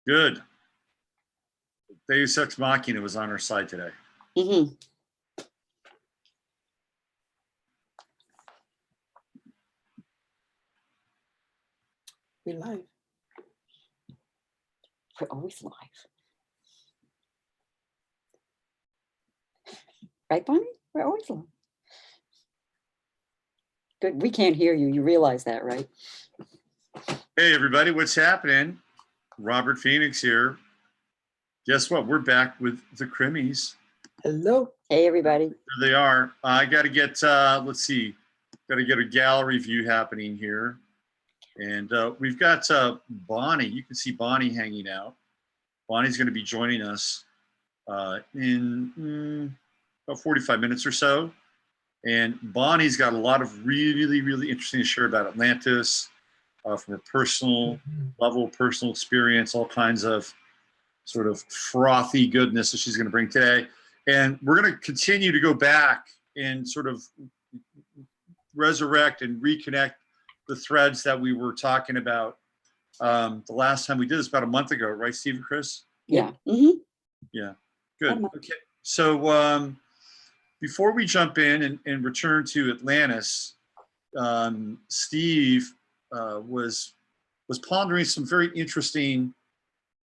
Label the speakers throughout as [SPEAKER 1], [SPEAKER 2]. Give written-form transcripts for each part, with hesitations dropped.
[SPEAKER 1] Good. Deus Ex Machina was on our side today.
[SPEAKER 2] Mm-hmm.
[SPEAKER 3] We live.
[SPEAKER 2] We're always live. Right, Bonnie? We're always live. Good. We can't hear you. You realize that, right?
[SPEAKER 1] Hey, everybody, what's happening? Robert Phoenix here. Guess what? We're back with the Crimis.
[SPEAKER 3] Hello.
[SPEAKER 2] Hey, everybody.
[SPEAKER 1] There they are. I got to get, let's see, got to get a gallery view happening here. And we've got Bonnie. You can see Bonnie hanging out. Bonnie's going to be joining us in about 45 minutes or so. And Bonnie's got a lot of really, really interesting to share about Atlantis from a personal level, personal experience, all kinds of sort of frothy goodness that she's going to bring today. And we're going to continue to go back and sort of resurrect and reconnect the threads that we were talking about the last time we did this about a month ago, right, Steve and Krys?
[SPEAKER 2] Yeah. Mm-hmm.
[SPEAKER 1] Yeah, good. Okay, so before we jump in and return to Atlantis, Steve was pondering some very interesting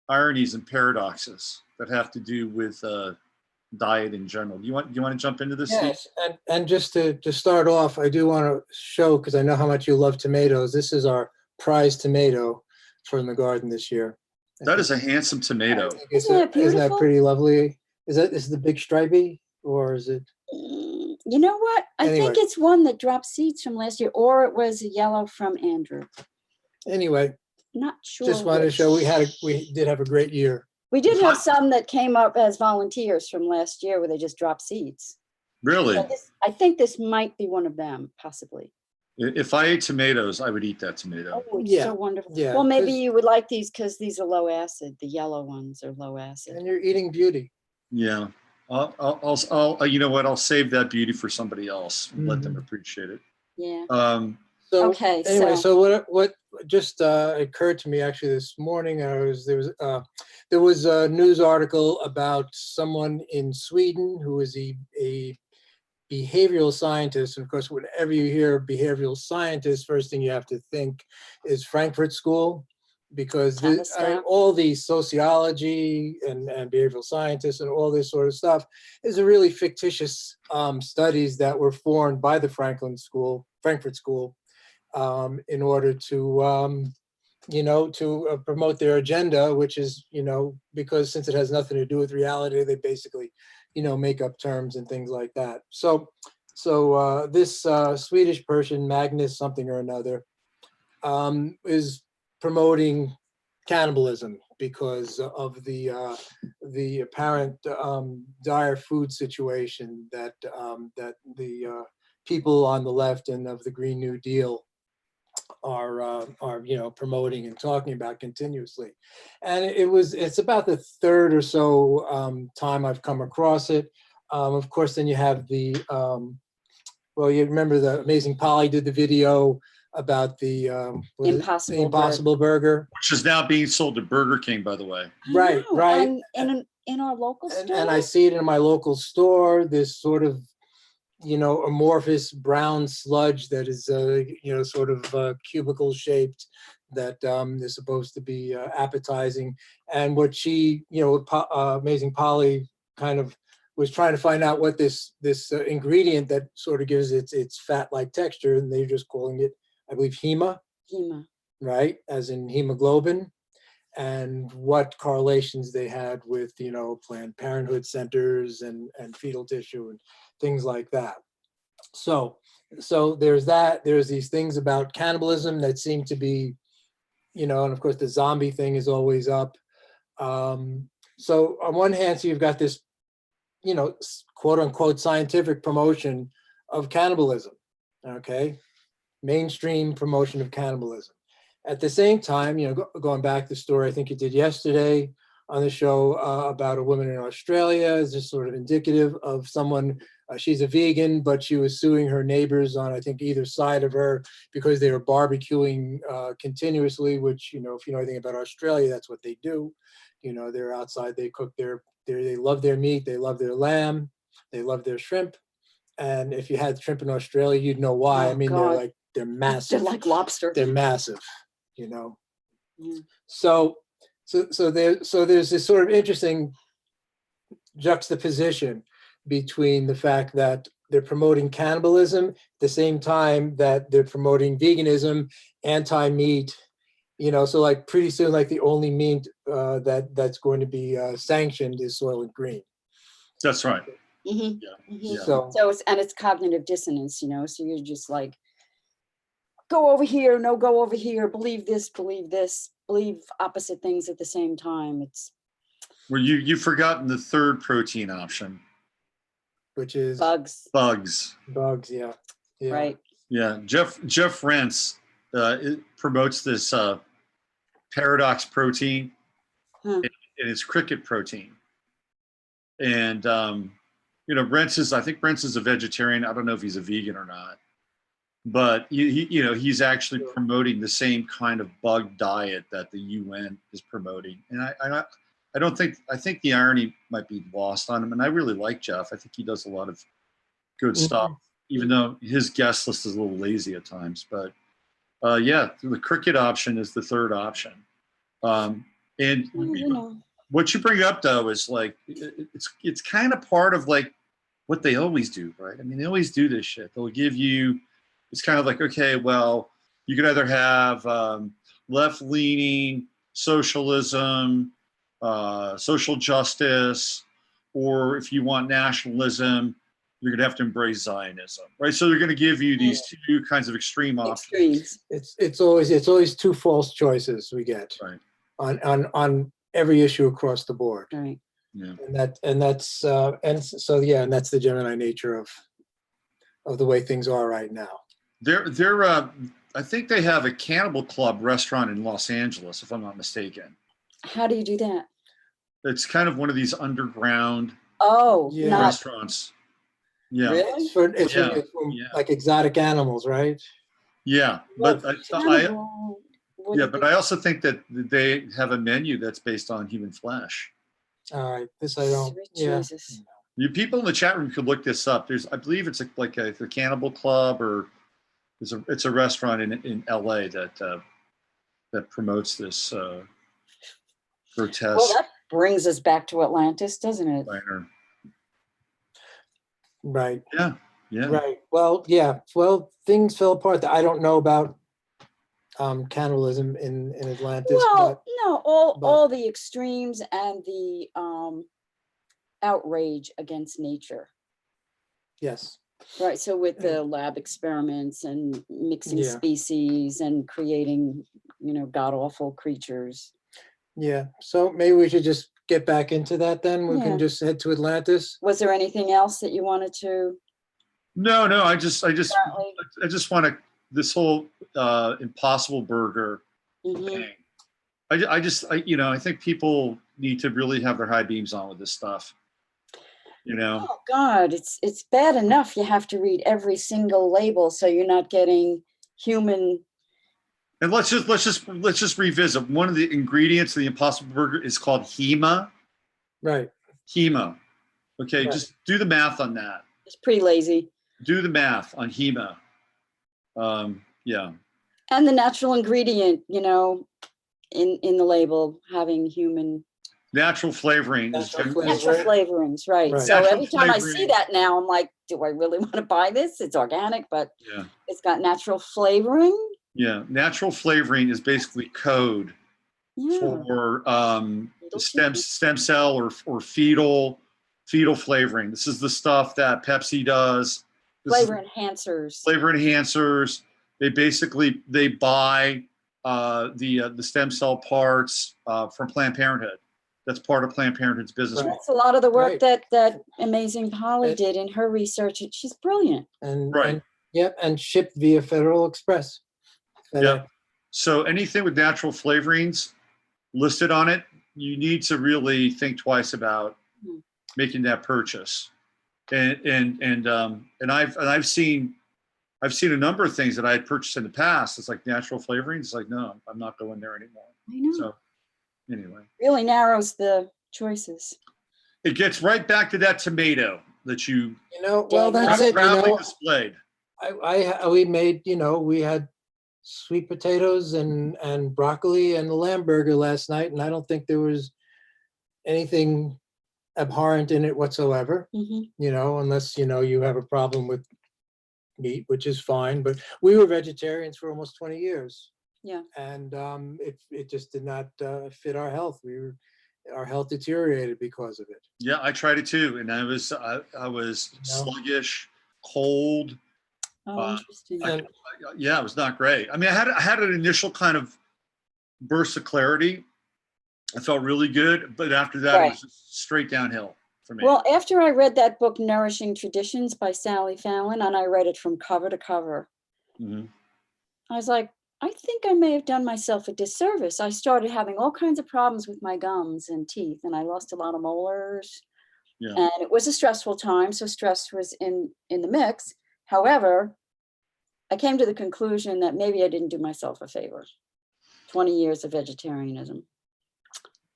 [SPEAKER 1] ironies and paradoxes that have to do with diet in general. Do you want to jump into this?
[SPEAKER 3] Yes, and just to start off, I do want to show, because I know how much you love tomatoes. This is our prize tomato from the garden this year.
[SPEAKER 1] That is a handsome tomato.
[SPEAKER 2] Isn't that beautiful?
[SPEAKER 3] Isn't that pretty lovely? Is the big stripy, or is it?
[SPEAKER 2] You know what? I
[SPEAKER 3] Anyway.
[SPEAKER 2] think it's one that dropped seeds from last year, or it was a yellow from Andrew.
[SPEAKER 3] Anyway,
[SPEAKER 2] Not sure.
[SPEAKER 3] just wanted to
[SPEAKER 2] which.
[SPEAKER 3] show we did have a great year.
[SPEAKER 2] We did have some that came up as volunteers from last year where they just dropped seeds.
[SPEAKER 1] Really?
[SPEAKER 2] I think this might be one of them, possibly.
[SPEAKER 1] If I ate tomatoes, I would eat that tomato.
[SPEAKER 2] Oh, it's
[SPEAKER 3] Yeah,
[SPEAKER 2] so wonderful.
[SPEAKER 3] yeah,
[SPEAKER 2] Well, maybe
[SPEAKER 3] 'cause-
[SPEAKER 2] you would like these because these are low acid. The yellow ones are low acid.
[SPEAKER 3] And you're eating beauty.
[SPEAKER 1] Yeah. I'll you know what? I'll save that beauty for somebody else and let them appreciate it.
[SPEAKER 2] Yeah.
[SPEAKER 3] So
[SPEAKER 2] Okay,
[SPEAKER 3] anyway,
[SPEAKER 2] so-
[SPEAKER 3] what just occurred to me actually this morning, there was a news article about someone in Sweden who is a behavioral scientist. And of course, whenever you hear behavioral scientist, first thing you have to think is Frankfurt School, because all the sociology and behavioral scientists and all this sort of stuff is a really fictitious studies that were formed by the Frankfurt School, in order to promote their agenda, which is, because since it has nothing to do with reality, they basically, make up terms and things like that. So this Swedish person, Magnus something or another, is promoting cannibalism because of the apparent dire food situation that the people on the left and of the Green New Deal are promoting and talking about continuously. And it's about the third or so time I've come across it. Of course, then you have you remember the Amazing Polly did the video about the Impossible Burger,
[SPEAKER 1] Which is now being sold to Burger King, by the way.
[SPEAKER 3] Right.
[SPEAKER 2] And in our local store.
[SPEAKER 3] And I see it in my local store, this sort of amorphous brown sludge that is, sort of cubicle shaped, that is supposed to be appetizing. And what she, Amazing Polly kind of was trying to find out what this ingredient that sort of gives its fat-like texture, and they're just calling it, I believe, hema, right, as in hemoglobin, and what correlations they had with, Planned Parenthood centers and fetal tissue and things like that. So there's that. There's these things about cannibalism that seem to be, and of course the zombie thing is always up. So on one hand, so you've got this, quote unquote scientific promotion of cannibalism, okay? Mainstream promotion of cannibalism. At the same time, going back to the story I think you did yesterday, on the show about a woman in Australia. Is just sort of indicative of someone. She's a vegan, but she was suing her neighbors on, I think, either side of her because they were barbecuing continuously, which, if you know anything about Australia, that's what they do. They're outside, they cook they love their meat, they love their lamb, they love their shrimp. And if you had shrimp in Australia, you'd know why. I mean,
[SPEAKER 2] God.
[SPEAKER 3] they're massive.
[SPEAKER 2] They're like lobster.
[SPEAKER 3] They're massive,
[SPEAKER 2] Yeah.
[SPEAKER 3] So there's this sort of interesting juxtaposition between the fact that they're promoting cannibalism at the same time that they're promoting veganism, anti-meat, so like pretty soon, like the only meat that's going to be sanctioned is Soylent Green.
[SPEAKER 1] That's right.
[SPEAKER 2] Mm-hmm.
[SPEAKER 1] Yeah.
[SPEAKER 2] Mm-hmm.
[SPEAKER 1] Yeah.
[SPEAKER 2] So it's cognitive dissonance, so you're just like, go over here, no, go over here, believe this, believe opposite things at the same time. It's
[SPEAKER 1] Well, you've forgotten the third protein option.
[SPEAKER 3] Which is
[SPEAKER 2] bugs.
[SPEAKER 3] Bugs, yeah.
[SPEAKER 2] Right.
[SPEAKER 1] Yeah, Jeff Rentz promotes this paradox protein, and it's cricket protein. And I think Rentz is a vegetarian. I don't know if he's a vegan or not, but he's actually promoting the same kind of bug diet that the UN is promoting. And I think the irony might be lost on him. And I really like Jeff. I think he does a lot of good stuff, even though his guest list is a little lazy at times. But the cricket option is the third option. And what you bring up though is like it's kind of part of like what they always do, right? I mean, they always do this shit. They'll give you. It's kind of like, okay, well, you could either have left-leaning socialism, social justice, or if you want nationalism, you're going to have to embrace Zionism, right? So they're going to give you these two kinds of extreme options.
[SPEAKER 3] It's always two false choices we get on every issue across the board.
[SPEAKER 2] Right.
[SPEAKER 1] Yeah.
[SPEAKER 3] And that's the Gemini nature of the way things are right now.
[SPEAKER 1] I think they have a Cannibal Club restaurant in Los Angeles, if I'm not mistaken.
[SPEAKER 2] How do you do that?
[SPEAKER 1] It's kind of one of these underground restaurants. Yeah.
[SPEAKER 2] Really?
[SPEAKER 3] It's for like exotic animals, right?
[SPEAKER 1] Yeah, but I also think that they have a menu that's based on human flesh.
[SPEAKER 3] All right, this I don't.
[SPEAKER 2] Jesus.
[SPEAKER 1] You people in the chat room could look this up. I believe it's like a Cannibal Club, or it's a restaurant in LA that promotes this grotesque.
[SPEAKER 2] Well, that brings us back to Atlantis, doesn't it?
[SPEAKER 3] Right.
[SPEAKER 1] Yeah. Yeah.
[SPEAKER 3] Right. Well, yeah. Well, things fell apart. I don't know about cannibalism in Atlantis.
[SPEAKER 2] Well, no, all the extremes and the outrage against nature.
[SPEAKER 3] Yes.
[SPEAKER 2] Right. So with the lab experiments and mixing species and creating, god awful creatures.
[SPEAKER 3] Yeah. So maybe we should just get back into that then. We can just head to Atlantis.
[SPEAKER 2] Was there anything else that you wanted to?
[SPEAKER 1] No. I just want to this whole Impossible Burger thing. I think people need to really have their high beams on with this stuff.
[SPEAKER 2] Oh God, it's bad enough you have to read every single label so you're not getting human.
[SPEAKER 1] And let's just revisit. One of the ingredients of the Impossible Burger is called hema.
[SPEAKER 3] Right.
[SPEAKER 1] Hema. Okay,
[SPEAKER 3] right.
[SPEAKER 1] Just do the math on that.
[SPEAKER 2] It's pretty lazy.
[SPEAKER 1] Do the math on hema. Yeah.
[SPEAKER 2] And the natural ingredient, in the label, having human.
[SPEAKER 1] Natural flavoring.
[SPEAKER 2] Natural flavorings, right. So every time I see that now, I'm like, do I really want to buy this? It's organic, but it's got natural flavoring.
[SPEAKER 1] Yeah, natural flavoring is basically code for stem cell or fetal flavoring. This is the stuff that Pepsi does.
[SPEAKER 2] Flavor enhancers. They buy the stem cell parts from Planned Parenthood. That's part of Planned Parenthood's business model. That's a lot of the work that amazing Polly did in her research. She's brilliant.
[SPEAKER 3] And shipped via Federal Express.
[SPEAKER 1] Yeah. So anything with natural flavorings listed on it,
[SPEAKER 2] you need to really think twice about making that purchase. And I've seen a number of things that I had purchased in the past. It's like natural flavorings. It's like, no, I'm not going there anymore.
[SPEAKER 4] I know.
[SPEAKER 2] So anyway,
[SPEAKER 4] Really narrows the choices.
[SPEAKER 2] it gets right back to that tomato that you
[SPEAKER 3] well, that's it.
[SPEAKER 2] proudly displayed.
[SPEAKER 3] We made, we had sweet potatoes and broccoli and a lamb burger last night, and I don't think there was anything abhorrent in it whatsoever. Unless you have a problem with meat, which is fine. But we were vegetarians for almost 20 years.
[SPEAKER 4] Yeah.
[SPEAKER 3] And it just did not fit our health. Our health deteriorated because of it.
[SPEAKER 2] Yeah, I tried it too, and I was sluggish, cold.
[SPEAKER 4] Oh, interesting.
[SPEAKER 2] Yeah, it was not great. I mean, I had an initial kind of burst of clarity. I felt really good, but after that, it was just straight downhill for me.
[SPEAKER 4] Well, after I read that book, Nourishing Traditions by Sally Fallon, and I read it from cover to cover, I was like, I think I may have done myself a disservice. I started having all kinds of problems with my gums and teeth, and I lost a lot of molars.
[SPEAKER 2] Yeah.
[SPEAKER 4] And it was a stressful time, so stress was in the mix. However, I came to the conclusion that maybe I didn't do myself a favor. 20 years of vegetarianism.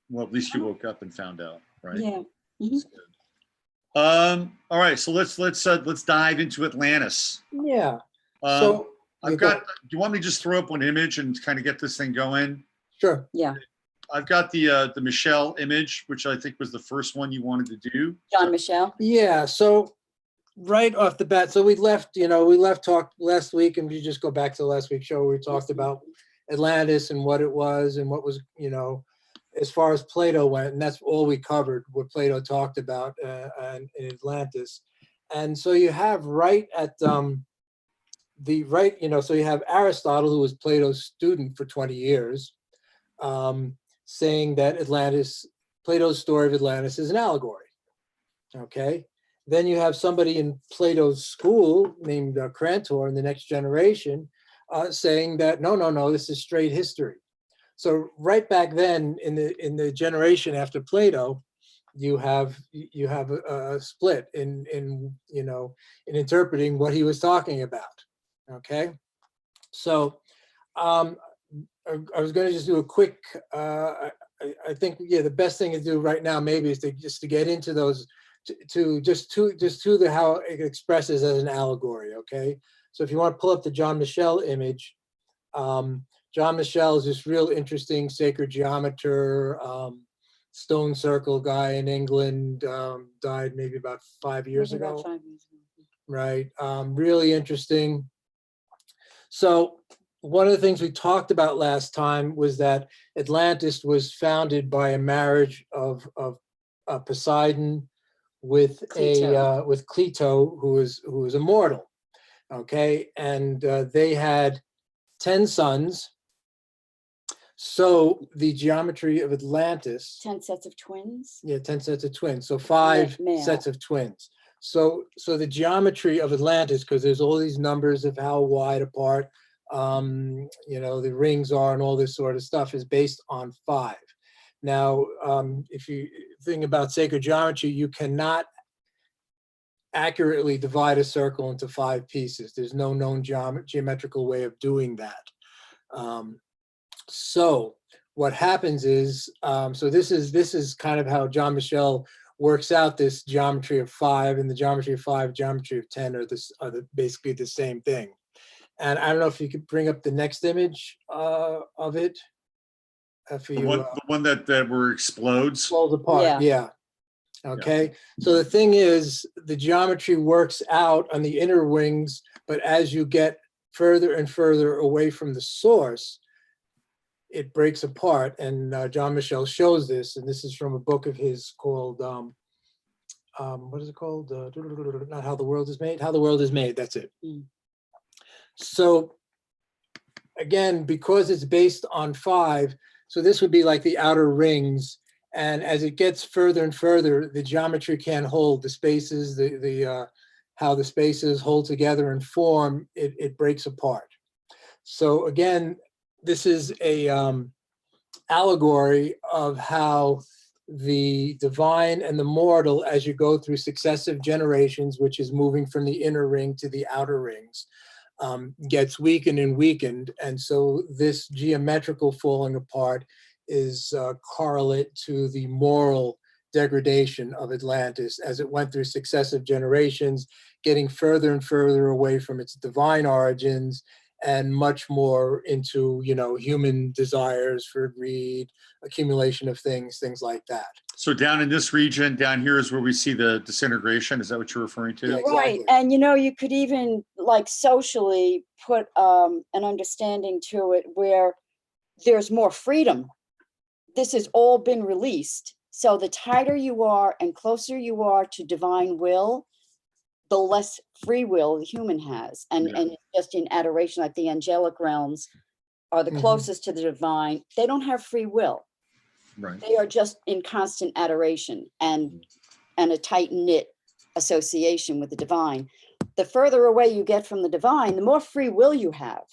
[SPEAKER 2] Well, at least you woke up and found out, right?
[SPEAKER 4] Yeah.
[SPEAKER 2] That's good. All right, so let's dive into Atlantis.
[SPEAKER 3] Yeah.
[SPEAKER 2] So I've got. Do you want me to just throw up one image and kind of get this thing going?
[SPEAKER 3] Sure.
[SPEAKER 4] Yeah.
[SPEAKER 2] I've got the Michell image, which I think was the first one you wanted to do.
[SPEAKER 4] John Michell.
[SPEAKER 3] Yeah. So right off the bat, so we left talk last week, and if you just go back to last week's show, we talked about Atlantis and what it was and what was, as far as Plato went, and that's all we covered, what Plato talked about in Atlantis. And so you have so you have Aristotle, who was Plato's student for 20 years, saying that Plato's story of Atlantis is an allegory. Okay. Then you have somebody in Plato's school named Crantor in the next generation saying that, no, this is straight history. So right back then in the generation after Plato, you have a split in interpreting what he was talking about. Okay, so I was going to just do a quick. I think the best thing to do right now maybe is to get into those to how it expresses as an allegory. Okay, so if you want to pull up the John Michell image. John Michell is this real interesting sacred geometer, stone circle guy in England, died maybe about 5 years ago.
[SPEAKER 4] 5 years ago.
[SPEAKER 3] Right, really interesting. So one of the things we talked about last time was that Atlantis was founded by a marriage of Poseidon with Clito, who was immortal. Okay, and they had 10 sons. So the geometry of Atlantis.
[SPEAKER 4] 10 sets of twins.
[SPEAKER 3] Yeah, 10 sets of twins. So 5 sets of twins. So the geometry of Atlantis, because there's all these numbers of how wide apart, the rings are and all this sort of stuff, is based on 5. Now, if you think about sacred geometry, you cannot accurately divide a circle into 5 pieces. There's no known geometrical way of doing that. So what happens is, so this is kind of how John Michell works out this geometry of 5, and the geometry of 5, geometry of 10 are basically the same thing. And I don't know if you could bring up the next image of it.
[SPEAKER 2] The one that where explodes.
[SPEAKER 3] Falls apart. Yeah. Okay. So the thing is, the geometry works out on the inner wings, but as you get further and further away from the source, it breaks apart. And John Michell shows this, and this is from a book of his called, what is it called? Not How the World is Made. How the World is Made. That's it. So again, because it's based on 5, so this would be like the outer rings. And as it gets further and further, the geometry can't hold the spaces, how the spaces hold together and form, it breaks apart. So again, this is allegory of how the divine and the mortal, as you go through successive generations, which is moving from the inner ring to the outer rings, gets weakened and weakened. And so this geometrical falling apart is correlate to the moral degradation of Atlantis as it went through successive generations, getting further and further away from its divine origins and much more into, human desires for greed, accumulation of things like that.
[SPEAKER 2] So down in this region, down here is where we see the disintegration. Is that what you're referring to?
[SPEAKER 3] Yeah,
[SPEAKER 4] Right.
[SPEAKER 3] exactly.
[SPEAKER 4] And, you could even socially put an understanding to it where there's more freedom. This has all been released. So the tighter you are and closer you are to divine will, the less free will the human has. And just in adoration, like the angelic realms are the closest to the divine. They don't have free will.
[SPEAKER 2] Right.
[SPEAKER 4] They are just in constant adoration and a tight-knit association with the divine. The further away you get from the divine, the more free will you have.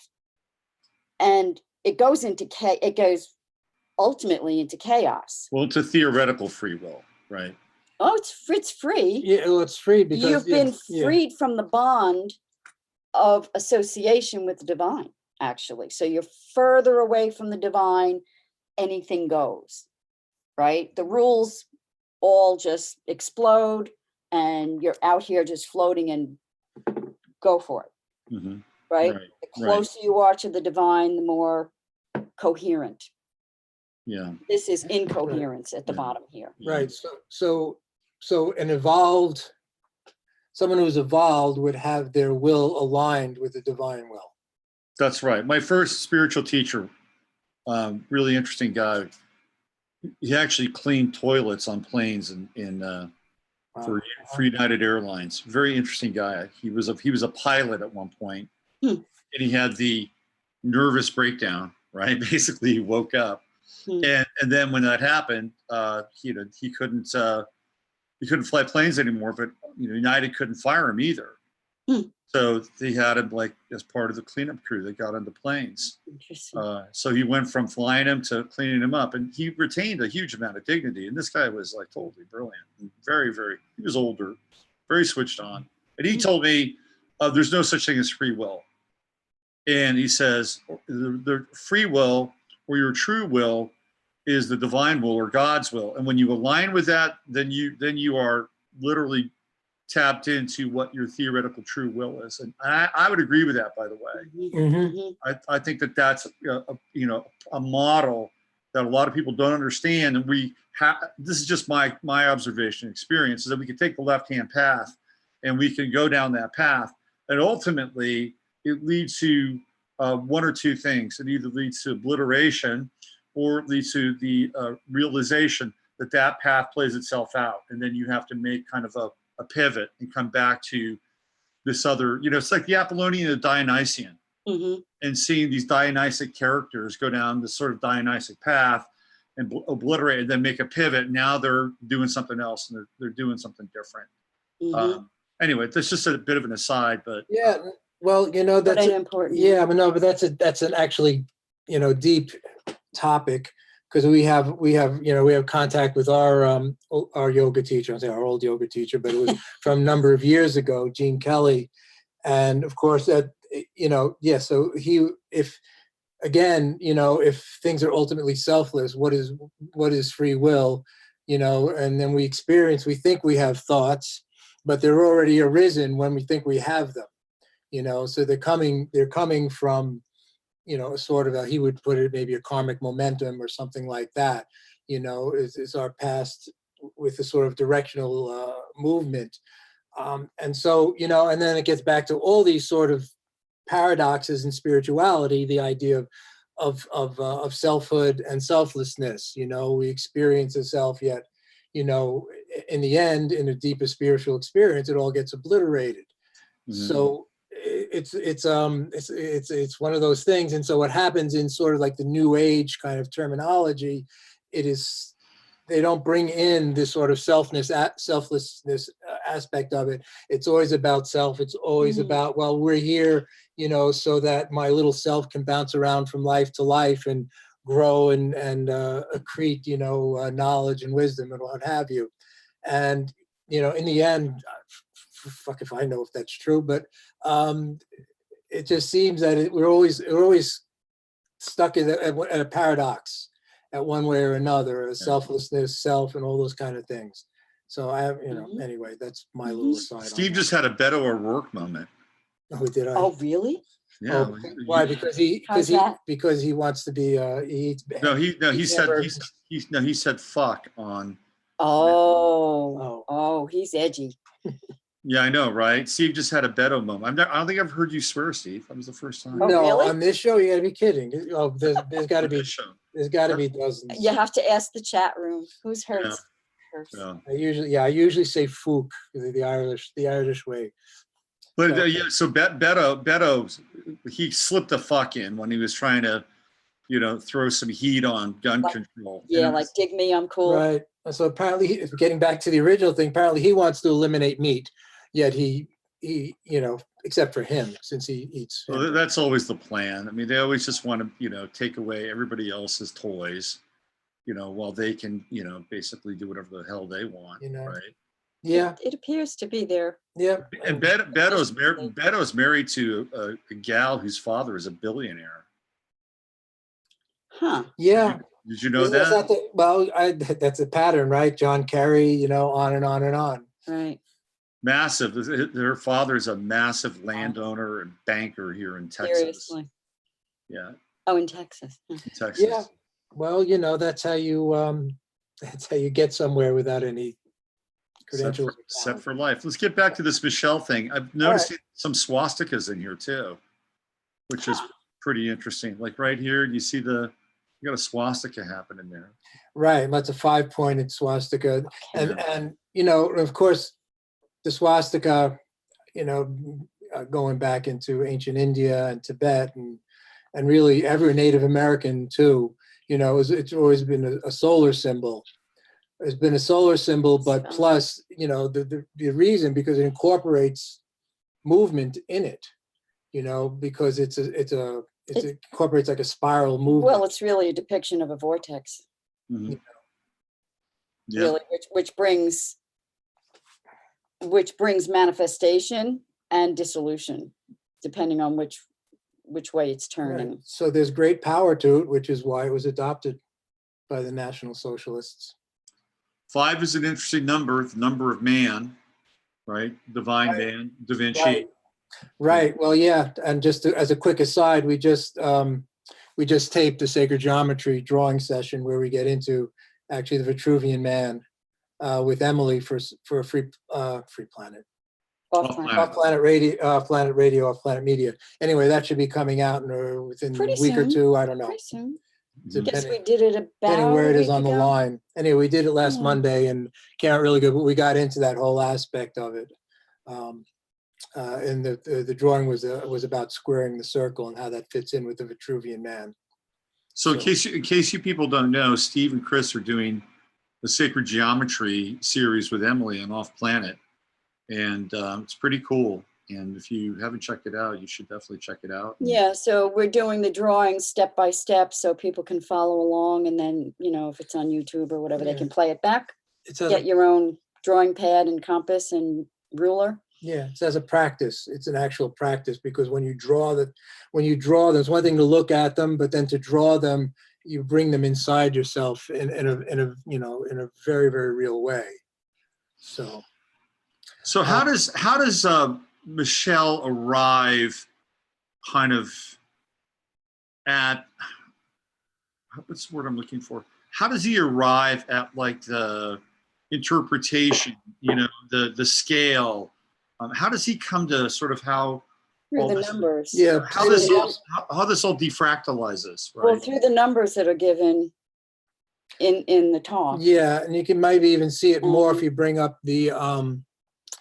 [SPEAKER 4] And it goes ultimately into chaos.
[SPEAKER 2] Well, it's a theoretical free will, right?
[SPEAKER 4] Oh, it's free.
[SPEAKER 3] Yeah, well, it's free because
[SPEAKER 4] You've been freed from the bond of association with the divine, actually. So you're further away from the divine, anything goes, right? The rules all just explode and you're out here just floating and go for it, right? The closer you are to the divine, the more coherent.
[SPEAKER 2] Yeah.
[SPEAKER 4] This is incoherence at the bottom here.
[SPEAKER 3] Right. So someone who's evolved would have their will aligned with the divine will.
[SPEAKER 2] That's right. My first spiritual teacher, really interesting guy. He actually cleaned toilets on planes for United Airlines. Very interesting guy. He was a pilot at one point, and he had the nervous breakdown. Right. Basically, he woke up. And then when that happened, he couldn't fly planes anymore. But United couldn't fire him either. So they had him as part of the cleanup crew that got on the planes. So he went from flying him to cleaning him up, and he retained a huge amount of dignity. And this guy was totally brilliant, very, very. He was older, very switched on. And he told me, "There's no such thing as free will." And he says, "The free will or your true will is the divine will or God's will. And when you align with that, then you are literally tapped into what your theoretical true will is." And I would agree with that, by the way. I think that's a model that a lot of people don't understand. And this is just my observation experience, is that we can take the left-hand path and we can go down that path. And ultimately it leads to one or two things. It either leads to obliteration or it leads to the realization that path plays itself out. And then you have to make kind of a pivot and come back to this other, it's like the Apollonian and the Dionysian, and seeing these Dionysic characters go down this sort of Dionysic path and obliterate and then make a pivot. Now they're doing something else and they're doing something different. Anyway, that's just a bit of an aside, but
[SPEAKER 3] well, that's
[SPEAKER 4] important.
[SPEAKER 3] Yeah, but no, but that's an actually, deep topic, because we have contact with our yoga teacher. I'll say our old yoga teacher, but it was from a number of years ago, Gene Kelly, and of course that So if things are ultimately selfless, what is free will? And then we think we have thoughts, but they're already arisen when we think we have them. So they're coming from, sort of he would put it maybe a karmic momentum or something like that, is our past with a sort of directional movement. And so, and then it gets back to all these sort of paradoxes in spirituality, the idea of selfhood and selflessness. We experience a self, yet, in the end, in a deeper spiritual experience, it all gets obliterated. So it's one of those things. And so what happens in sort of like the New Age kind of terminology, they don't bring in this sort of selflessness aspect of it. It's always about self. It's always about, well, we're here, so that my little self can bounce around from life to life and grow and accrete, knowledge and wisdom and what have you. And, in the end, fuck if I know if that's true, but it just seems that we're always stuck at a paradox at one way or another, a selflessness, self, and all those kind of things. So I have, anyway, that's my little aside.
[SPEAKER 1] Steve just had a Beto O'Rourke moment.
[SPEAKER 3] Oh, did I?
[SPEAKER 4] Oh, really?
[SPEAKER 1] Yeah.
[SPEAKER 3] Oh, why? Because he wants to be he eats.
[SPEAKER 1] He said fuck on.
[SPEAKER 4] Oh, he's edgy.
[SPEAKER 1] Yeah, I know, right? Steve just had a Beto moment. I don't think I've heard you swear, Steve. That was the first time.
[SPEAKER 4] Oh,
[SPEAKER 3] No,
[SPEAKER 4] really?
[SPEAKER 3] on this show, you gotta be kidding. Oh, there's got to be dozens.
[SPEAKER 4] You have to ask the chat room who's heard.
[SPEAKER 1] Yeah.
[SPEAKER 3] I usually say "fook," the Irish way.
[SPEAKER 1] But so Beto, he slipped a fuck in when he was trying to, throw some heat on gun control.
[SPEAKER 4] Yeah, like dig me, I'm cool.
[SPEAKER 3] Right. So apparently, getting back to the original thing, apparently he wants to eliminate meat, yet he except for him, since he eats.
[SPEAKER 1] Well, that's always the plan. I mean, they always just want to, take away everybody else's toys, while they can, basically do whatever the hell they want, right?
[SPEAKER 3] Yeah.
[SPEAKER 4] It appears to be there.
[SPEAKER 3] Yeah.
[SPEAKER 1] And Beto's married to a gal whose father is a billionaire.
[SPEAKER 4] Huh.
[SPEAKER 3] Yeah.
[SPEAKER 1] Did you know that?
[SPEAKER 3] That's a pattern, right? John Kerry, on and on and on.
[SPEAKER 4] Right.
[SPEAKER 1] Massive. Their father's a massive landowner and banker here in Texas.
[SPEAKER 4] Seriously.
[SPEAKER 1] Yeah.
[SPEAKER 4] Oh, in Texas.
[SPEAKER 1] In Texas.
[SPEAKER 3] Yeah. Well, that's how you get somewhere without any credentials.
[SPEAKER 1] Set for life. Let's get back to this Michelle thing. I've noticed some swastikas in here too, which is pretty interesting. Like right here, you see you got a swastika happening there. Right.
[SPEAKER 3] That's a 5-pointed swastika. And of course, the swastika, going back into ancient India and Tibet and really every Native American too, it's always been a solar symbol. It's been a solar symbol, but plus, the reason, because it incorporates movement in it, because it incorporates like a spiral movement.
[SPEAKER 4] Well, it's really a depiction of a vortex.
[SPEAKER 1] Mm-hmm.
[SPEAKER 4] Yeah. Really, which brings manifestation and dissolution, depending on which way it's turning.
[SPEAKER 3] Right. So there's great power to it, which is why it was adopted by the National Socialists.
[SPEAKER 1] 5 is an interesting number, the number of man, right? Divine man, Da Vinci.
[SPEAKER 3] Right. Well, yeah. And just as a quick aside, we just taped the sacred geometry drawing session where we get into actually the Vitruvian Man with Emily for a free planet. Off planet radio, off planet media. Anyway, that should be coming out within a week or two. I don't know.
[SPEAKER 4] Pretty soon. I guess we did it about
[SPEAKER 3] anywhere it is on the line. Anyway, we did it last Monday and can't really go, but we got into that whole aspect of it. And the drawing was about squaring the circle and how that fits in with the Vitruvian Man.
[SPEAKER 1] So in case you people don't know, Steve and Krys are doing the Sacred Geometry series with Emily on Off Planet, and it's pretty cool. And if you haven't checked it out, you should definitely check it out.
[SPEAKER 4] Yeah, so we're doing the drawings step by step so people can follow along, and then, if it's on YouTube or whatever, they can play it back. Get your own drawing pad and compass and ruler.
[SPEAKER 3] Yeah, it's as a practice. It's an actual practice, because when you draw, there's one thing to look at them, but then to draw them, you bring them inside yourself in a very, very real way. So
[SPEAKER 1] how does Michelle arrive kind of at, what's the word I'm looking for? How does he arrive at like the interpretation, the scale? How does he come to sort of how
[SPEAKER 4] through the numbers?
[SPEAKER 3] Yeah.
[SPEAKER 1] How this all defractalizes, right?
[SPEAKER 4] Well, through the numbers that are given in the talk.
[SPEAKER 3] Yeah, and you can maybe even see it more if you bring up the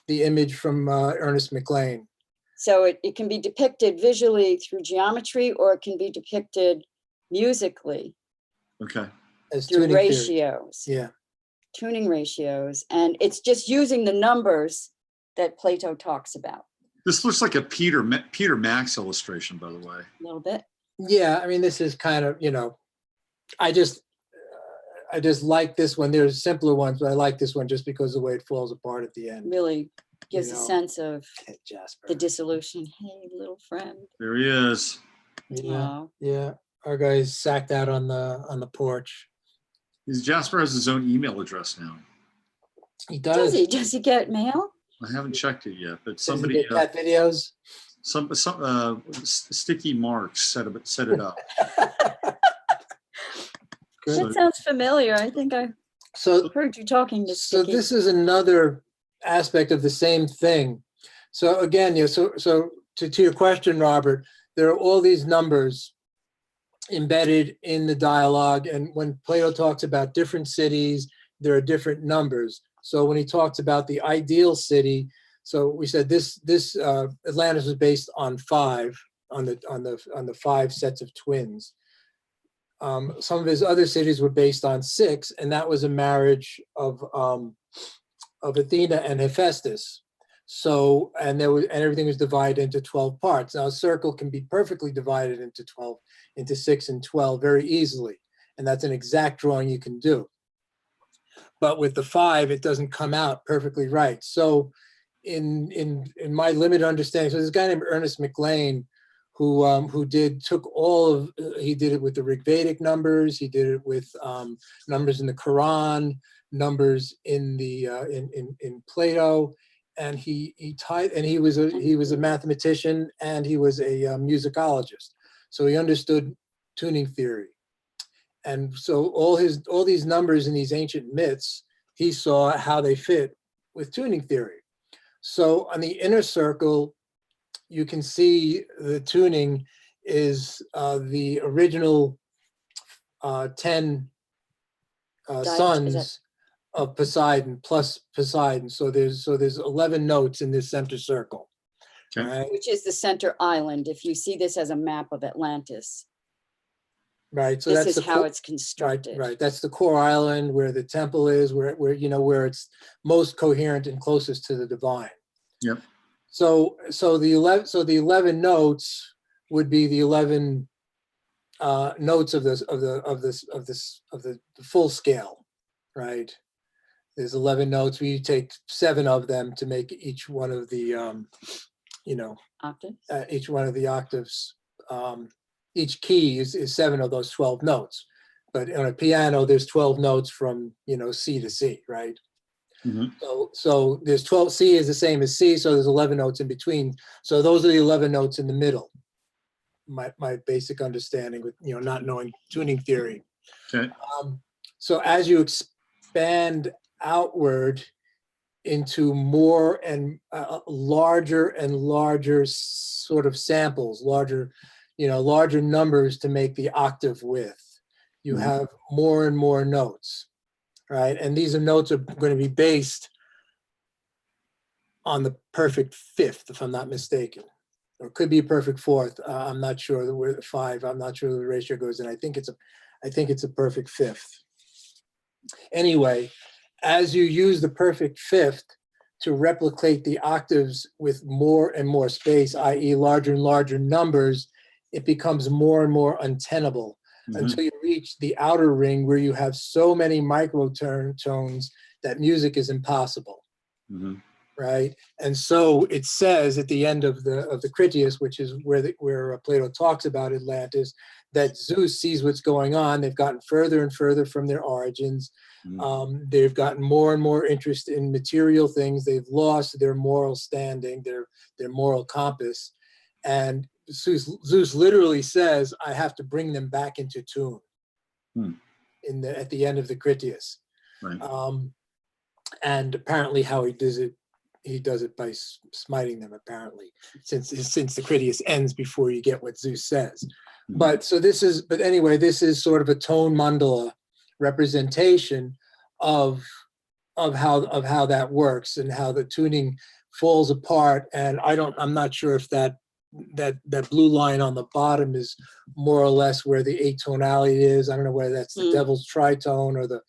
[SPEAKER 3] image from Ernest McClain.
[SPEAKER 4] So it can be depicted visually through geometry, or it can be depicted musically.
[SPEAKER 1] Okay.
[SPEAKER 3] As
[SPEAKER 4] through ratios.
[SPEAKER 3] Yeah.
[SPEAKER 4] Tuning ratios, and it's just using the numbers that Plato talks about.
[SPEAKER 1] This looks like a Peter Max illustration, by the way.
[SPEAKER 4] A little bit.
[SPEAKER 3] Yeah, I mean, this is kind of, I just like this one. There's simpler ones, but I like this one just because of the way it falls apart at the end.
[SPEAKER 4] Really gives
[SPEAKER 3] You
[SPEAKER 4] a
[SPEAKER 3] know,
[SPEAKER 4] sense of
[SPEAKER 3] Jasper.
[SPEAKER 4] the dissolution. Hey, little friend.
[SPEAKER 1] There he is.
[SPEAKER 3] Yeah,
[SPEAKER 4] Aw.
[SPEAKER 3] yeah. Our guy's sacked out on the porch.
[SPEAKER 1] Jasper has his own email address now.
[SPEAKER 3] He does.
[SPEAKER 4] Does he? Does he get mail?
[SPEAKER 1] I haven't checked it yet, but
[SPEAKER 3] Does he
[SPEAKER 1] somebody,
[SPEAKER 3] get cat videos?
[SPEAKER 1] some Sticky Marks set it up.
[SPEAKER 3] Good.
[SPEAKER 4] That sounds familiar. I think I
[SPEAKER 3] So
[SPEAKER 4] heard you talking to
[SPEAKER 3] So
[SPEAKER 4] Sticky.
[SPEAKER 3] this is another aspect of the same thing. So again, yeah, so to your question, Robert, there are all these numbers embedded in the dialogue. And when Plato talks about different cities, there are different numbers. So when he talks about the ideal city, so we said this Atlantis was based on the 5 sets of twins. Some of his other cities were based on 6, and that was a marriage of Athena and Hephaestus. So, and everything was divided into 12 parts. Now, a circle can be perfectly divided into 6 and 12 very easily, and that's an exact drawing you can do. But with the 5, it doesn't come out perfectly right. So, in my limited understanding, so there's a guy named Ernest McClain who did it with the Rigvedic numbers. He did it with numbers in the Quran, numbers in the in Plato, and he was a mathematician and he was a musicologist. So he understood tuning theory, and so all these numbers in these ancient myths, he saw how they fit with tuning theory. So on the inner circle, you can see the tuning is the original 10 sons of Poseidon plus Poseidon. So there's 11 notes in this center circle.
[SPEAKER 1] Okay.
[SPEAKER 3] Right?
[SPEAKER 4] Which is the center island. If you see this as a map of Atlantis,
[SPEAKER 3] Right. So
[SPEAKER 4] this
[SPEAKER 3] that's
[SPEAKER 4] is how it's constructed.
[SPEAKER 3] Right. That's the core island where the temple is, where it's most coherent and closest to the divine.
[SPEAKER 1] Yep.
[SPEAKER 3] So the 11 notes would be the 11 notes of the full scale, right? There's 11 notes. We take 7 of them to make each one of the
[SPEAKER 4] Octaves?
[SPEAKER 3] each one of the octaves. Each key is 7 of those 12 notes. But on a piano, there's 12 notes from C to C, right?
[SPEAKER 1] Mm-hmm.
[SPEAKER 3] So there's 12. C is the same as C, so there's 11 notes in between. So those are the 11 notes in the middle. My basic understanding with not knowing tuning theory.
[SPEAKER 1] Okay.
[SPEAKER 3] So as you expand outward into more and larger and larger sort of samples, larger numbers to make the octave with, you
[SPEAKER 1] Mm-hmm.
[SPEAKER 3] have more and more notes. Right, and these notes are going to be based on the perfect 5th, if I'm not mistaken, or it could be a perfect 4th. I'm not sure where the 5. I'm not sure the ratio goes in. I think it's a perfect 5th. Anyway, as you use the perfect 5th to replicate the octaves with more and more space, i.e., larger and larger numbers, it becomes more and more untenable.
[SPEAKER 1] Mm-hmm.
[SPEAKER 3] Until you reach the outer ring where you have so many microtones that music is impossible,
[SPEAKER 1] Mm-hmm.
[SPEAKER 3] right? And so it says at the end of the Critias, which is where Plato talks about Atlantis, that Zeus sees what's going on. They've gotten further and further from their origins.
[SPEAKER 1] Mm-hmm.
[SPEAKER 3] They've gotten more and more interest in material things. They've lost their moral standing, their moral compass, and Zeus literally says, "I have to bring them back into tune." At the end of the Critias,
[SPEAKER 1] Right.
[SPEAKER 3] And apparently, how he does it by smiting them. Apparently, since the Critias ends before you get what Zeus says.
[SPEAKER 1] Mm-hmm.
[SPEAKER 3] But anyway, this is sort of a tone mandala representation of how that works and how the tuning falls apart. And I'm not sure if that blue line on the bottom is more or less where the atonality is. I don't know whether that's the devil's tritone or the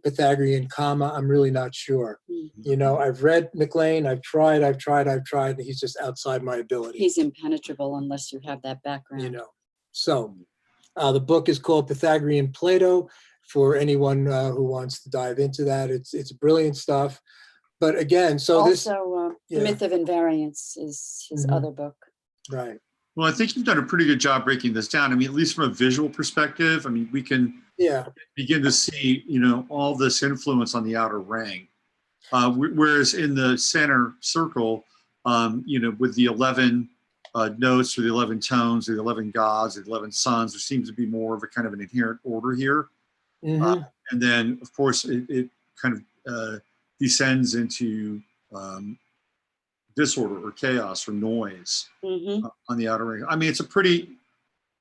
[SPEAKER 3] Pythagorean comma. I'm really not sure. I've read McClain, I've tried, and he's just outside my ability.
[SPEAKER 4] He's impenetrable unless you have that background.
[SPEAKER 3] So The book is called Pythagorean Plato for anyone who wants to dive into that. It's brilliant stuff. But again, so
[SPEAKER 4] also, The Myth of Invariance is his
[SPEAKER 3] Mhm.
[SPEAKER 4] other book.
[SPEAKER 3] Right.
[SPEAKER 2] Well, I think you've done a pretty good job breaking this down. I mean, at least from a visual perspective, I mean, we can begin to see, all this influence on the outer ring. Whereas in the center circle, with the 11 notes or the 11 tones or the 11 gods or the 11 suns, there seems to be more of a kind of an inherent order here.
[SPEAKER 3] Mm-hmm.
[SPEAKER 2] And then, of course, it kind of descends into disorder or chaos or noise on the outer ring. I mean, it's a pretty,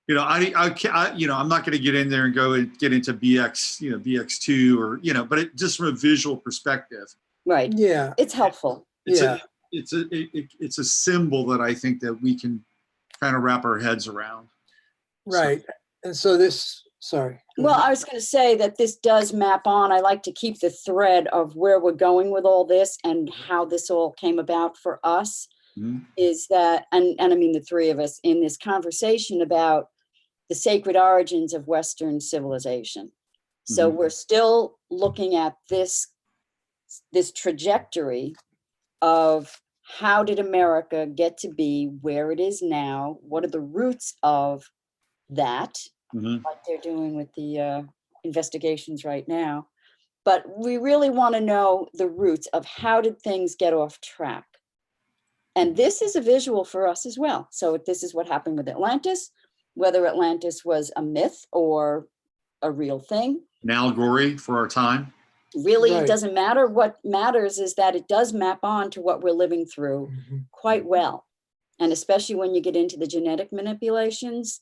[SPEAKER 2] I'm not going to get in there and go and get into BX2 or, but it just from a visual perspective.
[SPEAKER 4] Right.
[SPEAKER 3] Yeah.
[SPEAKER 4] It's helpful.
[SPEAKER 2] It's a symbol that I think that we can kind of wrap our heads around.
[SPEAKER 3] Right.
[SPEAKER 2] So.
[SPEAKER 3] And so sorry.
[SPEAKER 4] Well, I was going to say that this does map on. I like to keep the thread of where we're going with all this and how this all came about for us. Is that, and I mean the three of us in this conversation about the sacred origins of Western civilization. So we're still looking at this trajectory of how did America get to be where it is now? What are the roots of that? Like they're doing with the investigations right now. But we really want to know the roots of how did things get off track? And this is a visual for us as well. So this is what happened with Atlantis, whether Atlantis was a myth or a real thing.
[SPEAKER 2] An allegory for our time.
[SPEAKER 4] Really, It doesn't matter. What matters is that it does map on to what we're living through quite well. And especially when you get into the genetic manipulations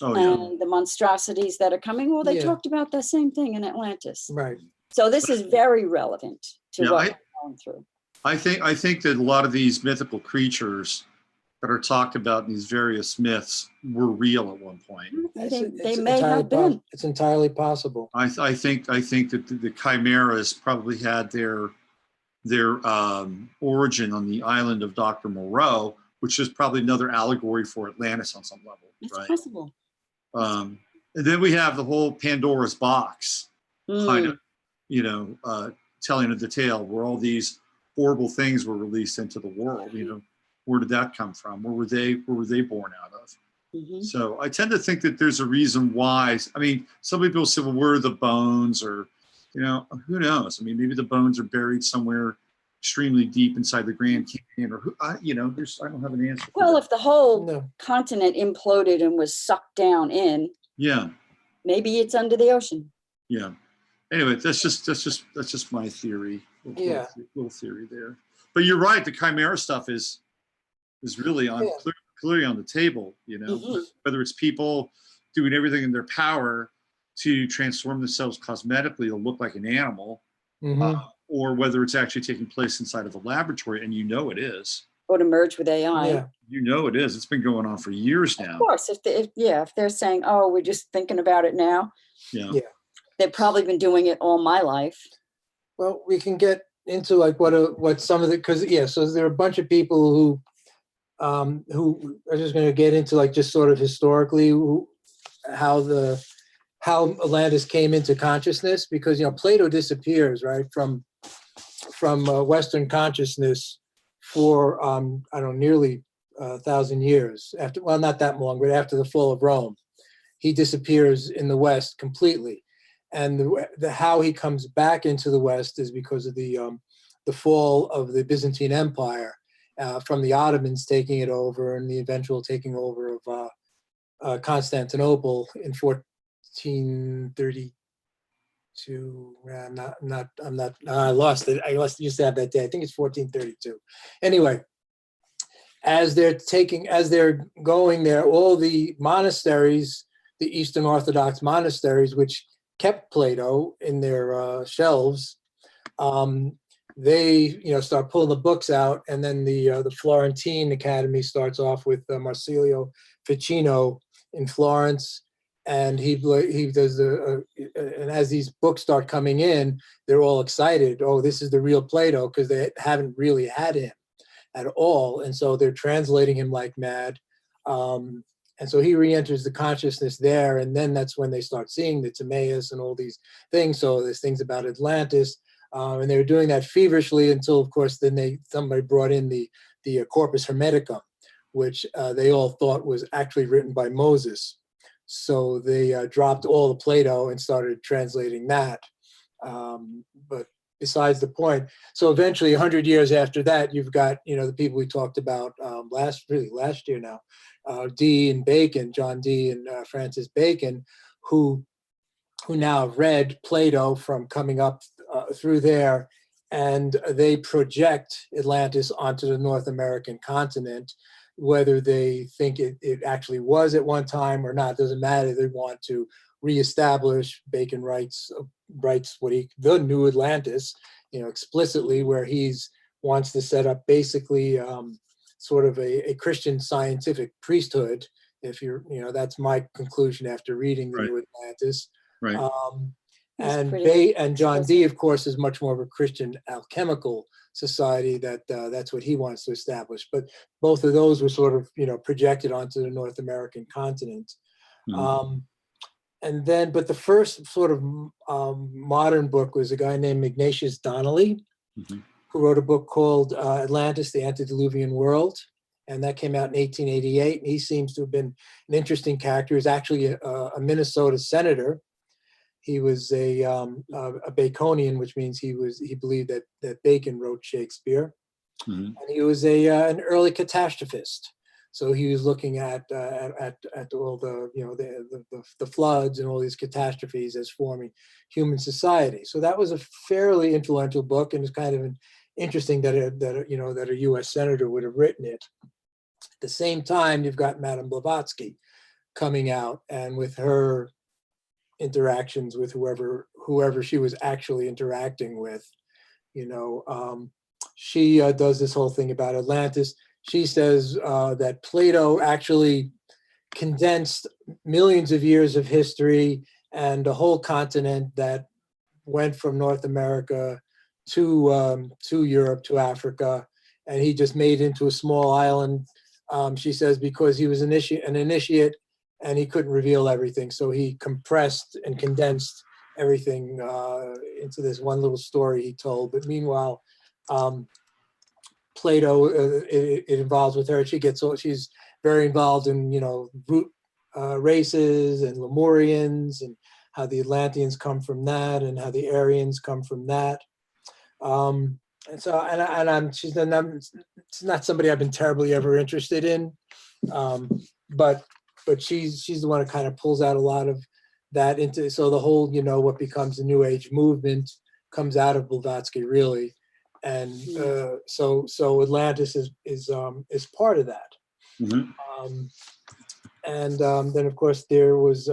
[SPEAKER 4] and the monstrosities that are coming. Well, they talked about the same thing in Atlantis.
[SPEAKER 3] Right.
[SPEAKER 4] So this is very relevant to what we're going through.
[SPEAKER 2] I think that a lot of these mythical creatures that are talked about in these various myths were real at one point.
[SPEAKER 4] They may have been.
[SPEAKER 3] It's entirely possible.
[SPEAKER 2] I think that the chimeras probably had their origin on the island of Dr. Moreau, which is probably another allegory for Atlantis on some level.
[SPEAKER 4] It's possible.
[SPEAKER 2] And then we have the whole Pandora's box kind of, telling of the tale where all these horrible things were released into the world. Where did that come from? Where were they born out of? So I tend to think that there's a reason why. I mean, some people say, well, where are the bones? Or, who knows? I mean, maybe the bones are buried somewhere extremely deep inside the Grand Canyon, or I don't have an answer.
[SPEAKER 4] Well, if the whole continent imploded and was sucked down in, maybe it's under the ocean.
[SPEAKER 2] Yeah. Anyway, that's just my theory. Little theory there. But you're right. The chimera stuff is really clearly on the table. Whether it's people doing everything in their power to transform themselves cosmetically to look like an animal. Or whether it's actually taking place inside of a laboratory, and it is.
[SPEAKER 4] Or to merge with AI.
[SPEAKER 3] Yeah.
[SPEAKER 2] It is. It's been going on for years now.
[SPEAKER 4] Of course, if they're saying, "Oh, we're just thinking about it now," they've probably been doing it all my life.
[SPEAKER 3] Well, we can get into like what some of the so there are a bunch of people who are just going to get into like just sort of historically how Atlantis came into consciousness, because Plato disappears from Western consciousness for nearly 1,000 years after, well, not that long, but after the fall of Rome, he disappears in the West completely, and the how he comes back into the West is because of the fall of the Byzantine Empire, from the Ottomans taking it over and the eventual taking over of Constantinople in 1432. I lost it. Used to have that day. I think it's 1432. Anyway, as they're going there, all the monasteries, the Eastern Orthodox monasteries, which kept Plato in their shelves, they start pulling the books out, and then the Florentine Academy starts off with Marsilio Ficino in Florence. And he does and as these books start coming in, they're all excited. Oh, this is the real Plato, because they haven't really had him at all. And so they're translating him like mad. And so he re-enters the consciousness there, and then that's when they start seeing the Timaeus and all these things. So there's things about Atlantis, and they were doing that feverishly until, of course, then somebody brought in the Corpus Hermeticum, which they all thought was actually written by Moses. So they dropped all the Plato and started translating that. But besides the point, so eventually 100 years after that, you've got, the people we talked about last year now, Dee and Bacon, John Dee and Francis Bacon, who now have read Plato from coming up through there, and they project Atlantis onto the North American continent. Whether they think it actually was at one time or not, doesn't matter. They want to reestablish. Bacon writes the New Atlantis, explicitly, where he's wants to set up basically sort of a Christian scientific priesthood. If that's my conclusion after reading the New Atlantis.
[SPEAKER 2] Right.
[SPEAKER 3] And John Dee, of course, is much more of a Christian alchemical society that's what he wants to establish. But both of those were sort of projected onto the North American continent.
[SPEAKER 2] Mm-hmm.
[SPEAKER 3] And then, but the first sort of modern book was a guy named Ignatius Donnely,
[SPEAKER 2] Mm-hmm.
[SPEAKER 3] who wrote a book called Atlantis, the Antediluvian World. And that came out in 1888. And he seems to have been an interesting character. He's actually a Minnesota senator. He was a Baconian, which means he believed that Bacon wrote Shakespeare. Mm-hmm. And he was an early catastrophist. So he was looking at all the floods and all these catastrophes as forming human society. So that was a fairly influential book, and it's kind of interesting that a U.S. senator would have written it. At the same time, you've got Madame Blavatsky coming out, and with her interactions with whoever she was actually interacting with, she does this whole thing about Atlantis. She says that Plato actually condensed millions of years of history and a whole continent that went from North America to Europe, to Africa, and he just made it into a small island. She says because he was an initiate and he couldn't reveal everything, so he compressed and condensed everything into this one little story he told. But meanwhile, Plato, it involves with her. She's very involved in root races and Lemurians, and how the Atlanteans come from that, and how the Aryans come from that. It's not somebody I've been terribly ever interested in, but she's the one who kind of pulls out a lot of that into. So the whole what becomes the New Age movement comes out of Blavatsky, really. And so Atlantis is part of that. Mm-hmm. Then of course there was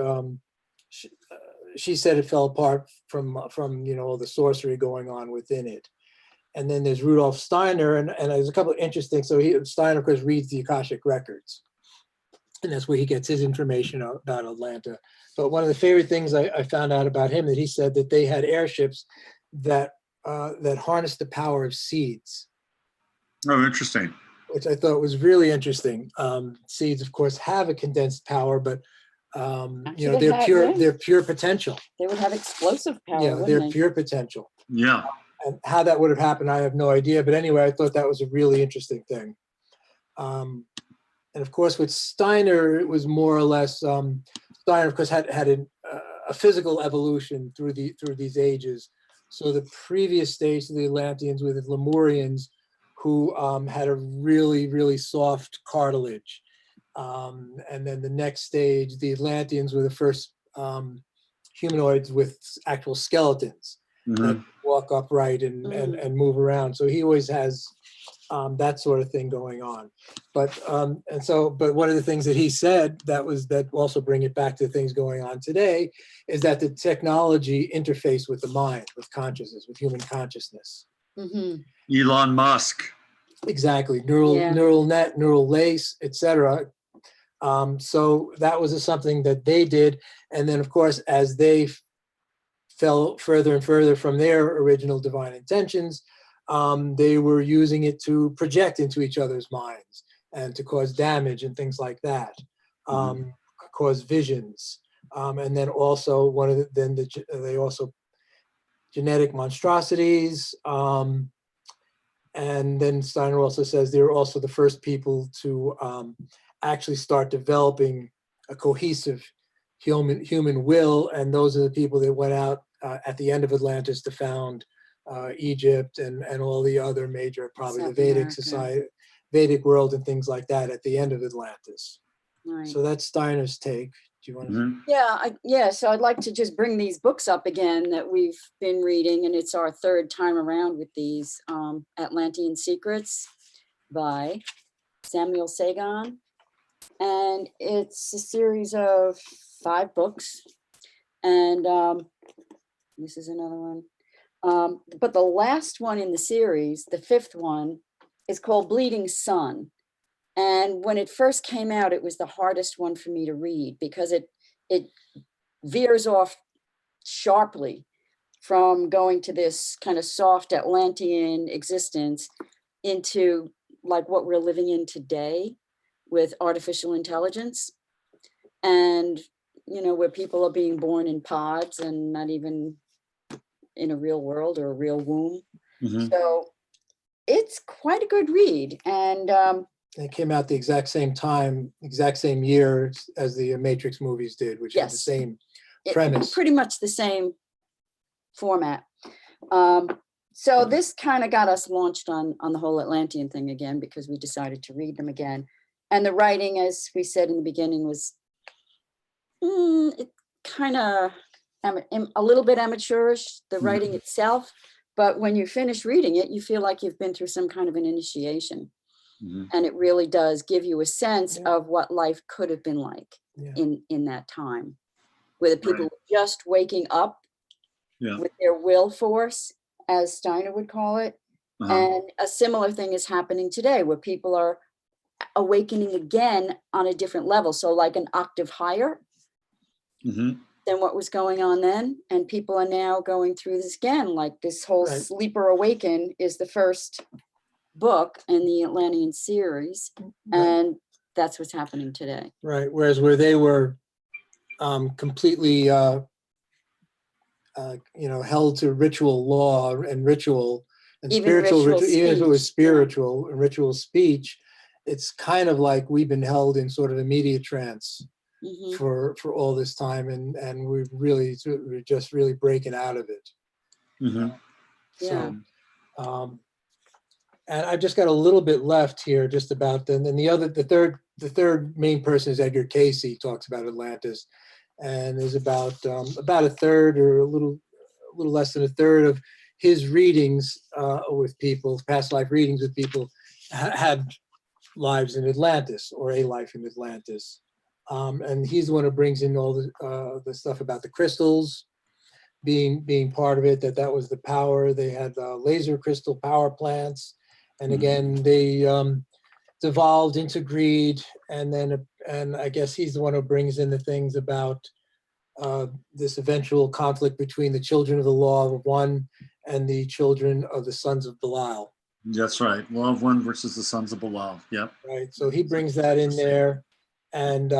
[SPEAKER 3] she said it fell apart from all the sorcery going on within it. And then there's Rudolf Steiner, and there's a couple of interesting. So Steiner, of course, reads the Akashic records, and that's where he gets his information about Atlanta. But one of the favorite things I found out about him, that he said that they had airships that harnessed the power of seeds.
[SPEAKER 2] Oh, interesting.
[SPEAKER 3] Which I thought was really interesting. Seeds, of course, have a condensed power, but they're pure potential.
[SPEAKER 4] They would have explosive power.
[SPEAKER 3] Yeah, they're pure potential.
[SPEAKER 2] Yeah.
[SPEAKER 3] And how that would have happened, I have no idea. But anyway, I thought that was a really interesting thing. And of course, with Steiner, it was more or less. Steiner, of course, had a physical evolution through these ages. So the previous stage of the Atlanteans were the Lemurians, who had a really, really soft cartilage. And then the next stage, the Atlanteans were the first humanoids with actual skeletons. Mm-hmm. that walk upright and move around. So he always has that sort of thing going on. But one of the things that he said that also bring it back to things going on today is that the technology interface with the mind, with consciousness, with human consciousness.
[SPEAKER 4] Mm-hmm.
[SPEAKER 2] Elon Musk.
[SPEAKER 3] Exactly. Neural net, neural lace, etc. So that was something that they did. And then, of course, as they fell further and further from their original divine intentions, they were using it to project into each other's minds and to cause damage and things like that. cause visions. And then also they also genetic monstrosities. And then Steiner also says they're also the first people to actually start developing a cohesive human will. And those are the people that went out at the end of Atlantis to found Egypt and all the other major, probably
[SPEAKER 4] South
[SPEAKER 3] the Vedic
[SPEAKER 4] America.
[SPEAKER 3] society, Vedic world and things like that at the end of Atlantis.
[SPEAKER 4] Right.
[SPEAKER 3] So that's Steiner's take. Do you want to?
[SPEAKER 4] Yeah, so I'd like to just bring these books up again that we've been reading, and it's our third time around with these Atlantean Secrets by Samuel Sagan. And it's a series of 5 books. And this is another one. But the last one in the series, the 5th one, is called Bleeding Sun. And when it first came out, it was the hardest one for me to read because it veers off sharply from going to this kind of soft Atlantean existence into like what we're living in today with artificial intelligence. And, you know, where people are being born in pods and not even in a real world or a real womb. So it's quite a good read. And
[SPEAKER 3] it came out the exact same time, exact same year as the Matrix movies did, which had the same premise.
[SPEAKER 4] Pretty much the same format. So this kind of got us launched on the whole Atlantean thing again, because we decided to read them again. And the writing, as we said in the beginning, was it kind of a little bit amateurish, the writing itself. But when you finish reading it, you feel like you've been through some kind of an initiation. And it really does give you a sense of what life could have been like in that time, where the people were just waking up with their will force, as Steiner would call it. And a similar thing is happening today, where people are awakening again on a different level. So like an octave higher than what was going on then. And people are now going through this again, like this whole Sleeper Awaken is the first book in the Atlantean series, and that's what's happening today.
[SPEAKER 3] Right. Whereas where they were completely, held to ritual law and ritual and
[SPEAKER 4] Even
[SPEAKER 3] spiritual
[SPEAKER 4] ritual
[SPEAKER 3] even if it was
[SPEAKER 4] speech,
[SPEAKER 3] spiritual and ritual speech, it's kind of like we've been held in sort of immediate trance for all this time, and we're just really breaking out of it. So. And I've just got a little bit left here, just about then. And the third main person is Edgar Cayce. He talks about Atlantis, and is about a third or a little less than a third of his readings with people, past life readings with people, had lives in Atlantis or a life in Atlantis. And he's the one who brings in all the stuff about the crystals being part of it. That was the power. They had laser crystal power plants. And again, they devolved into greed, and I guess he's the one who brings in the things about this eventual conflict between the children of the law of one and the children of the sons of Belial.
[SPEAKER 2] That's right. Law of one versus the sons of Belial. Yep.
[SPEAKER 3] Right. So he brings that in there, and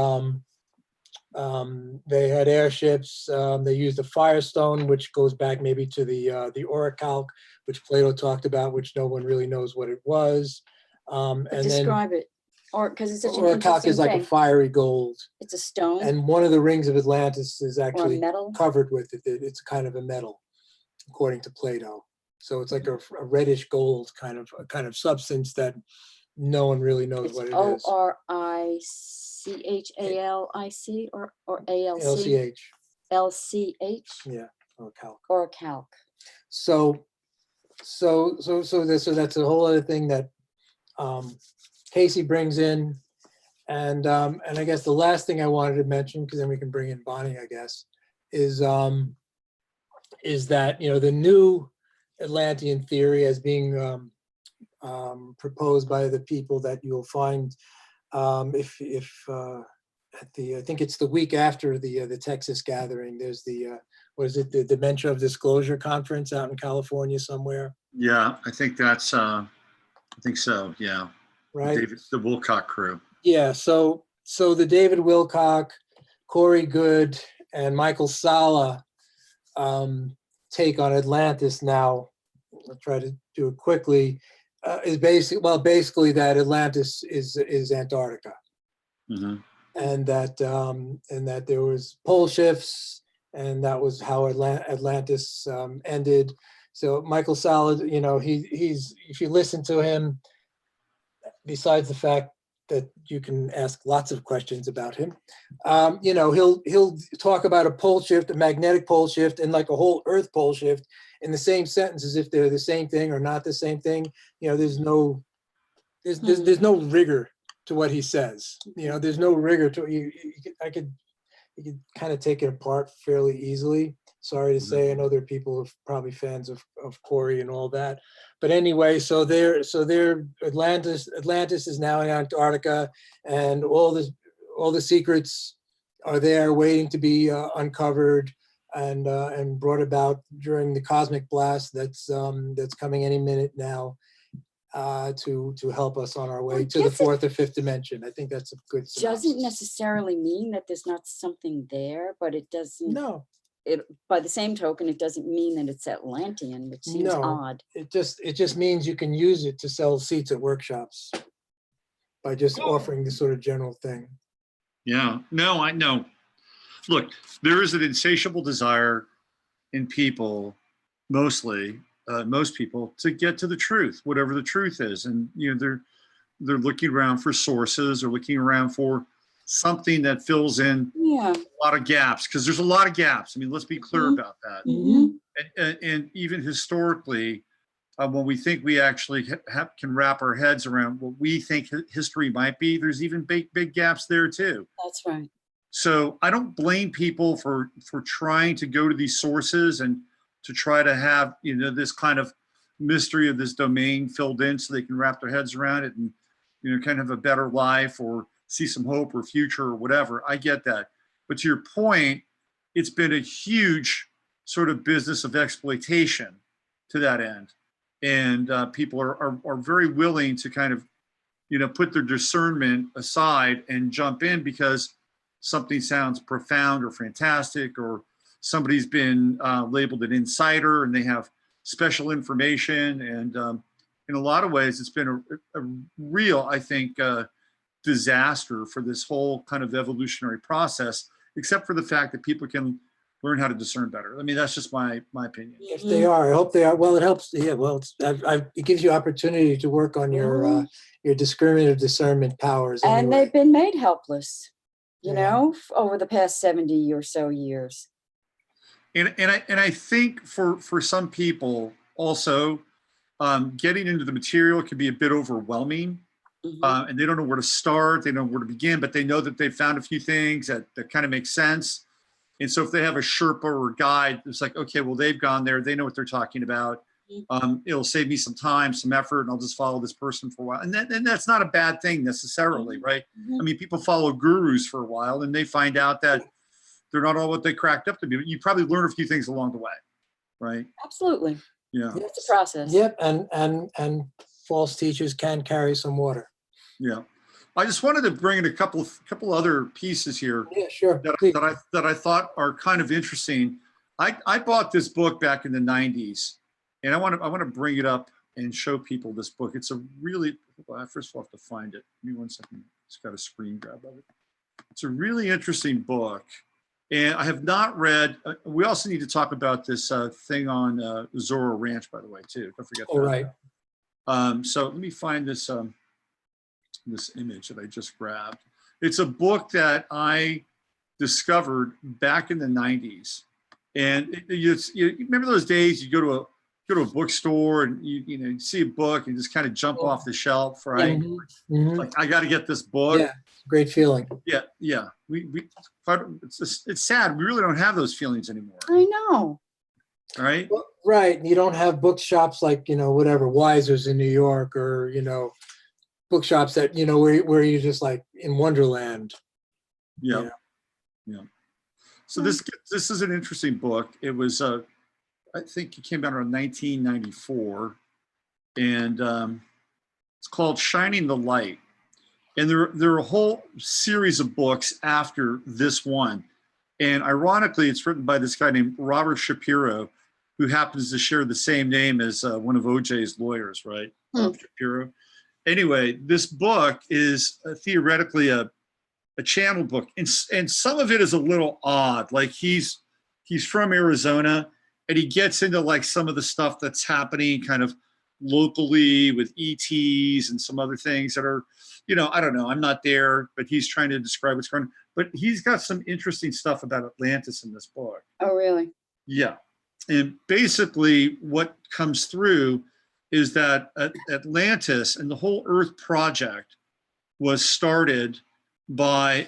[SPEAKER 3] they had airships. They used a firestone, which goes back maybe to the orichalc, which Plato talked about, which no one really knows what it was. And
[SPEAKER 4] describe it, or because it's such an
[SPEAKER 3] orichalc
[SPEAKER 4] interesting
[SPEAKER 3] is like
[SPEAKER 4] thing.
[SPEAKER 3] a fiery gold.
[SPEAKER 4] It's a stone,
[SPEAKER 3] And one of the rings of Atlantis is actually
[SPEAKER 4] metal?
[SPEAKER 3] covered with it. It's kind of a metal, according to Plato. So it's like a reddish gold kind of substance that no one really knows what it is.
[SPEAKER 4] Orichalc or ALC? LCH?
[SPEAKER 3] Yeah, orichalc.
[SPEAKER 4] Orichalc.
[SPEAKER 3] So that's a whole other thing that Cayce brings in, and I guess the last thing I wanted to mention, because then we can bring in Bonnie, I guess, is that the new Atlantean theory as being proposed by the people that you'll find if I think it's the week after the Texas gathering. There's the the Dementia of Disclosure conference out in California somewhere.
[SPEAKER 2] Yeah, I think that's. I think so. Yeah.
[SPEAKER 3] Right.
[SPEAKER 2] The Wilcock crew.
[SPEAKER 3] Yeah. So So the David Wilcock, Corey Good, and Michael Sala take on Atlantis now, I'll try to do it quickly, is basically that Atlantis is Antarctica.
[SPEAKER 2] Mm-hmm.
[SPEAKER 3] And that there was pole shifts, and that was how Atlantis ended. So Michael Sala, he's if you listen to him, besides the fact that you can ask lots of questions about him, he'll talk about a pole shift, a magnetic pole shift, and like a whole Earth pole shift in the same sentence, as if they're the same thing or not the same thing. There's no rigor to what he says. There's no rigor to you. You could kind of take it apart fairly easily. Sorry to say, I know there are people who are probably fans of Cori and all that, but anyway, so they're Atlantis is now in Antarctica, and all the secrets are there waiting to be uncovered and brought about during the cosmic blast that's coming any minute now. To help us on our way to the fourth or fifth dimension. I think that's a good synopsis.
[SPEAKER 4] Doesn't necessarily mean that there's not something there, but it doesn't.
[SPEAKER 3] No.
[SPEAKER 4] By the same token, it doesn't mean that it's Atlantean, which seems odd.
[SPEAKER 3] It just means you can use it to sell seats at workshops by just offering this sort of general thing.
[SPEAKER 2] Yeah. No, I know. Look, there is an insatiable desire in people, mostly. Most people, to get to the truth, whatever the truth is, and they're looking around for sources or looking around for something that fills in a lot of gaps, because there's a lot of gaps. I mean, let's be clear about that.
[SPEAKER 4] Mm-hmm.
[SPEAKER 2] And even historically, when we think we actually can wrap our heads around what we think history might be, there's even big gaps there too.
[SPEAKER 4] That's right.
[SPEAKER 2] So I don't blame people for trying to go to these sources and to try to have this kind of mystery of this domain filled in so they can wrap their heads around it and kind of have a better life or see some hope or future or whatever. I get that. But to your point, it's been a huge sort of business of exploitation to that end. And people are very willing to kind of put their discernment aside and jump in because something sounds profound or fantastic, or somebody's been labeled an insider and they have special information. And in a lot of ways, it's been a real, I think, disaster for this whole kind of evolutionary process, except for the fact that people can learn how to discern better. I mean, that's just my opinion.
[SPEAKER 3] If they are, I hope they are. Well, it helps. Yeah, well, it gives you opportunity to work on your discriminative discernment powers.
[SPEAKER 4] And
[SPEAKER 3] anyway.
[SPEAKER 4] they've been made helpless, over the past 70 or so years.
[SPEAKER 2] And I think for some people also, getting into the material can be a bit overwhelming, and they don't know where to start, they don't know where to begin, but they know that they've found a few things that kind of make sense. And so if they have a Sherpa or a guide, it's like, okay, well, they've gone there, they know what they're talking about. It'll save me some time, some effort, and I'll just follow this person for a while. And that's not a bad thing necessarily, right? I mean, people follow gurus for a while and they find out that they're not all what they cracked up to be. But you probably learn a few things along the way, right?
[SPEAKER 4] Absolutely.
[SPEAKER 2] Yeah.
[SPEAKER 4] It's a process.
[SPEAKER 3] Yep, and false teachers can carry some water.
[SPEAKER 2] Yeah. I just wanted to bring in a couple other pieces here.
[SPEAKER 3] Yeah, sure.
[SPEAKER 2] That I thought are kind of interesting. I bought this book back in the 90s, and I want to bring it up and show people this book. It's a really, I first of all have to find it. Give me 1 second. It's got a screen grab of it. It's a really interesting book. And I have not read, we also need to talk about this thing on Zorro Ranch, by the way, too. Don't forget that.
[SPEAKER 3] All right.
[SPEAKER 2] So let me find this this image that I just grabbed. It's a book that I discovered back in the 90s. And you remember those days you go to a bookstore and you see a book and just kind of jump off the shelf, right? Like, I got to get this book.
[SPEAKER 3] Yeah, great feeling.
[SPEAKER 2] Yeah. It's sad. We really don't have those feelings anymore.
[SPEAKER 4] I know.
[SPEAKER 2] Right?
[SPEAKER 3] Well, right. You don't have bookshops like, whatever, Weiser's in New York, or, bookshops that, where you're just like in Wonderland.
[SPEAKER 2] Yeah. So this is an interesting book. It was, I think it came out around 1994, and it's called Shining the Light. And there are a whole series of books after this one. And ironically, it's written by this guy named Robert Shapiro, who happens to share the same name as one of OJ's lawyers, right? Shapiro. Anyway, this book is theoretically a channel book. And some of it is a little odd. Like he's from Arizona, and he gets into like some of the stuff that's happening kind of locally with ETs and some other things that are, you know, I don't know, I'm not there, but he's trying to describe what's going on. But he's got some interesting stuff about Atlantis in this book.
[SPEAKER 4] Oh, really?
[SPEAKER 2] Yeah. And basically what comes through is that Atlantis and the whole Earth project was started by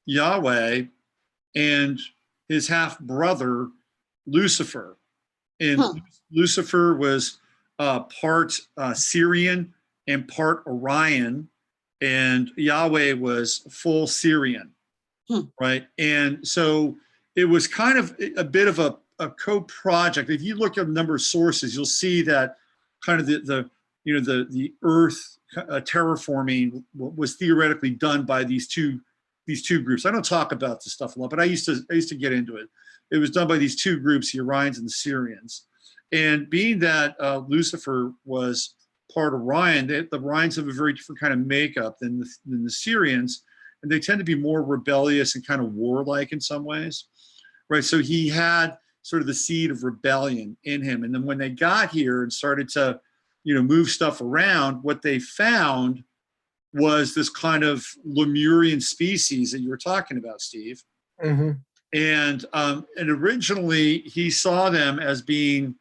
[SPEAKER 2] Yahweh and his half brother, Lucifer. And Lucifer was part Sirian and part Orion, and Yahweh was full Sirian, right? And so it was kind of a bit of a co-project. If you look at a number of sources, you'll see that kind of the Earth terraforming was theoretically done by these two groups. I don't talk about this stuff a lot, but I used to get into it. It was done by these two groups, the Orions and the Sirians. And being that Lucifer was part Orion, the Orions have a very different kind of makeup than the Sirians, and they tend to be more rebellious and kind of warlike in some ways, right? So he had sort of the seed of rebellion in him. And then when they got here and started to, you know, move stuff around, what they found was this kind of Lemurian species that you were talking about, Steve.
[SPEAKER 3] Mm-hmm.
[SPEAKER 2] And originally he saw them as being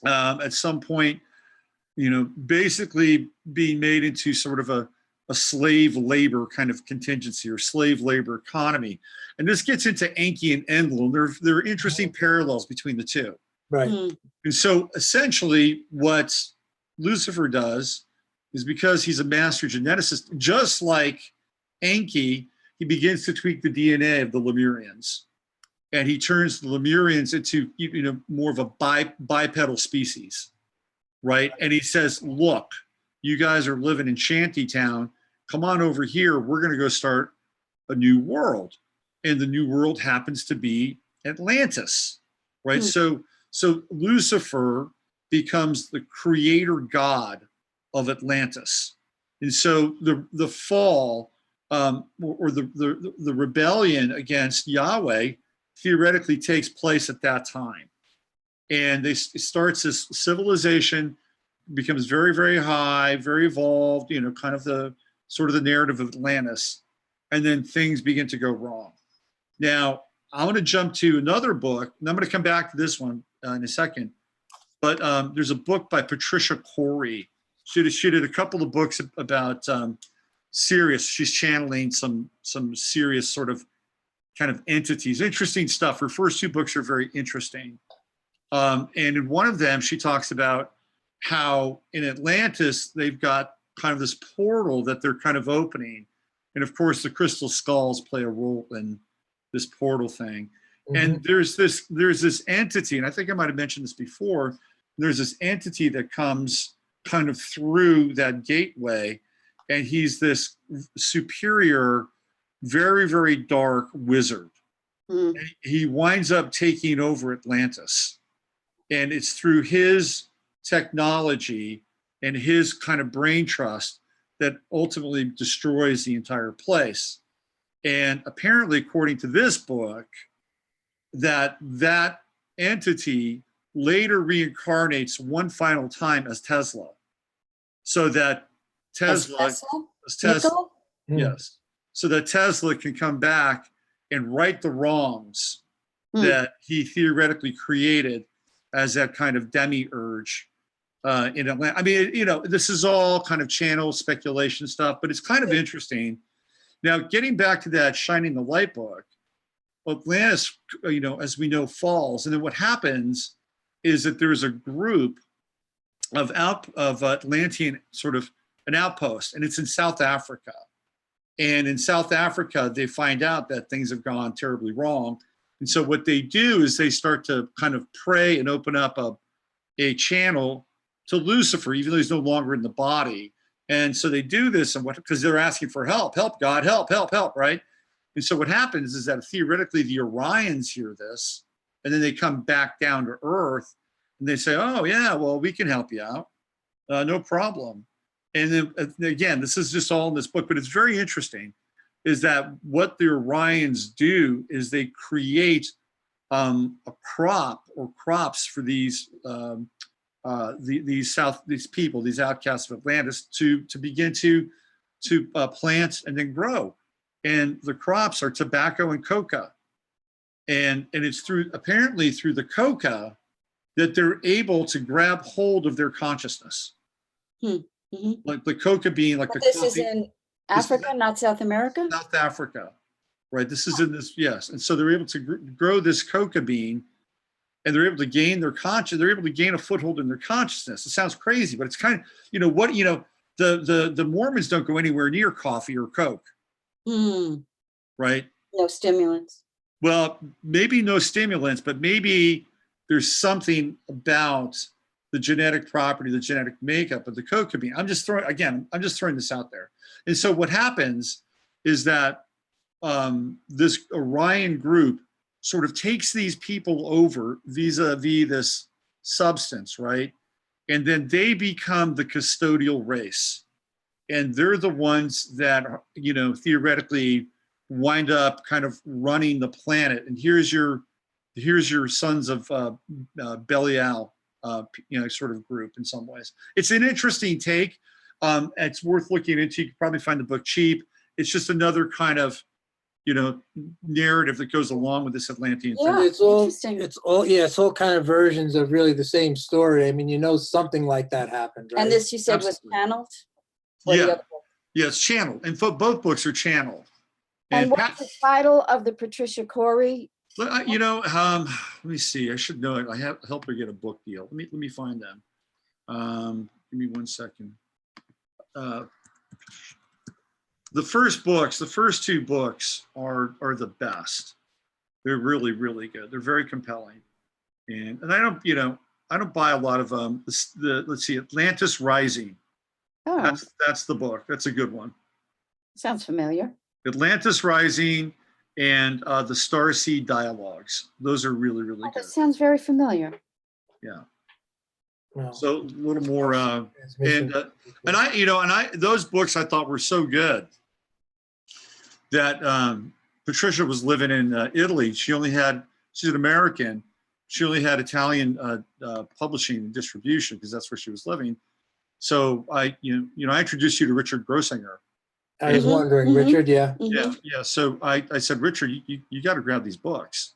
[SPEAKER 2] at some point, you know, basically being made into sort of a slave labor kind of contingency or slave labor economy. And this gets into Enki and Enlil. There are interesting parallels between the two.
[SPEAKER 3] Right.
[SPEAKER 2] And so essentially what Lucifer does is, because he's a master geneticist, just like Enki, he begins to tweak the DNA of the Lemurians. And he turns the Lemurians into, you know, more of a bipedal species, right? And he says, look, you guys are living in Shantytown. Come on over here. We're going to go start a new world. And the new world happens to be Atlantis, right? So Lucifer becomes the creator god of Atlantis. And so the fall or the rebellion against Yahweh theoretically takes place at that time. And it starts this civilization, becomes very, very high, very evolved, you know, kind of the sort of the narrative of Atlantis. And then things begin to go wrong. Now, I want to jump to another book, and I'm going to come back to this one in a second. But there's a book by Patricia Cori. She did a couple of books about Sirius. She's channeling some Sirius sort of kind of entities. Interesting stuff. Her first two books are very interesting. And in one of them, she talks about how in Atlantis, they've got kind of this portal that they're kind of opening. And of course, the crystal skulls play a role in this portal thing. Mm-hmm. And there's this entity, and I think I might have mentioned this before, there's this entity that comes kind of through that gateway, and he's this superior, very, very dark wizard. Mm. And he winds up taking over Atlantis. And it's through his technology and his kind of brain trust that ultimately destroys the entire place. And apparently, according to this book, that entity later reincarnates one final time as Tesla. So that Tesla, yes. So that Tesla can come back and right the wrongs that he theoretically created as that kind of demiurge in Atlanta. I mean, you know, this is all kind of channel speculation stuff, but it's kind of interesting. Now, getting back to that Shining the Light book, Atlantis, you know, as we know, falls. And then what happens is that there's a group of Atlantean, sort of an outpost, and it's in South Africa. And in South Africa, they find out that things have gone terribly wrong. And so what they do is they start to kind of pray and open up a channel to Lucifer, even though he's no longer in the body. And so they do this, and because they're asking for help, God, help, right? And so what happens is that theoretically the Orions hear this, and then they come back down to Earth, and they say, oh yeah, well, we can help you out, no problem. And then again, this is just all in this book, but it's very interesting, is that what the Orions do is they create a crop or crops for these people, these outcasts of Atlantis, to begin to plant and then grow. And the crops are tobacco and coca. And it's apparently through the coca that they're able to grab hold of their consciousness.
[SPEAKER 4] Mm-hmm.
[SPEAKER 2] Like the coca bean, like
[SPEAKER 4] but
[SPEAKER 2] the
[SPEAKER 4] this
[SPEAKER 2] coffee,
[SPEAKER 4] is in Africa, not South America?
[SPEAKER 2] South Africa, right? This is in this, yes. And so they're able to grow this coca bean, and they're able to gain their they're able to gain a foothold in their consciousness. It sounds crazy, but it's kind of, the Mormons don't go anywhere near coffee or Coke. Right?
[SPEAKER 4] No stimulants.
[SPEAKER 2] Well, maybe no stimulants, but maybe there's something about the genetic property, the genetic makeup of the coca bean. I'm just throwing this out there. And so what happens is that this Orion group sort of takes these people over vis-a-vis this substance, right? And then they become the custodial race. And they're the ones that, theoretically wind up kind of running the planet. And here's your sons of Belial, sort of group in some ways. It's an interesting take. It's worth looking into. You can probably find the book cheap. It's just another kind of, narrative that goes along with this Atlantean thing.
[SPEAKER 4] Yeah,
[SPEAKER 3] It's all kind of versions of really the same story. I mean, something like that happened, right?
[SPEAKER 4] And this, you said,
[SPEAKER 2] Absolutely.
[SPEAKER 4] was channeled?
[SPEAKER 2] Yeah. Yeah, it's channeled. And both books are channeled.
[SPEAKER 4] And what's the title of the Patricia Cori?
[SPEAKER 2] Let me see. I should know it. I have helped her get a book deal. Let me find them. Give me 1 second. The first two books are the best. They're really, really good. They're very compelling. And I don't buy a lot of let's see, Atlantis Rising.
[SPEAKER 4] Oh,
[SPEAKER 2] That's the book. That's a good one.
[SPEAKER 4] sounds familiar.
[SPEAKER 2] Atlantis Rising and the Starseed Dialogues. Those are really, really
[SPEAKER 4] Oh,
[SPEAKER 2] good.
[SPEAKER 4] that sounds very familiar.
[SPEAKER 2] Yeah.
[SPEAKER 3] Well,
[SPEAKER 2] So a little more,
[SPEAKER 3] transmission.
[SPEAKER 2] those books I thought were so good that Patricia was living in Italy. She's an American. She only had Italian publishing and distribution because that's where she was living. So I introduced you to Richard Grossinger.
[SPEAKER 3] I was wondering, Richard, yeah.
[SPEAKER 2] Yeah. So I said, Richard, you got to grab these books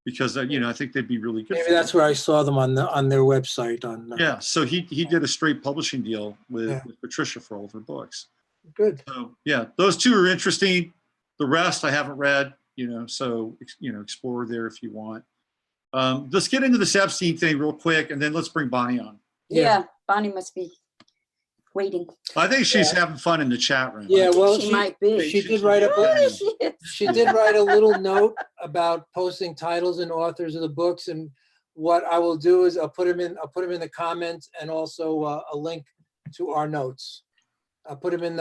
[SPEAKER 2] because I think they'd be really good.
[SPEAKER 3] Maybe that's where I saw them on their website.
[SPEAKER 2] Yeah. So he did a straight publishing deal with Patricia for all of her books.
[SPEAKER 3] Good.
[SPEAKER 2] So yeah, those two are interesting. The rest I haven't read. So explore there if you want. Let's get into this Epstein thing real quick, and then let's bring Bonnie on.
[SPEAKER 4] Yeah, Bonnie must be waiting.
[SPEAKER 2] I think she's having fun in the chat room.
[SPEAKER 3] Yeah, well,
[SPEAKER 4] She might be.
[SPEAKER 3] She did write a book.
[SPEAKER 4] There she is.
[SPEAKER 3] She did write a little note about posting titles and authors of the books, and what I will do is I'll put them in the comments, and also a link to our notes. I'll put them in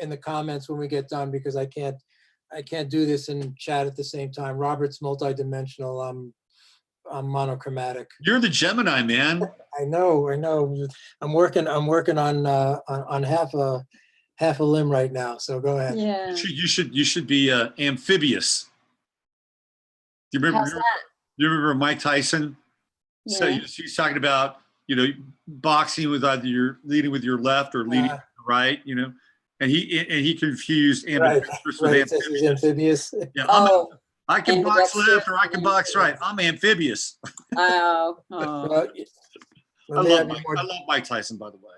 [SPEAKER 3] in the comments when we get done, because I can't do this and chat at the same time. Robert's multidimensional. I'm monochromatic.
[SPEAKER 2] You're the Gemini, man.
[SPEAKER 3] I know. I'm working on half a limb right now. So go ahead.
[SPEAKER 4] Yeah.
[SPEAKER 2] You should be amphibious. Do you remember?
[SPEAKER 4] How's that?
[SPEAKER 2] You remember Mike Tyson?
[SPEAKER 4] Yeah.
[SPEAKER 2] So he's talking about boxing with either you're leading with your left or leading with your right. And he confused ambidextrous with
[SPEAKER 3] It says he's amphibious.
[SPEAKER 2] Yeah, I can box
[SPEAKER 4] ambidextrous
[SPEAKER 2] left or I can box right. I'm amphibious.
[SPEAKER 4] Oh.
[SPEAKER 3] Well,
[SPEAKER 2] I love Mike Tyson, by the way.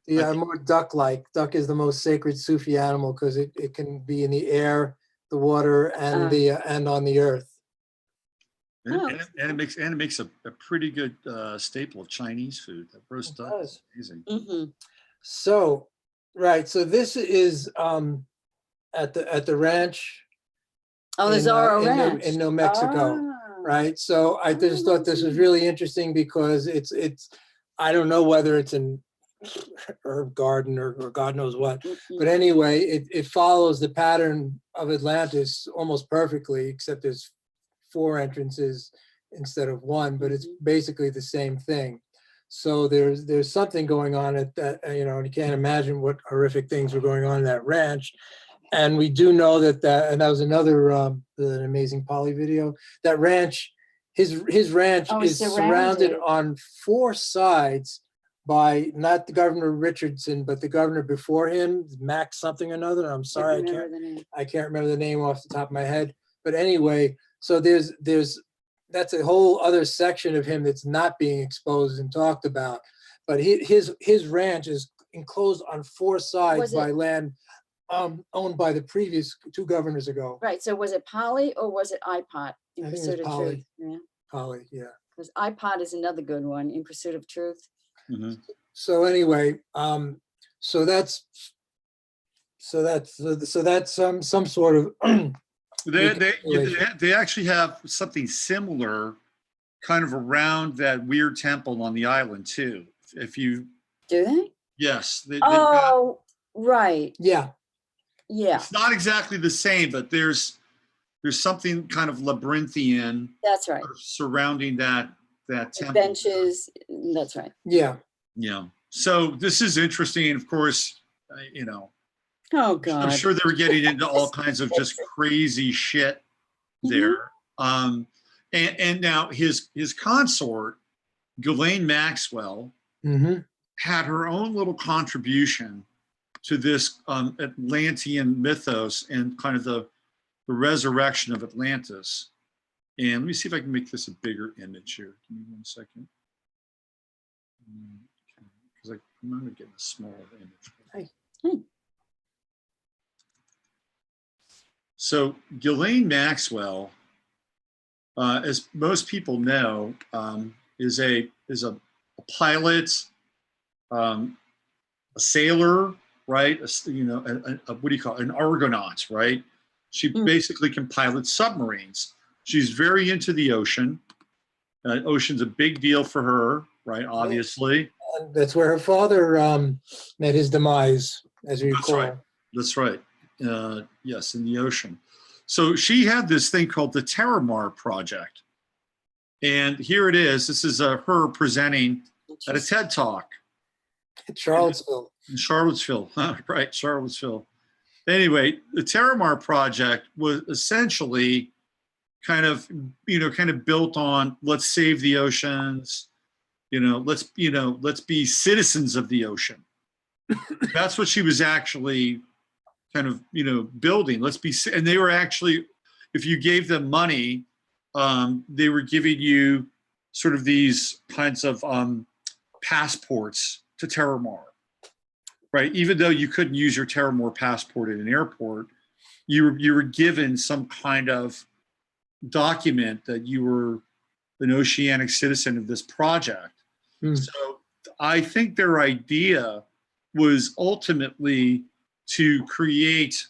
[SPEAKER 3] Yeah, more duck-like. Duck is the most sacred Sufi animal because it can be in the air, the water, and and on the earth.
[SPEAKER 2] And it makes a pretty good staple of Chinese food. That roast duck is amazing.
[SPEAKER 4] Mm-hmm.
[SPEAKER 3] So, right. So this is at the ranch.
[SPEAKER 4] Oh, the Zorro Ranch
[SPEAKER 3] in New Mexico. Right. So I just thought this was really interesting because it's I don't know whether it's herb garden or God knows what. But anyway, it follows the pattern of Atlantis almost perfectly, except there's 4 entrances instead of 1, but it's basically the same thing. So there's something going on at that, you know, and you can't imagine what horrific things were going on in that ranch. And we do know and that was another an amazing Polly video. That ranch, his ranch is surrounded on 4 sides by not the Governor Richardson, but the governor before him, Max something or another. I'm sorry, I can't remember the name off the top of my head. But anyway, so that's a whole other section of him that's not being exposed and talked about. But his ranch is enclosed on 4 sides by land owned by the previous 2 governors ago.
[SPEAKER 4] Right. So was it Polly or was it iPod?
[SPEAKER 3] I think it was Polly.
[SPEAKER 4] Yeah.
[SPEAKER 3] Polly, yeah.
[SPEAKER 4] Because iPod is another good one, In Pursuit of Truth.
[SPEAKER 2] Mm-hmm.
[SPEAKER 3] So anyway, so that's some sort of.
[SPEAKER 2] They actually have something similar, kind of around that weird temple on the island too. If you
[SPEAKER 4] do they?
[SPEAKER 2] Yes.
[SPEAKER 4] Right.
[SPEAKER 3] Yeah.
[SPEAKER 4] Yeah.
[SPEAKER 2] It's not exactly the same, but there's something kind of labyrinthian.
[SPEAKER 4] That's right.
[SPEAKER 2] Surrounding that temple.
[SPEAKER 4] Benches. That's right.
[SPEAKER 3] Yeah.
[SPEAKER 2] Yeah. So this is interesting. Of course, you know.
[SPEAKER 4] Oh God.
[SPEAKER 2] I'm sure they were getting into all kinds of just crazy shit there. And now his consort, Ghilane Maxwell, had her own little contribution to this Atlantean mythos and kind of the resurrection of Atlantis. And let me see if I can make this a bigger image here. Give me 1 second. Because I'm not going to get a smaller image.
[SPEAKER 4] Hey.
[SPEAKER 2] So Ghilane Maxwell, as most people know, is a pilot, a sailor, right? What do you call it? An Argonaut, right? She basically can pilot submarines. She's very into the ocean. Ocean's a big deal for her, right? Obviously.
[SPEAKER 3] That's where her father met his demise, as you recall.
[SPEAKER 2] That's right. Yes, in the ocean. So she had this thing called the Terramar project. And here it is. This is her presenting at a TED Talk.
[SPEAKER 3] In Charlottesville.
[SPEAKER 2] In Charlottesville, right, Charlottesville. Anyway, the Terramar project was essentially kind of built on let's save the oceans, let's be citizens of the ocean. That's what she was actually kind of, building. And they were actually, if you gave them money, they were giving you sort of these kinds of passports to Terramar, right? Even though you couldn't use your Terramar passport at an airport, you were given some kind of document that you were an oceanic citizen of this project. So I think their idea was ultimately to create,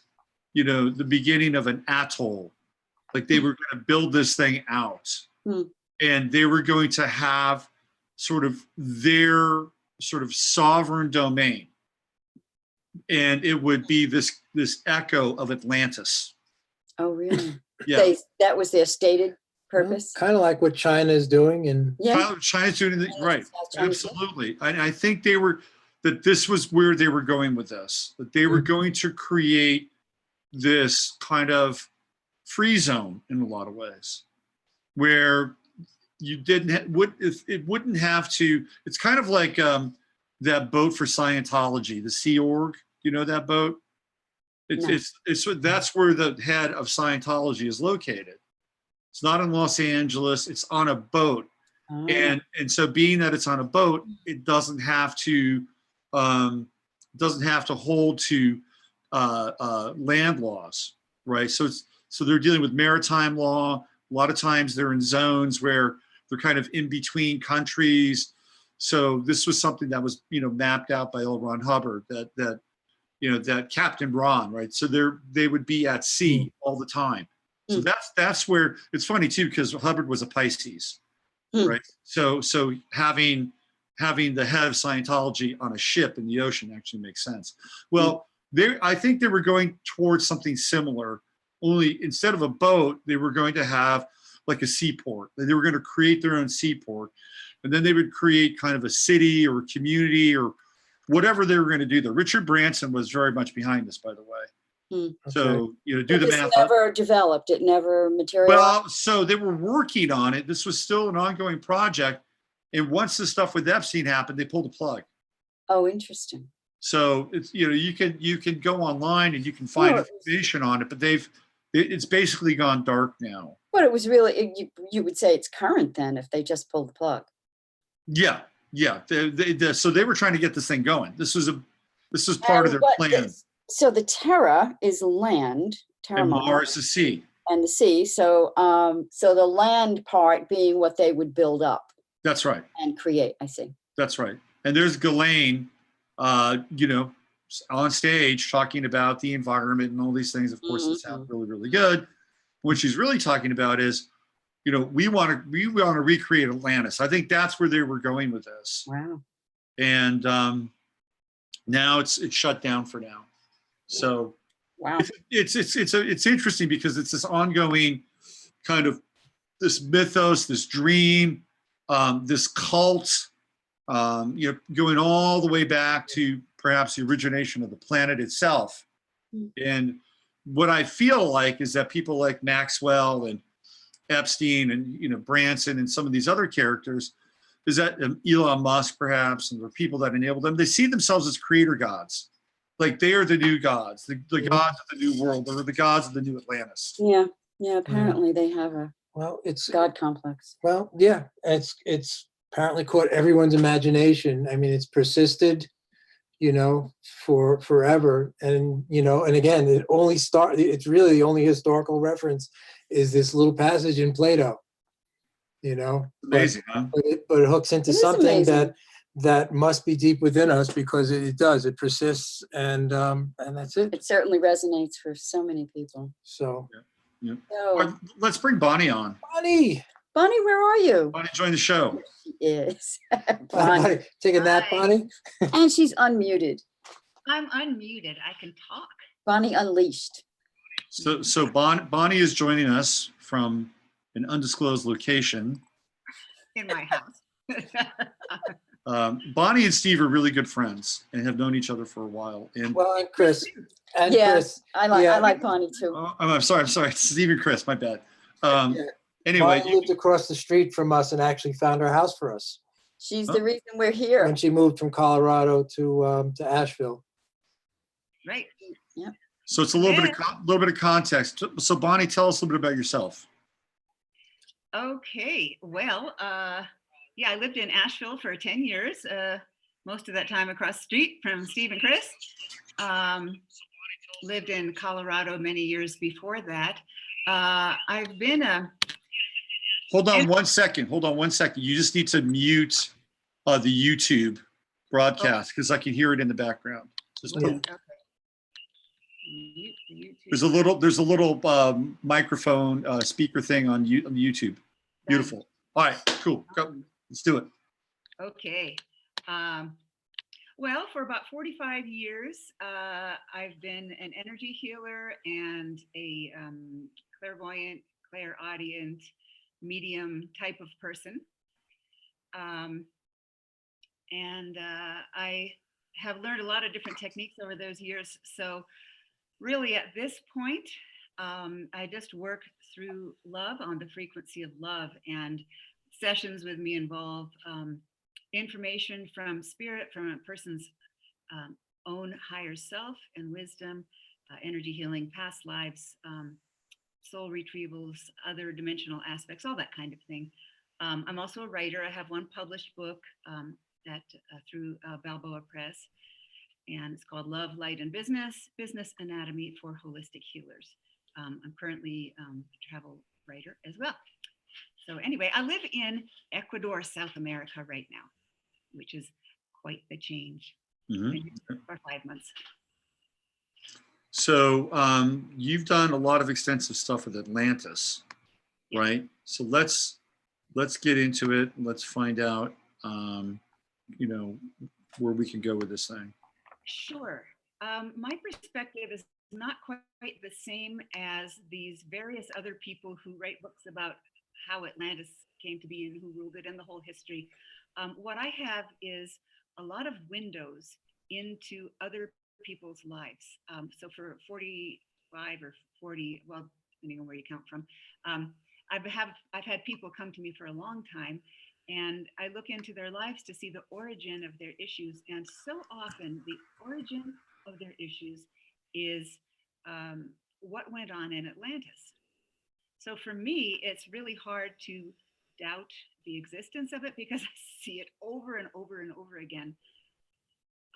[SPEAKER 2] the beginning of an atoll. Like they were going to build this thing out, and they were going to have sort of their sort of sovereign domain, and it would be this echo of Atlantis.
[SPEAKER 4] Oh, really?
[SPEAKER 2] Yeah,
[SPEAKER 4] that was their stated purpose.
[SPEAKER 3] Kind of like what China is doing, and
[SPEAKER 2] China's doing it right. Absolutely, I think that this was where they were going with this. That they were going to create this kind of free zone in a lot of ways, where you it wouldn't have to. It's kind of like that boat for Scientology, the Sea Org. You know that boat? It's that's where the head of Scientology is located. It's not in Los Angeles. It's on a boat, and so being that it's on a boat, it doesn't have to hold to land laws, right? So they're dealing with maritime law. A lot of times they're in zones where they're kind of in between countries. So this was something that was mapped out by L. Ron Hubbard, that Captain Ron, right? So they would be at sea all the time. So that's where it's funny too, because Hubbard was a Pisces, right? So having having the head of Scientology on a ship in the ocean actually makes sense. Well, I think they were going towards something similar, only instead of a boat, they were going to have like a seaport. They were going to create their own seaport, and then they would create kind of a city or community or whatever they were going to do there. Richard Branson was very much behind this, by the way. So, you know, do the math.
[SPEAKER 4] It never developed. It never materialized.
[SPEAKER 2] Well, so they were working on it. This was still an ongoing project. And once the stuff with Epstein happened, they pulled the plug.
[SPEAKER 4] Oh, interesting.
[SPEAKER 2] So it's, you know, you can go online and you can find information on it, but it's basically gone dark now.
[SPEAKER 4] But it was really, you would say it's current then if they just pulled the plug.
[SPEAKER 2] Yeah. So they were trying to get this thing going. This was part of their plan.
[SPEAKER 4] So the Terra is land, Terramar,
[SPEAKER 2] and Mars is sea.
[SPEAKER 4] And the sea. So so the land part being what they would build up.
[SPEAKER 2] That's right.
[SPEAKER 4] And create. I see. That's
[SPEAKER 2] right. And there's Ghilane, you know, on stage talking about the environment and all these things. Of course, it sounds really, really good. What she's really talking about is, you know, we want to recreate Atlantis. I think that's where they were going with this.
[SPEAKER 4] Wow.
[SPEAKER 2] And now it's shut down for now. So
[SPEAKER 4] wow,
[SPEAKER 2] it's interesting because it's this ongoing kind of this mythos, this dream, this cult, you know, going all the way back to perhaps the origination of the planet itself. And what I feel like is that people like Maxwell and Epstein and, you know, Branson and some of these other characters, is that Elon Musk perhaps, and the people that enable them, they see themselves as creator gods. Like they are the new gods, the gods of the new world, or the gods of the new Atlantis.
[SPEAKER 4] Yeah. Apparently they have a god complex.
[SPEAKER 3] Well, yeah, it's apparently caught everyone's imagination. I mean, it's persisted, you know, for forever, and you know, and again, it's really the only historical reference is this little passage in Plato. You know,
[SPEAKER 2] amazing, huh?
[SPEAKER 3] But it hooks into something that must be deep within us because it does. It persists, and that's it.
[SPEAKER 4] It certainly resonates for so many people.
[SPEAKER 3] So,
[SPEAKER 2] yeah. So, let's bring Bonnie on.
[SPEAKER 3] Bonnie,
[SPEAKER 4] where are you?
[SPEAKER 2] Bonnie, join the show.
[SPEAKER 4] Yes.
[SPEAKER 3] Bonnie, take a nap, Bonnie.
[SPEAKER 4] And she's unmuted.
[SPEAKER 5] I'm unmuted. I can talk.
[SPEAKER 4] Bonnie unleashed.
[SPEAKER 2] So Bonnie is joining us from an undisclosed location.
[SPEAKER 5] In my house.
[SPEAKER 2] Bonnie and Steve are really good friends and have known each other for a while. And
[SPEAKER 3] Krys. And
[SPEAKER 4] yes,
[SPEAKER 3] Krys,
[SPEAKER 4] I like Bonnie too.
[SPEAKER 2] I'm sorry, Steve and Krys, my bad. Anyway,
[SPEAKER 3] Bonnie lived across the street from us and actually found our house for us.
[SPEAKER 4] She's the reason we're here.
[SPEAKER 3] When she moved from Colorado to Asheville.
[SPEAKER 5] Right.
[SPEAKER 4] Yeah.
[SPEAKER 2] So it's a little bit of context. So Bonnie, tell us a little bit about yourself.
[SPEAKER 5] Okay. Well, yeah, I lived in Asheville for 10 years, most of that time across the street from Steve and Krys. Lived in Colorado many years before that. I've been
[SPEAKER 2] Hold on one second. You just need to mute the YouTube broadcast because I can hear it in the background. There's a little microphone speaker thing on the YouTube. Beautiful. All right, cool. Go. Let's do it.
[SPEAKER 5] Okay. Well, for about 45 years, I've been an energy healer and a clairvoyant, clairaudient, medium type of person. And I have learned a lot of different techniques over those years. So really at this point, I just work through love, on the frequency of love, and sessions with me involve information from spirit, from a person's own higher self and wisdom, energy healing, past lives, soul retrievals, other dimensional aspects, all that kind of thing. I'm also a writer. I have one published book through Balboa Press, and it's called Love, Light, and Business, Business Anatomy for Holistic Healers. I'm currently a travel writer as well. So anyway, I live in Ecuador, South America right now, which is quite the change for 5 months.
[SPEAKER 2] So you've done a lot of extensive stuff with Atlantis, right? So let's get into it. Let's find out
[SPEAKER 1] you know, where we can go with this thing.
[SPEAKER 5] Sure. My perspective is not quite the same as these various other people who write books about how Atlantis came to be and who ruled it and the whole history. What I have is a lot of windows into other people's lives. So for 45 or 40, well, depending on where you count from, I've had people come to me for a long time, and I look into their lives to see the origin of their issues. And so often the origin of their issues is what went on in Atlantis. So for me, it's really hard to doubt the existence of it because I see it over and over and over again.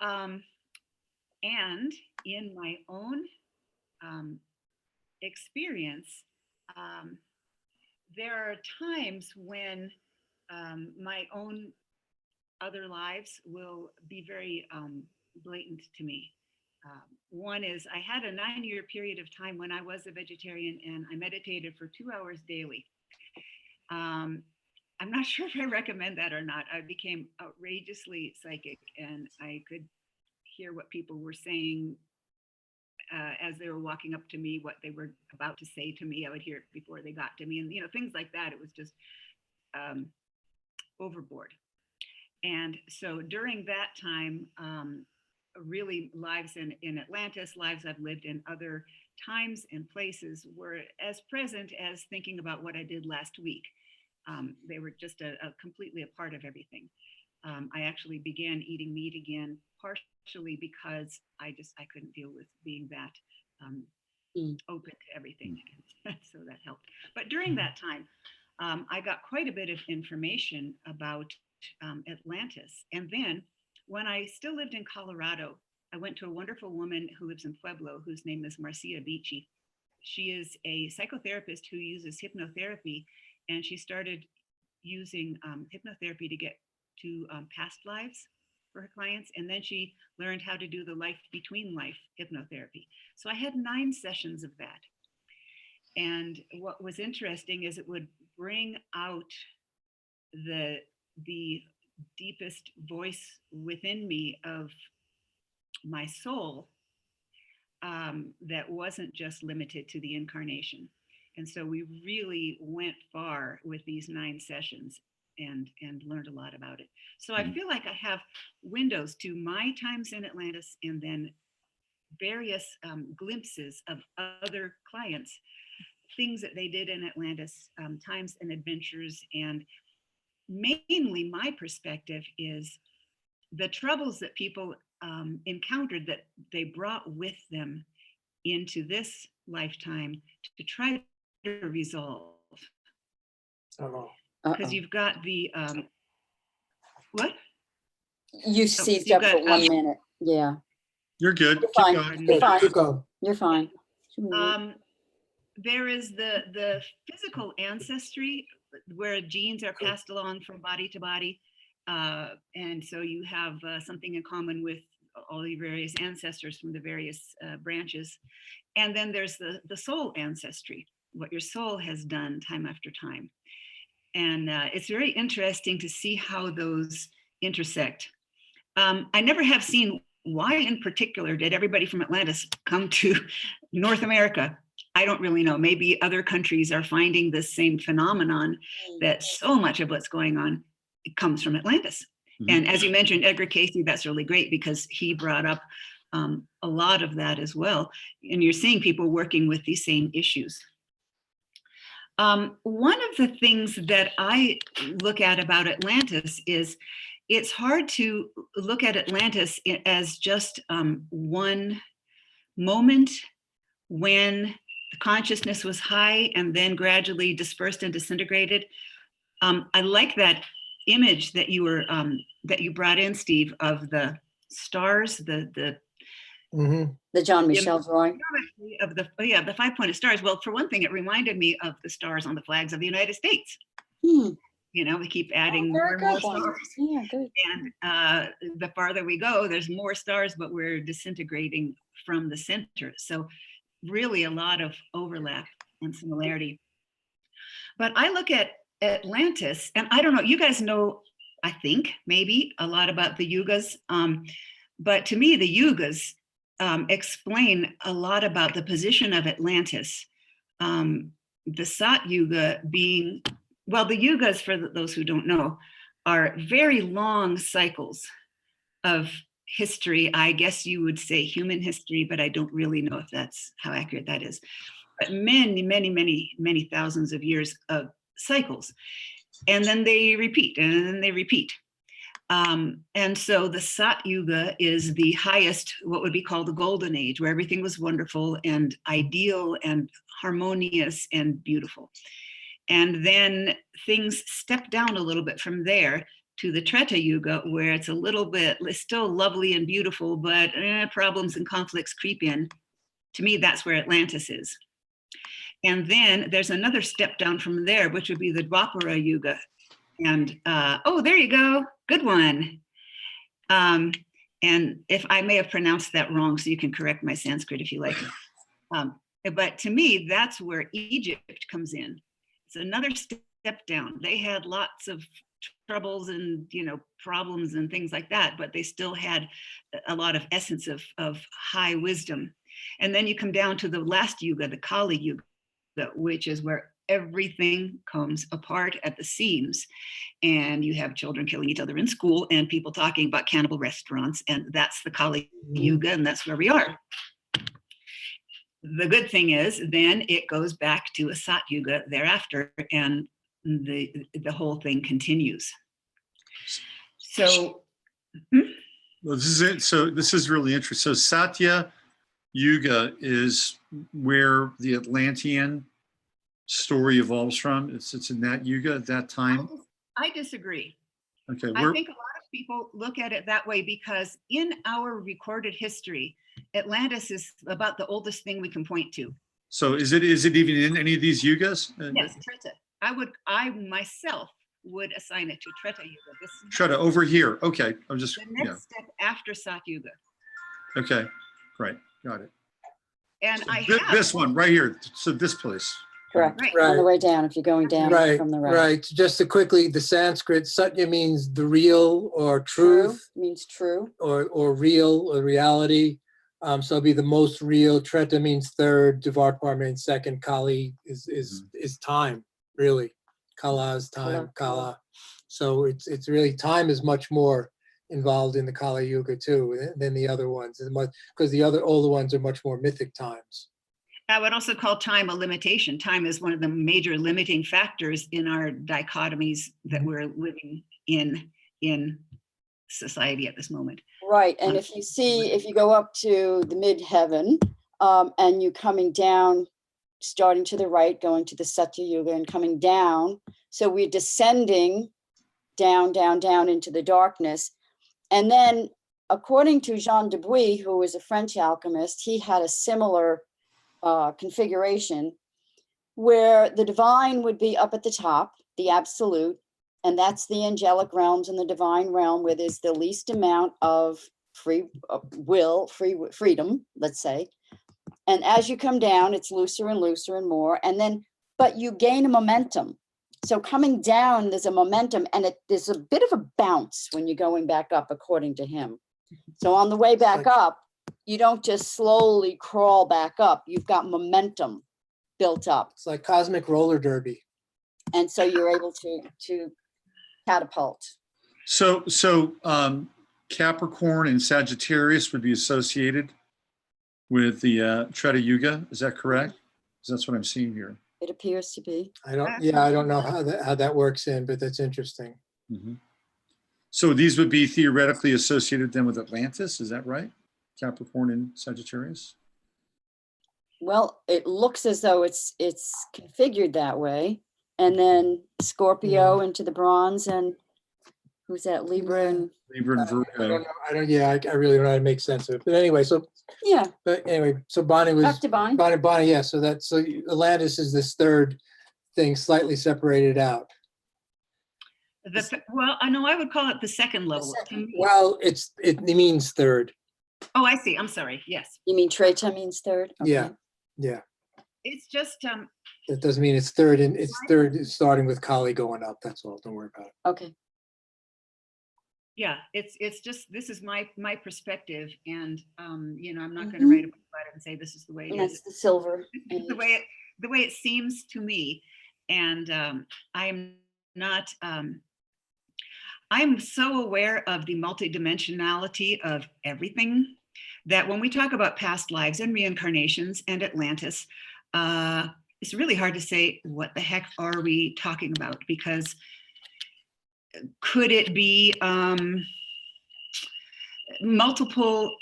[SPEAKER 5] And in my own experience, there are times when my own other lives will be very blatant to me. One is I had a 9-year period of time when I was a vegetarian and I meditated for 2 hours daily. I'm not sure if I recommend that or not. I became outrageously psychic, and I could hear what people were saying as they were walking up to me, what they were about to say to me. I would hear it before they got to me, and things like that. It was just overboard. And so during that time, really lives in Atlantis, lives I've lived in other times and places were as present as thinking about what I did last week. They were just completely a part of everything. I actually began eating meat again, partially because I couldn't deal with being that open to everything. So that helped. But during that time, I got quite a bit of information about Atlantis. And then when I still lived in Colorado, I went to a wonderful woman who lives in Pueblo, whose name is Marcia Beachy. She is a psychotherapist who uses hypnotherapy, and she started using hypnotherapy to get to past lives for her clients. And then she learned how to do the life between life hypnotherapy. So I had 9 sessions of that. And what was interesting is it would bring out the deepest voice within me of my soul that wasn't just limited to the incarnation. And so we really went far with these 9 sessions and learned a lot about it. So I feel like I have windows to my times in Atlantis and then various glimpses of other clients, things that they did in Atlantis, times and adventures. And mainly my perspective is the troubles that people encountered that they brought with them into this lifetime to try to resolve. Because you've got the, what?
[SPEAKER 4] You seized up for 1 minute. Yeah.
[SPEAKER 1] You're good.
[SPEAKER 4] You're fine. You're fine. You're fine.
[SPEAKER 5] There is the physical ancestry where genes are passed along from body to body. And so you have something in common with all the various ancestors from the various branches. And then there's the soul ancestry, what your soul has done time after time. And it's very interesting to see how those intersect. I never have seen why in particular did everybody from Atlantis come to North America. I don't really know. Maybe other countries are finding this same phenomenon, that so much of what's going on comes from Atlantis. And as you mentioned, Edgar Cayce, that's really great because he brought up a lot of that as well. And you're seeing people working with these same issues. One of the things that I look at about Atlantis is it's hard to look at Atlantis as just one moment when the consciousness was high and then gradually dispersed and disintegrated. I like that image that you were that you brought in, Steve, of the stars, the
[SPEAKER 4] John Michell drawing
[SPEAKER 5] of the 5-pointed stars. Well, for one thing, it reminded me of the stars on the flags of the United States. You know, we keep adding more and more stars.
[SPEAKER 4] Yeah, good.
[SPEAKER 5] And the farther we go, there's more stars, but we're disintegrating from the center. So really a lot of overlap and similarity. But I look at Atlantis, and I don't know, you guys know I think maybe a lot about the yugas. But to me, the yugas explain a lot about the position of Atlantis. The Sat Yuga being, well, the yugas, for those who don't know, are very long cycles of history. I guess you would say human history, but I don't really know if that's how accurate that is. But many, many, many, many thousands of years of cycles. And then they repeat, and then they repeat. And so the Sat Yuga is the highest, what would be called the golden age, where everything was wonderful and ideal and harmonious and beautiful. And then things step down a little bit from there to the Treta Yuga, where it's a little bit still lovely and beautiful, but problems and conflicts creep in. To me, that's where Atlantis is. And then there's another step down from there, which would be the Dwapara Yuga. And oh, there you go. Good one. And if I may have pronounced that wrong, so you can correct my Sanskrit if you like. But to me, that's where Egypt comes in. It's another step down. They had lots of troubles and problems and things like that, but they still had a lot of essence of high wisdom. And then you come down to the last Yuga, the Kali-Yuga, which is where everything comes apart at the seams, and you have children killing each other in school and people talking about cannibal restaurants, and that's the Kali-Yuga, and that's where we are. The good thing is then it goes back to a Sat Yuga thereafter, and the whole thing continues. So
[SPEAKER 2] well, this is it. So this is really interesting. So Satya Yuga is where the Atlantean story evolves from. It's in that Yuga at that time.
[SPEAKER 5] I disagree.
[SPEAKER 2] Okay,
[SPEAKER 5] I think a lot of people look at it that way because in our recorded history, Atlantis is about the oldest thing we can point to.
[SPEAKER 2] So is it even in any of these yugas?
[SPEAKER 5] Yes, Treta. I myself would assign it to Treta Yuga.
[SPEAKER 2] Treta over here. Okay, I'm just
[SPEAKER 5] the next step after Sat Yuga.
[SPEAKER 2] Okay, right, got it.
[SPEAKER 5] And
[SPEAKER 2] so
[SPEAKER 5] I
[SPEAKER 2] this one right here. So this place.
[SPEAKER 4] Correct.
[SPEAKER 5] Right.
[SPEAKER 4] On the way down, if you're going down from the right.
[SPEAKER 3] Right. Just to quickly, the Sanskrit, Satya means the real or truth.
[SPEAKER 4] Means true.
[SPEAKER 3] Or real or reality. So it'll be the most real. Treta means third. Dvarpar means second. Kali is time, really. Kala is time. Kala. So it's really, time is much more involved in the Kali Yuga too than the other ones, because the older ones are much more mythic times.
[SPEAKER 5] I would also call time a limitation. Time is one of the major limiting factors in our dichotomies that we're living in society at this moment.
[SPEAKER 4] Right, and if you go up to the mid-heaven and you're coming down, starting to the right, going to the Satya Yuga and coming down, so we're descending down, down, down into the darkness. And then according to Jean Dubuis, who was a French alchemist, he had a similar configuration where the divine would be up at the top, the absolute, and that's the angelic realms and the divine realm where there's the least amount of freedom, let's say. And as you come down, it's looser and looser and more, and then, but you gain a momentum. So coming down, there's a momentum, and there's a bit of a bounce when you're going back up, according to him. So on the way back up, you don't just slowly crawl back up. You've got momentum built up.
[SPEAKER 3] It's like cosmic roller derby.
[SPEAKER 4] And so you're able to catapult.
[SPEAKER 2] So Capricorn and Sagittarius would be associated with the Treta Yuga. Is that correct? Because that's what I'm seeing here.
[SPEAKER 4] It appears to be.
[SPEAKER 3] I don't know how that works in, but that's interesting.
[SPEAKER 2] Mm-hmm. So these would be theoretically associated then with Atlantis. Is that right? Capricorn and Sagittarius?
[SPEAKER 4] Well, it looks as though it's configured that way. And then Scorpio into the bronze, and who's that? Libra and
[SPEAKER 2] Virgo.
[SPEAKER 3] I really don't know how to make sense of it. But anyway, so
[SPEAKER 4] yeah.
[SPEAKER 3] But anyway, so Bonnie was
[SPEAKER 4] back to Bonnie.
[SPEAKER 3] Bonnie, yeah. So Atlantis is this third thing, slightly separated out.
[SPEAKER 5] Well, I know I would call it the second level.
[SPEAKER 3] Well, it means third.
[SPEAKER 5] Oh, I see. I'm sorry. Yes.
[SPEAKER 4] You mean Treta means third? Okay.
[SPEAKER 3] Yeah.
[SPEAKER 5] It's just
[SPEAKER 3] It doesn't mean it's third, and it's third starting with Kali going up. That's all. Don't worry about it.
[SPEAKER 4] Okay.
[SPEAKER 5] Yeah, it's just, this is my perspective, and you know, I'm not going to write about it and say this is the way it
[SPEAKER 4] And
[SPEAKER 5] is.
[SPEAKER 4] that's the silver
[SPEAKER 5] This is
[SPEAKER 4] age.
[SPEAKER 5] the way it seems to me, and I'm not. I'm so aware of the multidimensionality of everything that when we talk about past lives and reincarnations and Atlantis, it's really hard to say what the heck are we talking about, because could it be multiple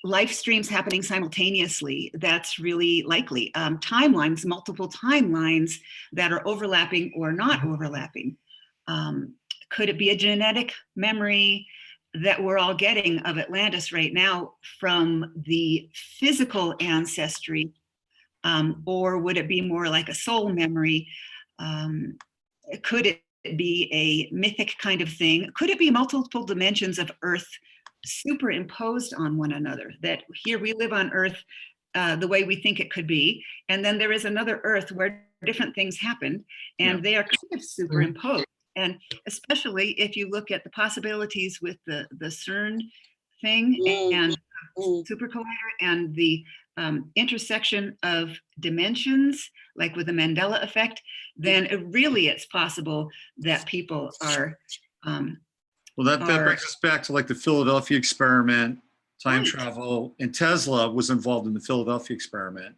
[SPEAKER 5] life streams happening simultaneously? That's really likely. Timelines, multiple timelines that are overlapping or not overlapping. Could it be a genetic memory that we're all getting of Atlantis right now from the physical ancestry? Or would it be more like a soul memory? Could it be a mythic kind of thing? Could it be multiple dimensions of Earth superimposed on one another? That here we live on Earth the way we think it could be, and then there is another Earth where different things happen, and they are kind of superimposed. And especially if you look at the possibilities with the CERN thing and super collider and the intersection of dimensions, like with the Mandela effect, then it's possible that people are.
[SPEAKER 2] Well, that brings us back to like the Philadelphia experiment, time travel, and Tesla was involved in the Philadelphia experiment.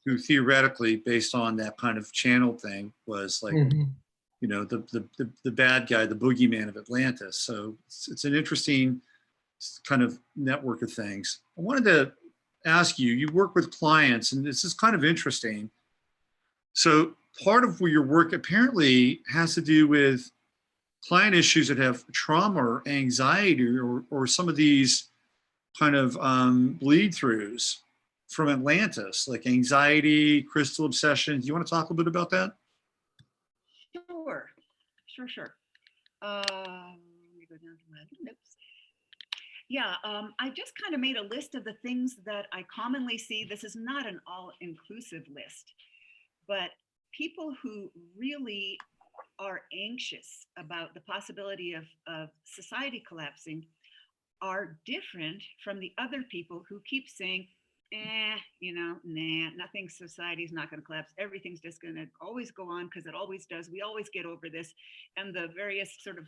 [SPEAKER 2] Who theoretically, based on that kind of channel thing, was like, you know, the bad guy, the boogeyman of Atlantis. So it's an interesting kind of network of things. I wanted to ask you, you work with clients, and this is kind of interesting. So part of your work apparently has to do with client issues that have trauma or anxiety or some of these kind of bleed throughs from Atlantis, like anxiety, crystal obsession. Do you want to talk a bit about that?
[SPEAKER 5] Sure. Let me go down to my notes. Yeah, I just kind of made a list of the things that I commonly see. This is not an all-inclusive list, but people who really are anxious about the possibility of society collapsing are different from the other people who keep saying, nothing, society's not going to collapse. Everything's just going to always go on because it always does. We always get over this. And the various sort of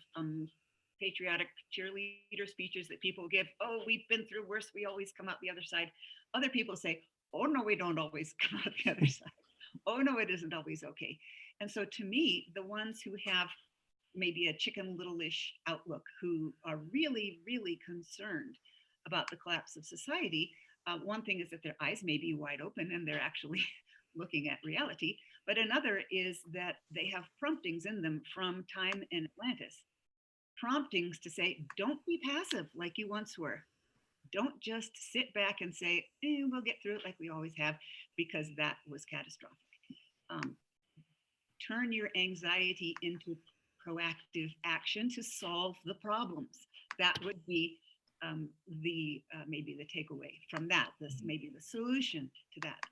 [SPEAKER 5] patriotic cheerleader speeches that people give, oh, we've been through worse, we always come out the other side. Other people say, oh, no, we don't always come out the other side. Oh, no, it isn't always okay. And so to me, the ones who have maybe a Chicken Little-ish outlook, who are really, really concerned about the collapse of society, one thing is that their eyes may be wide open and they're actually looking at reality, but another is that they have promptings in them from time in Atlantis. Promptings to say, don't be passive like you once were. Don't just sit back and say, we'll get through it like we always have, because that was catastrophic. Turn your anxiety into proactive action to solve the problems. That would be maybe the takeaway from that. This may be the solution to that.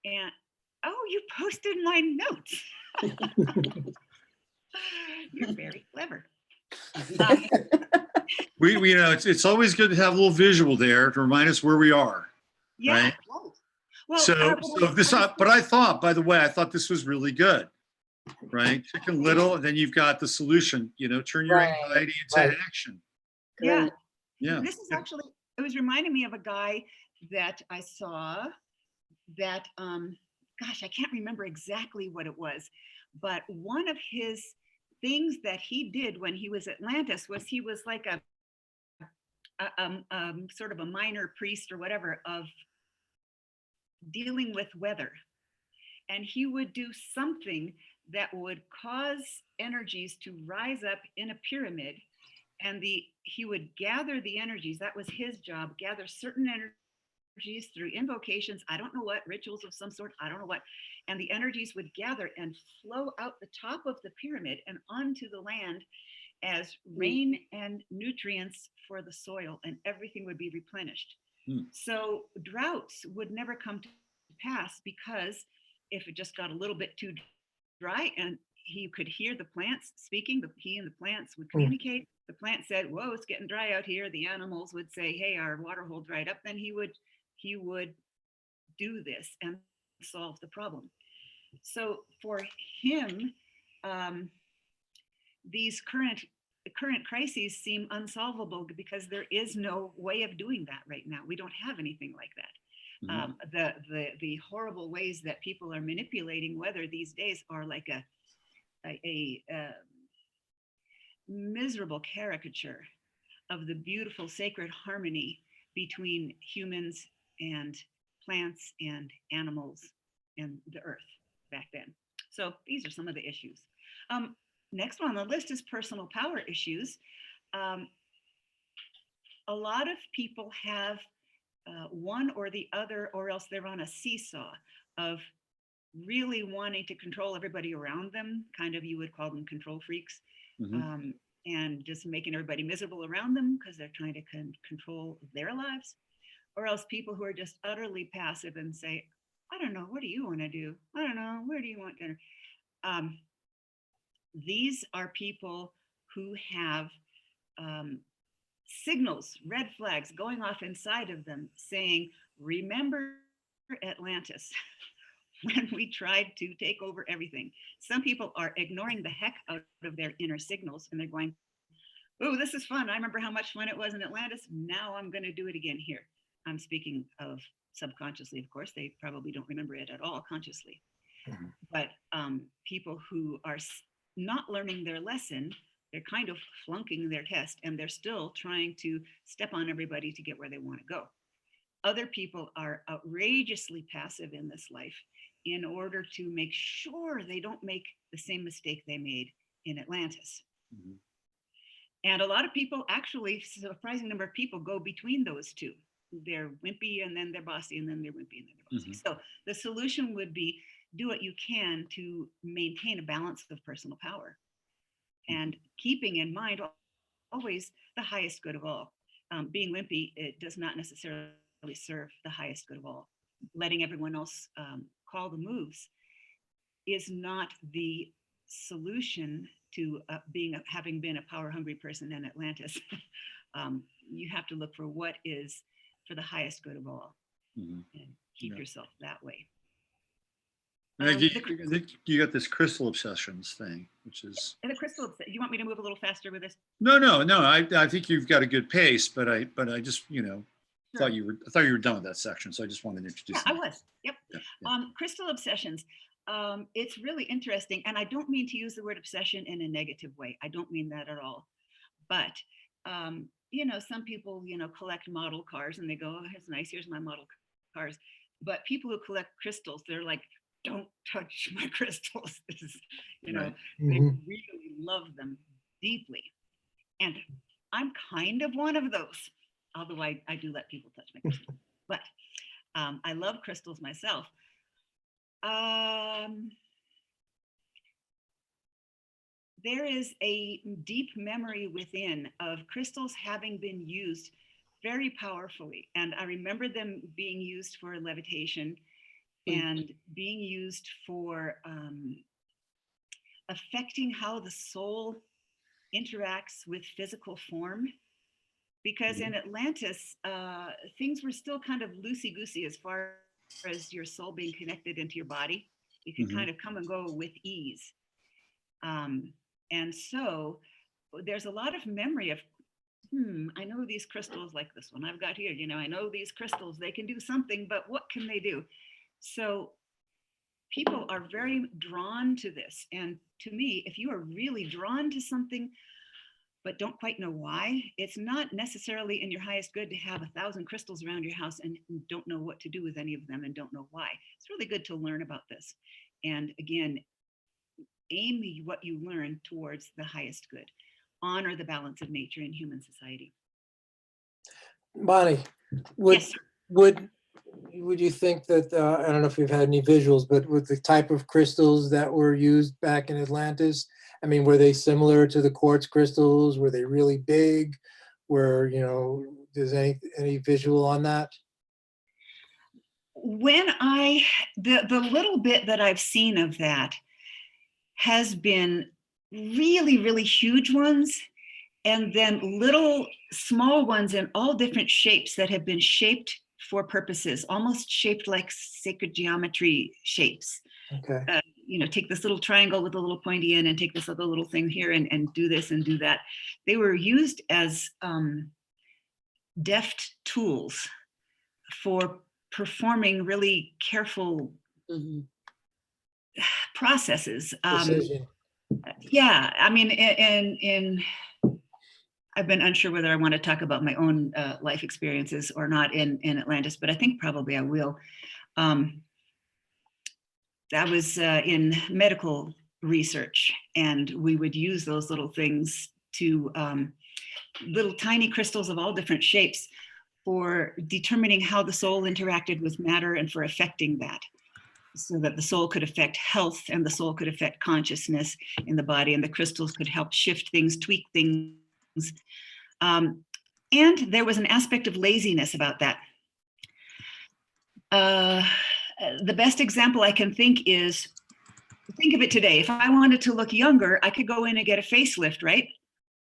[SPEAKER 5] And you posted my notes. You're very clever.
[SPEAKER 2] We it's always good to have a little visual there to remind us where we are.
[SPEAKER 5] Yeah.
[SPEAKER 2] Right?
[SPEAKER 5] Well,
[SPEAKER 2] but I thought, by the way, I thought this was really good. Right? Chicken Little, and then you've got the solution, turn your anxiety into action.
[SPEAKER 5] Yeah.
[SPEAKER 2] Yeah.
[SPEAKER 5] This is actually, it was reminding me of a guy that I saw that, gosh, I can't remember exactly what it was, but one of his things that he did when he was Atlantis was he was like a sort of a minor priest or whatever of dealing with weather. And he would do something that would cause energies to rise up in a pyramid, and he would gather the energies. That was his job, gather certain energies through invocations, I don't know what, rituals of some sort, I don't know what, and the energies would gather and flow out the top of the pyramid and onto the land as rain and nutrients for the soil, and everything would be replenished. So droughts would never come to pass, because if it just got a little bit too dry and he could hear the plants speaking. He and the plants would communicate. The plant said, "Whoa, it's getting dry out here." The animals would say, "Hey, our water hole dried up." Then he would do this and solve the problem. So for him, these current crises seem unsolvable because there is no way of doing that right now. We don't have anything like that. The horrible ways that people are manipulating weather these days are like a miserable caricature of the beautiful sacred harmony between humans and plants and animals and the earth back then. So these are some of the issues. Next one on the list is personal power issues. A lot of people have one or the other, or else they're on a seesaw of really wanting to control everybody around them. Kind of, you would call them control freaks. And just making everybody miserable around them because they're trying to control their lives. Or else people who are just utterly passive and say, "I don't know, what do you want to do? I don't know, where do you want dinner?" These are people who have signals, red flags going off inside of them saying, "Remember Atlantis, when we tried to take over everything." Some people are ignoring the heck out of their inner signals and they're going, "Oh, this is fun. I remember how much fun it was in Atlantis. Now I'm going to do it again here." I'm speaking of subconsciously, of course. They probably don't remember it at all consciously. But people who are not learning their lesson, they're kind of flunking their test and they're still trying to step on everybody to get where they want to go. Other people are outrageously passive in this life in order to make sure they don't make the same mistake they made in Atlantis. And a lot of people, actually, a surprising number of people go between those two. They're wimpy and then they're bossy and then they're wimpy and then they're bossy. So the solution would be do what you can to maintain a balance of personal power and keeping in mind always the highest good of all. Being wimpy, it does not necessarily serve the highest good of all. Letting everyone else call the moves is not the solution to having been a power-hungry person in Atlantis. You have to look for what is for the highest good of all and keep yourself that way.
[SPEAKER 1] I think you got this crystal obsessions thing, which is.
[SPEAKER 5] And the crystal obsession. You want me to move a little faster with this?
[SPEAKER 1] No. I think you've got a good pace, but I just thought you were done with that section, so I just wanted to introduce.
[SPEAKER 5] Yeah, I was. Yep. Yeah. Crystal obsessions. It's really interesting, and I don't mean to use the word obsession in a negative way. I don't mean that at all. But some people collect model cars and they go, "Oh, it's nice. Here's my model cars." But people who collect crystals, they're like, "Don't touch my crystals." This is,
[SPEAKER 1] Right.
[SPEAKER 5] They really love them deeply. And I'm kind of one of those, although I do let people touch my crystals. But I love crystals myself. There is a deep memory within of crystals having been used very powerfully. And I remember them being used for levitation and being used for affecting how the soul interacts with physical form. Because in Atlantis, things were still kind of loosey-goosey as far as your soul being connected into your body. You can kind of come and go with ease. And so there's a lot of memory of, I know these crystals like this one I've got here, I know these crystals, they can do something, but what can they do? So people are very drawn to this. And to me, if you are really drawn to something, but don't quite know why, it's not necessarily in your highest good to have 1,000 crystals around your house and don't know what to do with any of them and don't know why. It's really good to learn about this. And again, aim what you learn towards the highest good. Honor the balance of nature in human society.
[SPEAKER 3] Bonnie, would you think that, I don't know if you've had any visuals, but with the type of crystals that were used back in Atlantis, I mean, were they similar to the quartz crystals? Were they really big? There's any visual on that?
[SPEAKER 5] When the little bit that I've seen of that has been really, really huge ones, and then little small ones in all different shapes that have been shaped for purposes, almost shaped like sacred geometry shapes.
[SPEAKER 3] Okay.
[SPEAKER 5] Take this little triangle with a little pointy end and take this other little thing here and do this and do that. They were used as deft tools for performing really careful processes.
[SPEAKER 3] Precision.
[SPEAKER 5] Yeah, I mean, I've been unsure whether I want to talk about my own life experiences or not in Atlantis, but I think probably I will. That was in medical research, and we would use those little things to little tiny crystals of all different shapes for determining how the soul interacted with matter and for affecting that, so that the soul could affect health and the soul could affect consciousness in the body, and the crystals could help shift things, tweak things. And there was an aspect of laziness about that. The best example I can think is, think of it today. If I wanted to look younger, I could go in and get a facelift, right?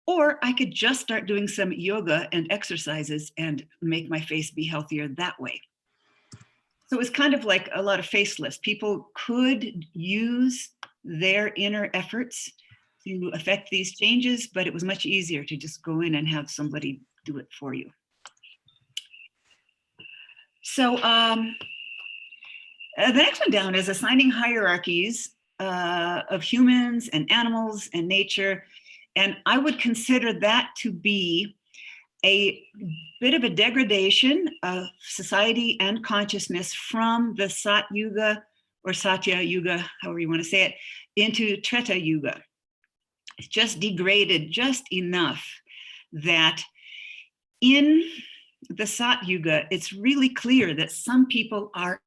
[SPEAKER 5] Or I could just start doing some yoga and exercises and make my face be healthier that way. So it's kind of like a lot of facelifts. People could use their inner efforts to affect these changes, but it was much easier to just go in and have somebody do it for you. So the next one down is assigning hierarchies of humans and animals and nature. And I would consider that to be a bit of a degradation of society and consciousness from the Sat Yuga or Satya Yuga, however you want to say it, into Treta Yuga. It's just degraded just enough that in the Sat Yuga, it's really clear that some people are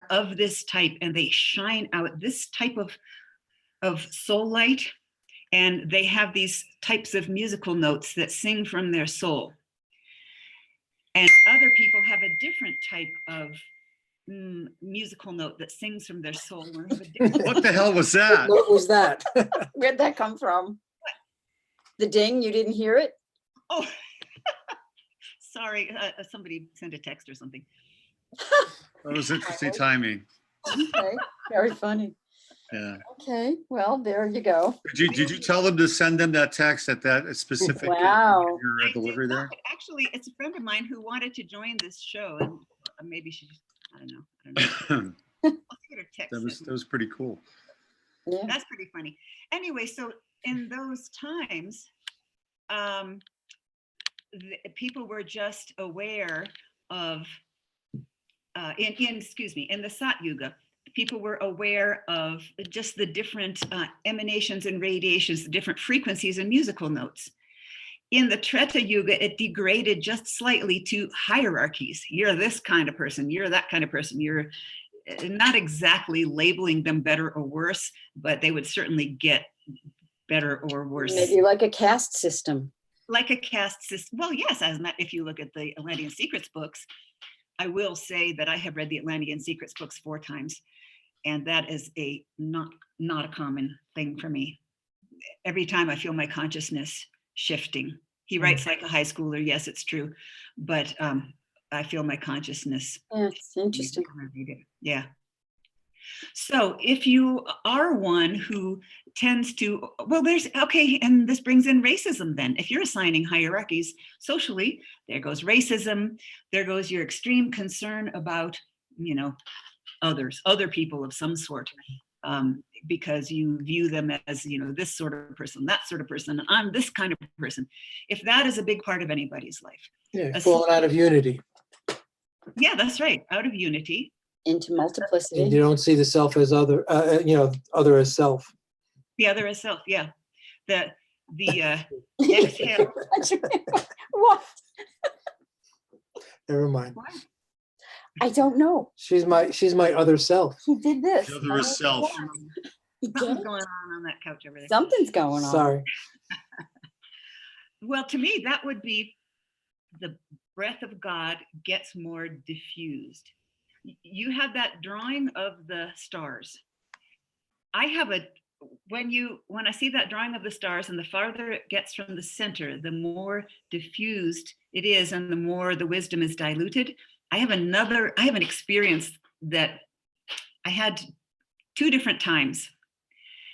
[SPEAKER 5] of this type and they shine out this type of soul light, and they have these types of musical notes that sing from their soul. And other people have a different type of musical note that sings from their soul.
[SPEAKER 2] What the hell was that?
[SPEAKER 3] What was that?
[SPEAKER 4] Where'd that come from? The ding, you didn't hear it?
[SPEAKER 5] Oh, sorry, somebody sent a text or something.
[SPEAKER 2] That was interesting timing.
[SPEAKER 4] Okay, very funny.
[SPEAKER 2] Yeah.
[SPEAKER 4] Okay, well, there you go.
[SPEAKER 2] Did you tell them to send them that text at that specific
[SPEAKER 4] Wow.
[SPEAKER 2] your delivery there?
[SPEAKER 5] Actually, it's a friend of mine who wanted to join this show, and maybe she just, I don't know. I'll get her text.
[SPEAKER 2] That was pretty cool.
[SPEAKER 4] Yeah.
[SPEAKER 5] That's pretty funny. Anyway, so in those times, people were just aware of, in the Sat Yuga, people were aware of just the different emanations and radiations, the different frequencies and musical notes. In the Treta Yuga, it degraded just slightly to hierarchies. You're this kind of person, you're that kind of person. You're not exactly labeling them better or worse, but they would certainly get better or worse.
[SPEAKER 4] Maybe like a caste system.
[SPEAKER 5] Like a caste system. Well, yes, if you look at the Atlantean Secrets books, I will say that I have read the Atlantean Secrets books 4 times, and that is not a common thing for me. Every time I feel my consciousness shifting. He writes like a high schooler, yes, it's true, but I feel my consciousness.
[SPEAKER 4] Yeah, it's interesting.
[SPEAKER 5] Yeah. So if you are one who tends to, and this brings in racism then. If you're assigning hierarchies socially, there goes racism, there goes your extreme concern about, other people of some sort, because you view them as, this sort of person, that sort of person, I'm this kind of person. If that is a big part of anybody's life.
[SPEAKER 3] Yeah, falling out of unity.
[SPEAKER 5] Yeah, that's right. Out of unity.
[SPEAKER 4] Into multiplicity.
[SPEAKER 3] And you don't see the self as other, other as self.
[SPEAKER 5] The other as self, yeah. The exhale.
[SPEAKER 4] What?
[SPEAKER 3] Never mind.
[SPEAKER 5] What?
[SPEAKER 4] I don't know.
[SPEAKER 3] She's my other self.
[SPEAKER 4] He did this.
[SPEAKER 2] The other is self.
[SPEAKER 5] Something's going on that couch over there.
[SPEAKER 4] Something's going on.
[SPEAKER 3] Sorry.
[SPEAKER 5] Well, to me, that would be the breath of God gets more diffused. You have that drawing of the stars. I have when I see that drawing of the stars, and the farther it gets from the center, the more diffused it is, and the more the wisdom is diluted. I have an experience that I had 2 different times.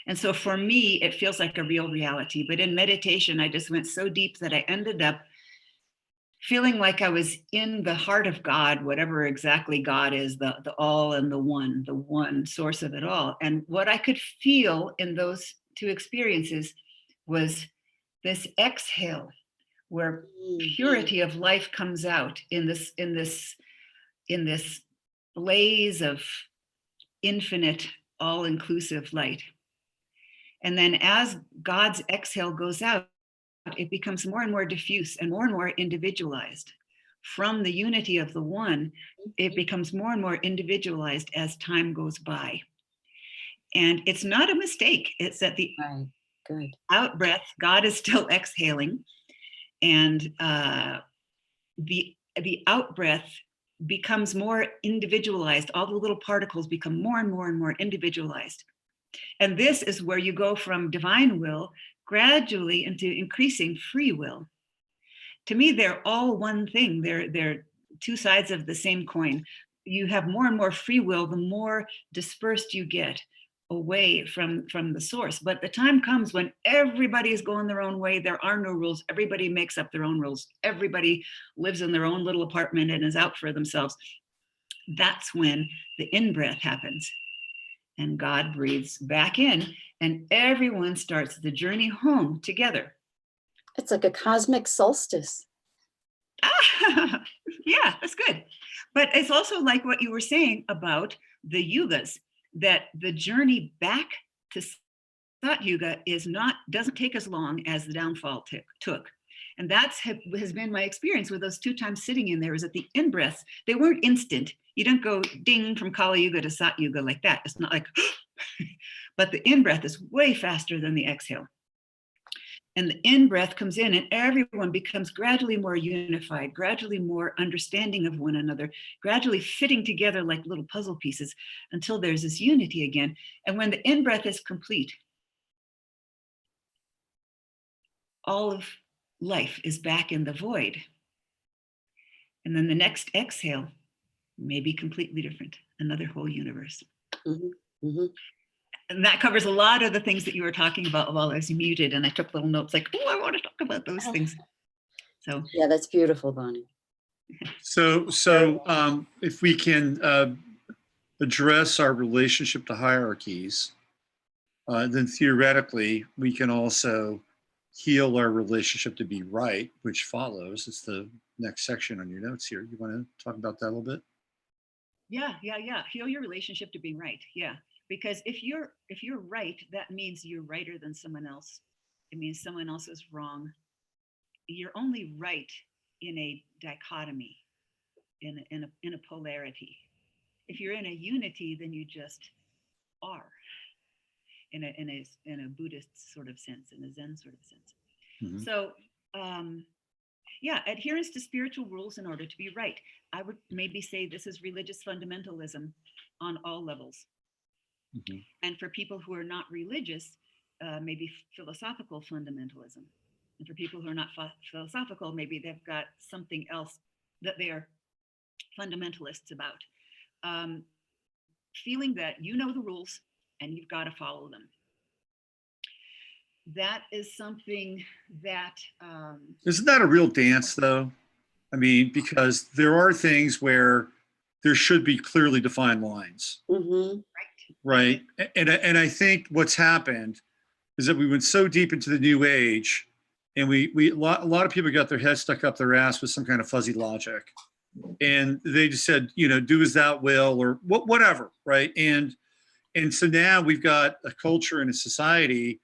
[SPEAKER 5] And so for me, it feels like a real reality. But in meditation, I just went so deep that I ended up feeling like I was in the heart of God, whatever exactly God is, the all and the one source of it all. And what I could feel in those 2 experiences was this exhale, where purity of life comes out in this blaze of infinite, all-inclusive light. And then as God's exhale goes out, it becomes more and more diffuse and more individualized. From the unity of the one, it becomes more and more individualized as time goes by. And it's not a mistake. It's that the out breath, God is still exhaling, and the out breath becomes more individualized. All the little particles become more and more individualized. And this is where you go from divine will gradually into increasing free will. To me, they're all one thing. They're 2 sides of the same coin. You have more and more free will, the more dispersed you get away from the source. But the time comes when everybody is going their own way. There are no rules. Everybody makes up their own rules. Everybody lives in their own little apartment and is out for themselves. That's when the in-breath happens. And God breathes back in, and everyone starts the journey home together.
[SPEAKER 4] It's like a cosmic solstice.
[SPEAKER 5] Yeah, that's good. But it's also like what you were saying about the yugas, that the journey back to Sat Yuga doesn't take as long as the downfall took. And that's has been my experience with those 2 times sitting in there, is that the in-breaths, they weren't instant. You don't go ding from Kali-Yuga to Sat Yuga like that. It's not like, but the in-breath is way faster than the exhale. And the in-breath comes in, and everyone becomes gradually more unified, gradually more understanding of one another, gradually fitting together like little puzzle pieces until there's this unity again. And when the in-breath is complete, all of life is back in the void. And then the next exhale may be completely different, another whole universe. And that covers a lot of the things that you were talking about while I was muted, and I took little notes like, oh, I want to talk about those things. So
[SPEAKER 4] yeah, that's beautiful, Bonnie.
[SPEAKER 2] So if we can address our relationship to hierarchies, then theoretically we can also heal our relationship to be right, which follows. It's the next section on your notes here. You want to talk about that a little bit?
[SPEAKER 5] Yeah. Heal your relationship to being right. Yeah. Because if you're right, that means you're righter than someone else. It means someone else is wrong. You're only right in a dichotomy, in a polarity. If you're in a unity, then you just are. In a Buddhist sort of sense, in a Zen sort of sense. Mm-hmm. So, adherence to spiritual rules in order to be right. I would maybe say this is religious fundamentalism on all levels. Mm-hmm. And for people who are not religious, maybe philosophical fundamentalism. And for people who are not philosophical, maybe they've got something else that they are fundamentalists about. Feeling that you know the rules and you've got to follow them. That is something that...
[SPEAKER 2] Isn't that a real dance, though? I mean, because there are things where there should be clearly defined lines.
[SPEAKER 4] Mm-hmm.
[SPEAKER 2] Right. And I think what's happened is that we went so deep into the new age, and a lot of people got their heads stuck up their ass with some kind of fuzzy logic. And they just said, do as thou will, or whatever. Right. And so now we've got a culture and a society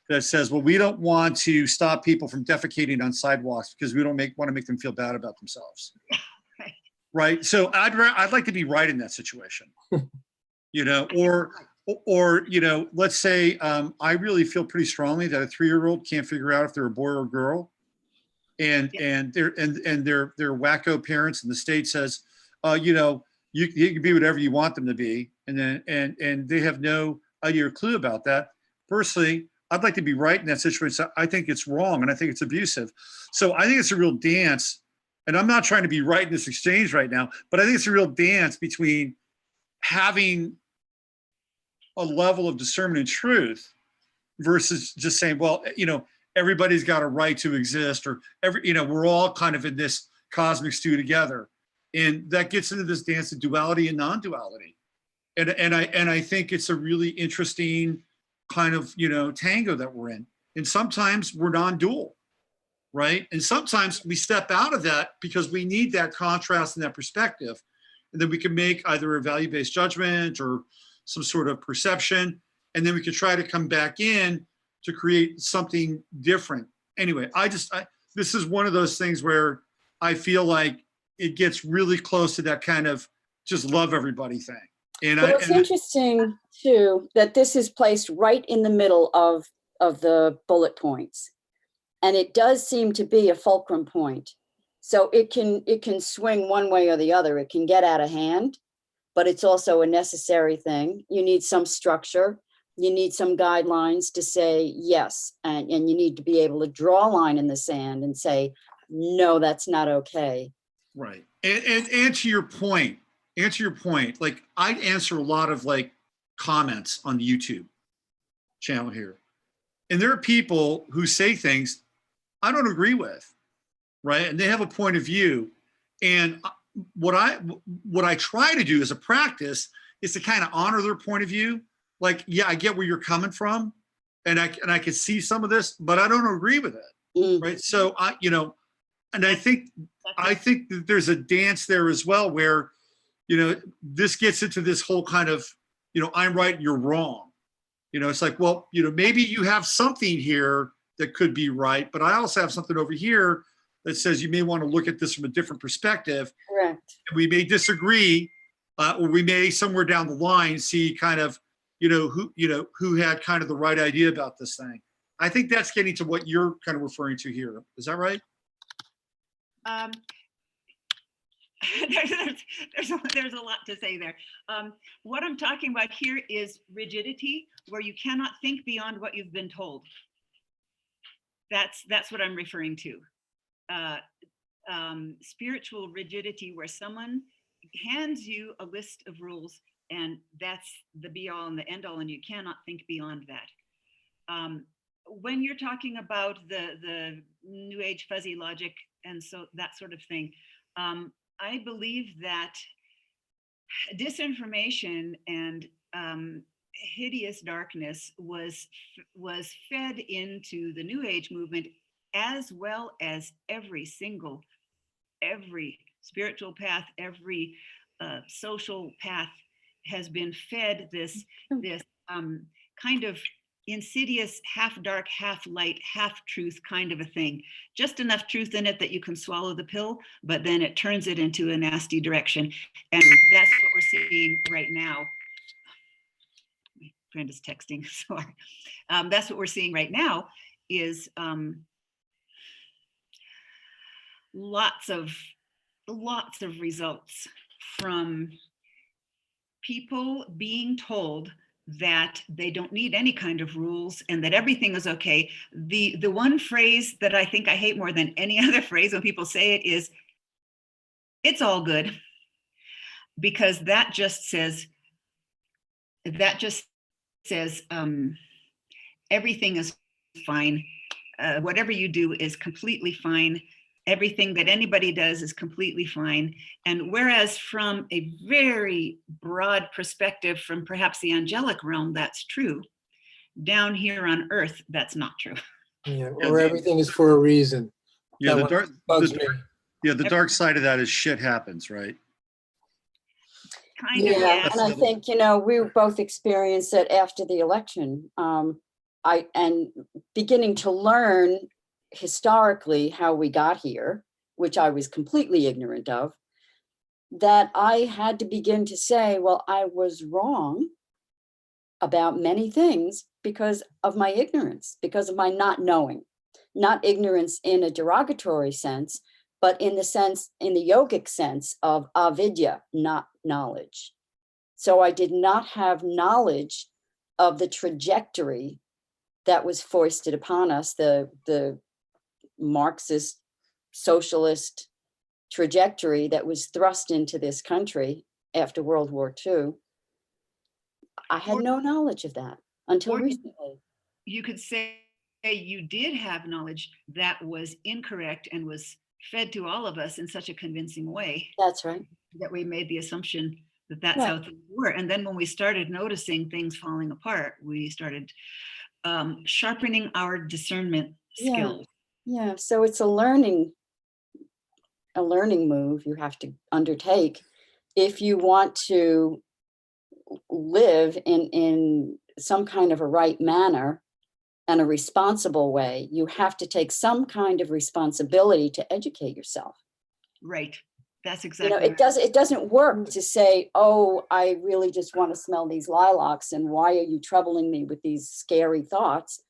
[SPEAKER 2] that says, well, we don't want to stop people from defecating on sidewalks because we don't want to make them feel bad about themselves. Right. So I'd like to be right in that situation. Or let's say I really feel pretty strongly that a 3-year-old can't figure out if they're a boy or a girl, and their wacko parents in the state says, you can be whatever you want them to be, and they have no idea or clue about that. personally, I'd like to be right in that situation. I think it's wrong and I think it's abusive. So I think it's a real dance. And I'm not trying to be right in this exchange right now, but I think it's a real dance between having a level of discernment and truth versus just saying, well, everybody's got a right to exist, or we're all kind of in this cosmic stew together. And that gets into this dance of duality and non-duality. And I think it's a really interesting kind of, tango that we're in. And sometimes we're non-dual, right? And sometimes we step out of that because we need that contrast and that perspective. And then we can make either a value-based judgment or some sort of perception. And then we can try to come back in to create something different. Anyway, this is one of those things where I feel like it gets really close to that kind of just love everybody thing. And
[SPEAKER 4] it's interesting too that this is placed right in the middle of the bullet points, and it does seem to be a fulcrum point. So it can swing one way or the other. It can get out of hand, but it's also a necessary thing. You need some structure. You need some guidelines to say yes, and you need to be able to draw a line in the sand and say, no, that's not okay.
[SPEAKER 2] Right. And to your point, like I'd answer a lot of like comments on the YouTube channel here. And there are people who say things I don't agree with, right? And they have a point of view. And what I try to do as a practice is to kind of honor their point of view. Like, yeah, I get where you're coming from, and I can see some of this, but I don't agree with it, right? So and I think that there's a dance there as well where, this gets into this whole kind of, I'm right, you're wrong. It's like, well, maybe you have something here that could be right, but I also have something over here that says you may want to look at this from a different perspective.
[SPEAKER 4] Correct.
[SPEAKER 2] And we may disagree, or we may somewhere down the line see kind of, who had kind of the right idea about this thing. I think that's getting to what you're kind of referring to here. Is that right?
[SPEAKER 5] There's a lot to say there. What I'm talking about here is rigidity, where you cannot think beyond what you've been told. That's what I'm referring to. Spiritual rigidity, where someone hands you a list of rules and that's the be all and the end all, and you cannot think beyond that. When you're talking about the New Age fuzzy logic and so that sort of thing, I believe that disinformation and hideous darkness was fed into the New Age movement, as well as every spiritual path, every social path has been fed this kind of insidious, half dark, half light, half truth kind of a thing. Just enough truth in it that you can swallow the pill, but then it turns it into a nasty direction. And that's what we're seeing right now. My friend is texting, sorry. That's what we're seeing right now is lots of results from people being told that they don't need any kind of rules and that everything is okay. The one phrase that I think I hate more than any other phrase when people say it is, it's all good, because that just says everything is fine. Whatever you do is completely fine. Everything that anybody does is completely fine. And whereas from a very broad perspective, from perhaps the angelic realm, that's true, down here on earth, that's not true.
[SPEAKER 3] Yeah, or everything is for a reason.
[SPEAKER 2] Yeah,
[SPEAKER 3] the
[SPEAKER 2] dark side of that is shit happens, right?
[SPEAKER 5] Kind of,
[SPEAKER 4] yeah. And I think, we both experienced it after the election. And beginning to learn historically how we got here, which I was completely ignorant of, that I had to begin to say, well, I was wrong about many things because of my ignorance, because of my not knowing. Not ignorance in a derogatory sense, but in the yogic sense of avidya, not knowledge. So I did not have knowledge of the trajectory that was foisted upon us, the Marxist socialist trajectory that was thrust into this country after World War II. I had no knowledge of that until recently.
[SPEAKER 5] You could say you did have knowledge that was incorrect and was fed to all of us in such a convincing way.
[SPEAKER 4] That's right.
[SPEAKER 5] That we made the assumption that that's how things were. And then when we started noticing things falling apart, we started sharpening our discernment skills.
[SPEAKER 4] Yeah, so it's a learning move you have to undertake if you want to live in some kind of a right manner and a responsible way. You have to take some kind of responsibility to educate yourself.
[SPEAKER 5] Right. That's exactly.
[SPEAKER 4] It doesn't work to say, oh, I really just want to smell these lilacs, and why are you troubling me with these scary thoughts?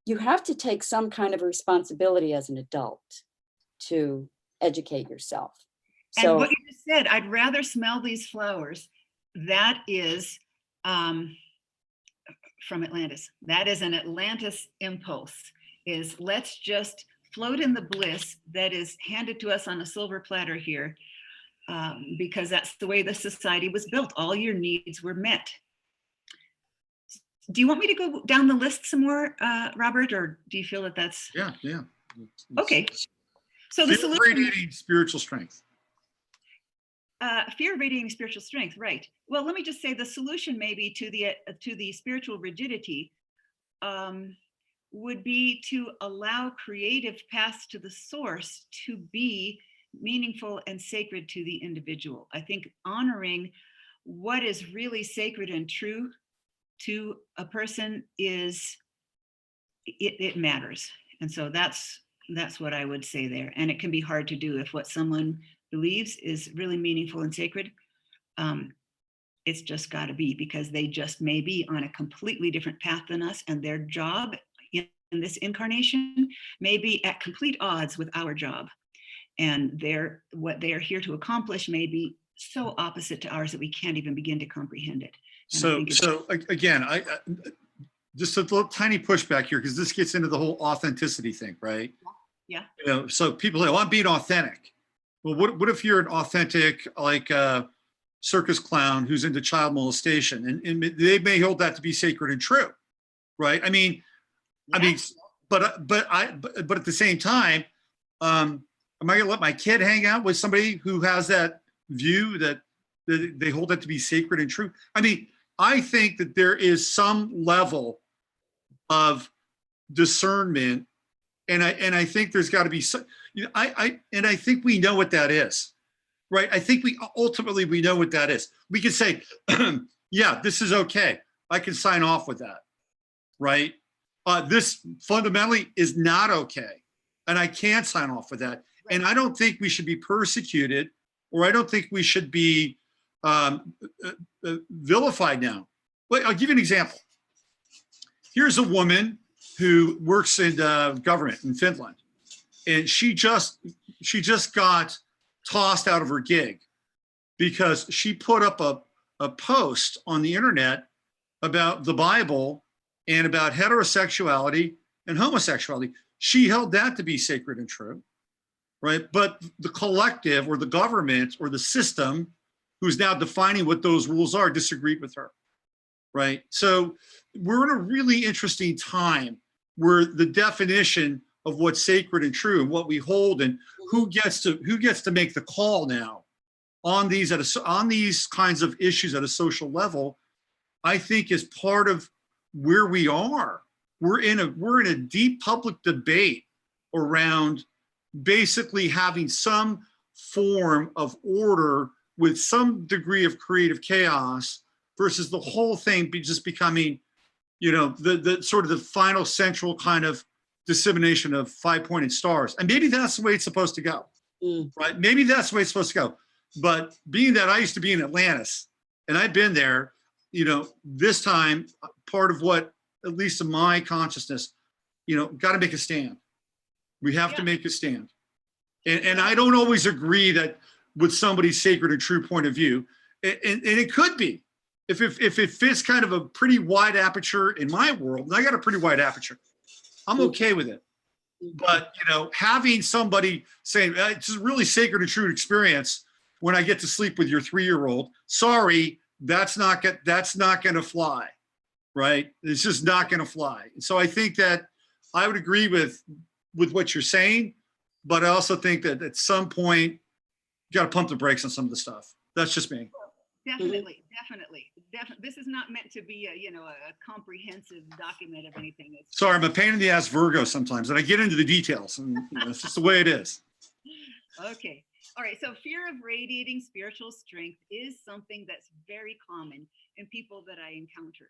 [SPEAKER 4] You have to take some kind of responsibility as an adult to educate yourself.
[SPEAKER 5] And what you just said, I'd rather smell these flowers. That is from Atlantis. That is an Atlantis impulse, is let's just float in the bliss that is handed to us on a silver platter here, because that's the way the society was built. All your needs were met. Do you want me to go down the list some more, Robert, or do you feel that that's...
[SPEAKER 2] Yeah.
[SPEAKER 5] Okay. So the solution...
[SPEAKER 2] Radiating spiritual strength.
[SPEAKER 5] Fear of radiating spiritual strength, right. Well, let me just say the solution maybe to the spiritual rigidity would be to allow creative paths to the source to be meaningful and sacred to the individual. I think honoring what is really sacred and true to a person it matters. And so that's what I would say there. And it can be hard to do if what someone believes is really meaningful and sacred. It's just got to be, because they just may be on a completely different path than us, and their job in this incarnation may be at complete odds with our job. And what they are here to accomplish may be so opposite to ours that we can't even begin to comprehend it. And
[SPEAKER 2] so again, I just a little tiny pushback here, because this gets into the whole authenticity thing, right?
[SPEAKER 5] Yeah.
[SPEAKER 2] So people say, "Oh, I'm being authentic." Well, what if you're an authentic, like circus clown who's into child molestation, and they may hold that to be sacred and true, right? I mean, but at the same time, am I going to let my kid hang out with somebody who has that view that they hold that to be sacred and true? I mean, I think that there is some level of discernment, and I think there's got to be some. I think we know what that is, right? I think we know what that is. We can say, yeah, this is okay. I can sign off with that, right? This fundamentally is not okay, and I can't sign off with that. And I don't think we should be persecuted, or I don't think we should be vilified now. But I'll give you an example. Here's a woman who works in government in Finland, and she just got tossed out of her gig because she put up a post on the internet about the Bible and about heterosexuality and homosexuality. She held that to be sacred and true, right? But the collective, or the government, or the system, who's now defining what those rules are, disagreed with her, right? So we're in a really interesting time where the definition of what's sacred and true, and what we hold, and who gets to make the call now on these kinds of issues at a social level, I think is part of where we are. We're in a deep public debate around basically having some form of order with some degree of creative chaos, versus the whole thing just becoming, the sort of the final central kind of dissemination of 5-pointed stars. And maybe that's the way it's supposed to go, right? Maybe that's the way it's supposed to go. But being that I used to be in Atlantis, and I've been there, this time, part of what, at least in my consciousness, got to make a stand. We have to make a stand. And I don't always agree that with somebody's sacred and true point of view. And it could be, if it fits kind of a pretty wide aperture in my world, and I got a pretty wide aperture, I'm okay with it. But, you know, having somebody saying it's a really sacred and true experience when I get to sleep with your 3-year-old, sorry, that's not going to fly, right? It's just not going to fly. So I think that I would agree with what you're saying, but I also think that at some point you got to pump the brakes on some of the stuff. That's just me.
[SPEAKER 5] Definitely. This is not meant to be a comprehensive document of anything.
[SPEAKER 2] Sorry, I'm a pain in the ass Virgo sometimes, and I get into the details, and it's just the way it is.
[SPEAKER 5] Okay. All right. So fear of radiating spiritual strength is something that's very common in people that I encounter.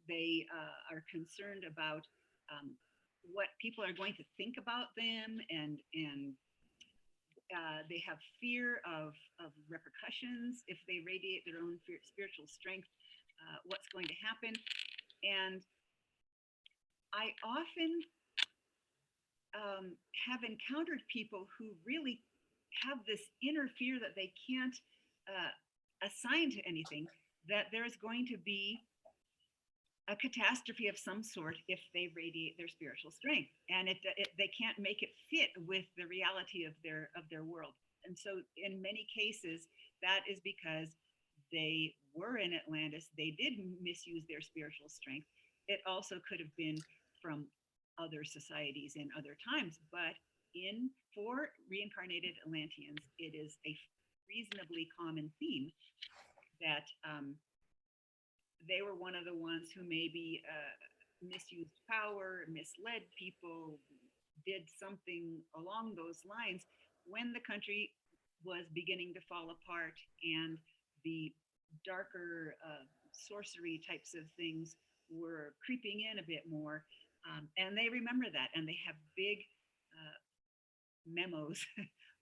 [SPEAKER 5] They are concerned about what people are going to think about them, and they have fear of repercussions if they radiate their own spiritual strength, what's going to happen. And I often have encountered people who really have this inner fear that they can't assign to anything, that there's going to be a catastrophe of some sort if they radiate their spiritual strength, and they can't make it fit with the reality of their world. And so in many cases, that is because they were in Atlantis, they did misuse their spiritual strength. It also could have been from other societies in other times, but for reincarnated Atlanteans, it is a reasonably common theme that they were one of the ones who maybe misused power, misled people, did something along those lines when the country was beginning to fall apart and the darker sorcery types of things were creeping in a bit more. And they remember that, and they have big memos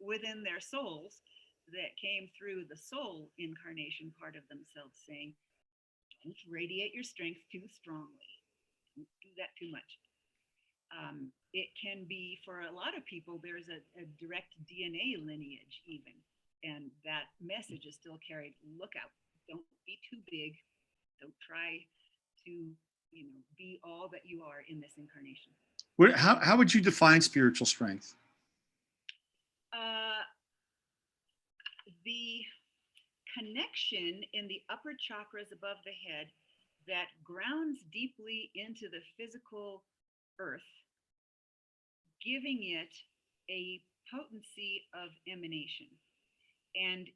[SPEAKER 5] within their souls that came through the soul incarnation part of themselves saying, don't radiate your strength too strongly. Don't do that too much. It can be, for a lot of people, there's a direct DNA lineage even, and that message is still carried. Look out, don't be too big. Don't try to, be all that you are in this incarnation.
[SPEAKER 2] How would you define spiritual strength?
[SPEAKER 5] The connection in the upper chakras above the head that grounds deeply into the physical earth, giving it a potency of emanation. And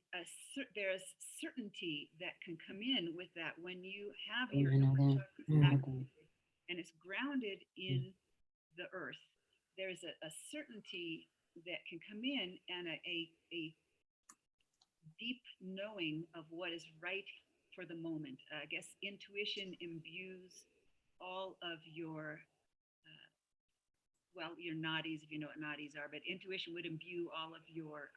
[SPEAKER 5] there's certainty that can come in with that when you have your upper chakras activated and it's grounded in the earth. There's a certainty that can come in, and a deep knowing of what is right for the moment. I guess intuition imbues all of your, your nadis, if you know what nadis are, but intuition would imbue all of your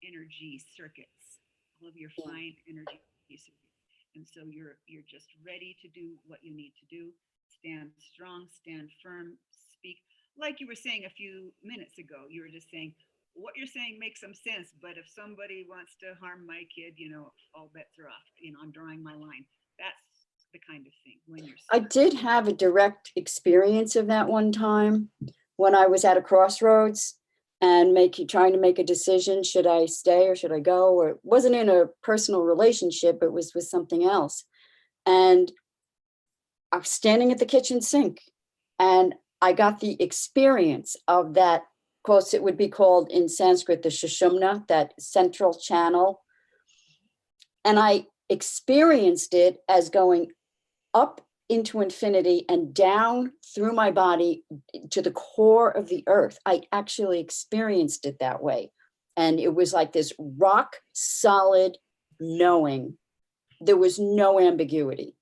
[SPEAKER 5] energy circuits, all of your fine energy circuits. And so you're just ready to do what you need to do. Stand strong, stand firm, speak. Like you were saying a few minutes ago, you were just saying, what you're saying makes some sense, but if somebody wants to harm my kid, all bets are off. I'm drawing my line. That's the kind of thing. When you're
[SPEAKER 4] I did have a direct experience of that one time when I was at a crossroads and trying to make a decision. Should I stay or should I go? Or it wasn't in a personal relationship, it was with something else. And I was standing at the kitchen sink, and I got the experience of that. Of course, it would be called in Sanskrit the Sushumna, that central channel. And I experienced it as going up into infinity and down through my body to the core of the earth. I actually experienced it that way. And it was like this rock solid knowing. There was no ambiguity.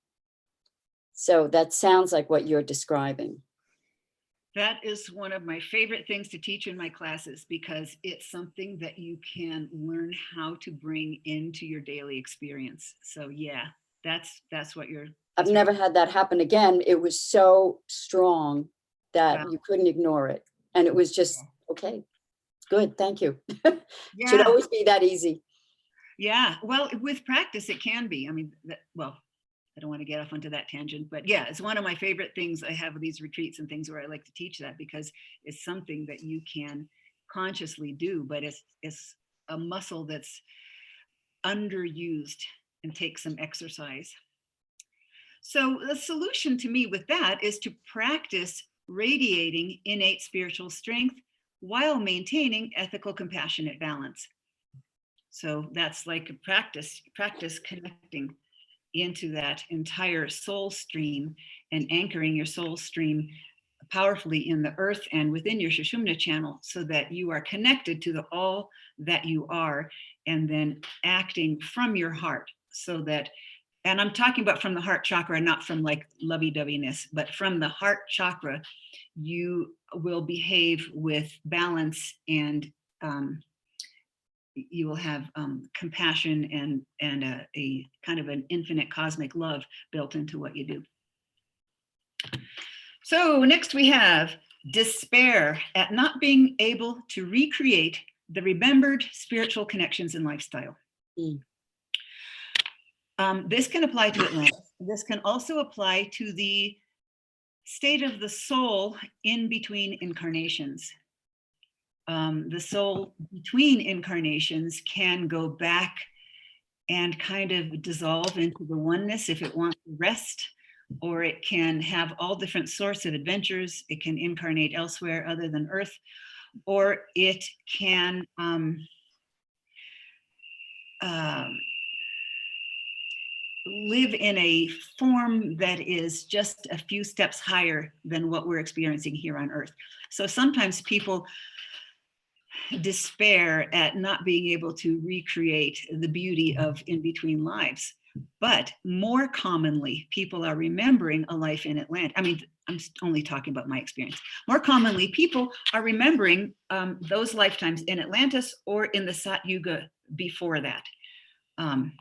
[SPEAKER 4] So that sounds like what you're describing.
[SPEAKER 5] That is one of my favorite things to teach in my classes, because it's something that you can learn how to bring into your daily experience. So yeah, that's what you're.
[SPEAKER 4] I've never had that happen again. It was so strong that you couldn't ignore it. And it was just, okay, good, thank you.
[SPEAKER 5] Yeah.
[SPEAKER 4] Should always be that easy.
[SPEAKER 5] Yeah, well, with practice, it can be. I mean, well, I don't want to get off onto that tangent, but yeah, it's one of my favorite things. I have these retreats and things where I like to teach that, because it's something that you can consciously do, but it's a muscle that's underused and takes some exercise. So the solution to me with that is to practice radiating innate spiritual strength while maintaining ethical, compassionate balance. So that's like a practice connecting into that entire soul stream and anchoring your soul stream powerfully in the earth and within your Sushumna channel, so that you are connected to the all that you are, and then acting from your heart, so that, and I'm talking about from the heart chakra, not from like lovey-doveyness, but from the heart chakra, you will behave with balance, and you will have compassion and a kind of an infinite cosmic love built into what you do. So next we have despair at not being able to recreate the remembered spiritual connections and lifestyle. This can apply to Atlantis. This can also apply to the state of the soul in between incarnations. The soul between incarnations can go back and kind of dissolve into the oneness if it wants to rest, or it can have all different sorts of adventures. It can incarnate elsewhere other than Earth, or it can live in a form that is just a few steps higher than what we're experiencing here on Earth. So sometimes people despair at not being able to recreate the beauty of in-between lives. But more commonly, people are remembering a life in Atlantis. I mean, I'm only talking about my experience. More commonly, people are remembering those lifetimes in Atlantis or in the Sat Yuga before that. And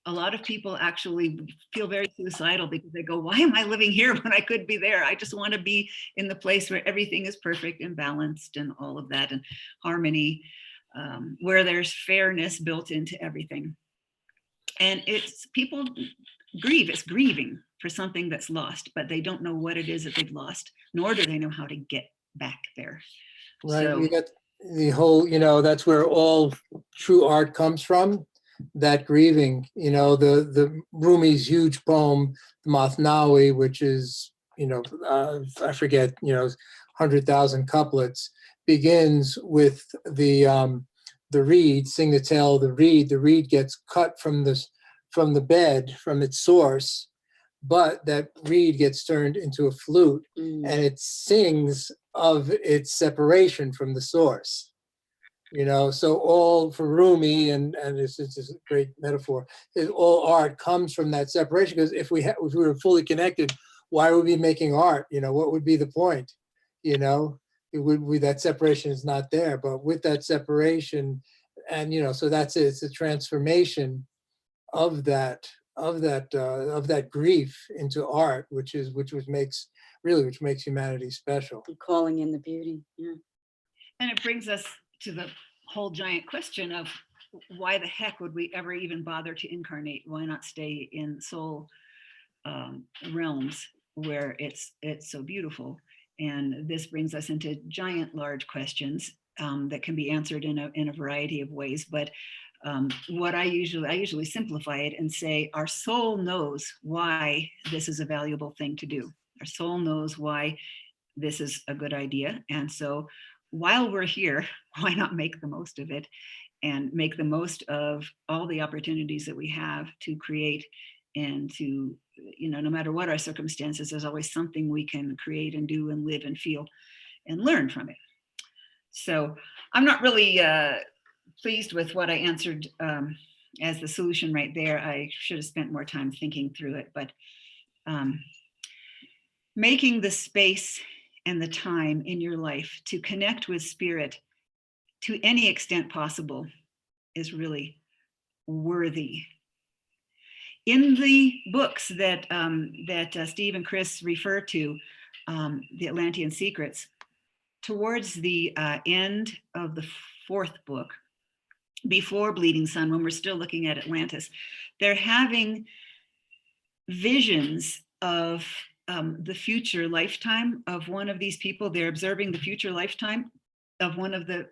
[SPEAKER 5] a lot of people actually feel very suicidal because they go, why am I living here when I could be there? I just want to be in the place where everything is perfect and balanced and all of that, and harmony, where there's fairness built into everything. And it's people grieve, it's grieving for something that's lost, but they don't know what it is that they've lost, nor do they know how to get back there.
[SPEAKER 3] Right,
[SPEAKER 5] So,
[SPEAKER 3] we got the whole, that's where all true art comes from, that grieving. The Rumi's huge poem, the Mathnawi, which is, I forget, 100,000 couplets, begins with the reed, sing the tale of the reed. The reed gets cut from the bed, from its source, but that reed gets turned into a flute, and it sings of its separation from the source. So all for Rumi, and it's just a great metaphor, is all art comes from that separation, because if we were fully connected, why would we be making art? What would be the point? That separation is not there, but with that separation, and so that's it. It's a transformation of that grief into art, which makes humanity special.
[SPEAKER 4] Calling in the beauty. Yeah.
[SPEAKER 5] and it brings us to the whole giant question of why the heck would we ever even bother to incarnate? Why not stay in soul realms where it's so beautiful? And this brings us into giant, large questions that can be answered in a variety of ways. But what I usually simplify it and say, our soul knows why this is a valuable thing to do. Our soul knows why this is a good idea. And so while we're here, why not make the most of it and make the most of all the opportunities that we have to create and to, no matter what our circumstances, there's always something we can create and do and live and feel and learn from it. So I'm not really pleased with what I answered as the solution right there. I should have spent more time thinking through it, but making the space and the time in your life to connect with spirit to any extent possible is really worthy. In the books that Steve and Krys refer to, the Atlantean Secrets, towards the end of the fourth book, before Bleeding Sun, when we're still looking at Atlantis, they're having visions of the future lifetime of one of these people. They're observing the future lifetime of one of the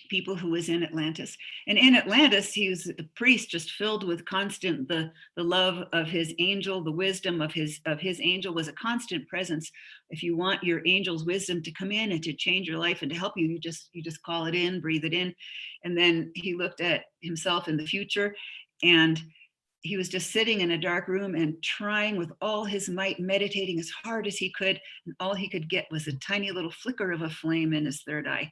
[SPEAKER 5] people who was in Atlantis. And in Atlantis, he was a priest just filled with constant, the love of his angel, the wisdom of his angel was a constant presence. If you want your angel's wisdom to come in and to change your life and to help you, you just call it in, breathe it in. And then he looked at himself in the future, and he was just sitting in a dark room and trying with all his might, meditating as hard as he could. And all he could get was a tiny little flicker of a flame in his third eye.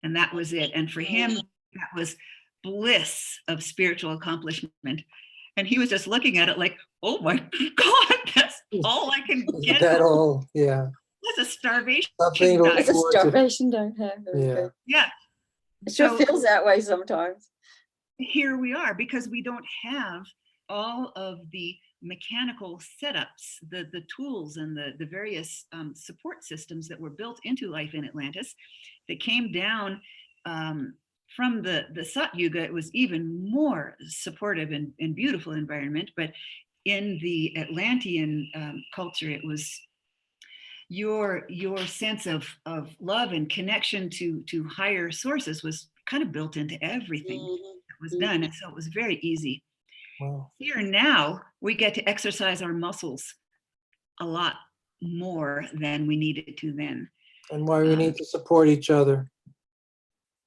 [SPEAKER 5] And that was it. And for him, that was bliss of spiritual accomplishment. And he was just looking at it like, oh my God, that's all I can get.
[SPEAKER 3] That all, yeah.
[SPEAKER 5] That's a starvation.
[SPEAKER 4] It's a starvation diet.
[SPEAKER 3] Yeah.
[SPEAKER 5] Yeah.
[SPEAKER 4] It sure feels that way sometimes.
[SPEAKER 5] Here we are, because we don't have all of the mechanical setups, the tools and the various support systems that were built into life in Atlantis that came down from the Sat Yuga. It was even more supportive and beautiful environment, but in the Atlantean culture, it was your sense of love and connection to higher sources was kind of built into everything that was done. And so it was very easy.
[SPEAKER 3] Wow.
[SPEAKER 5] Here now, we get to exercise our muscles a lot more than we needed to then.
[SPEAKER 3] And why we need to support each other.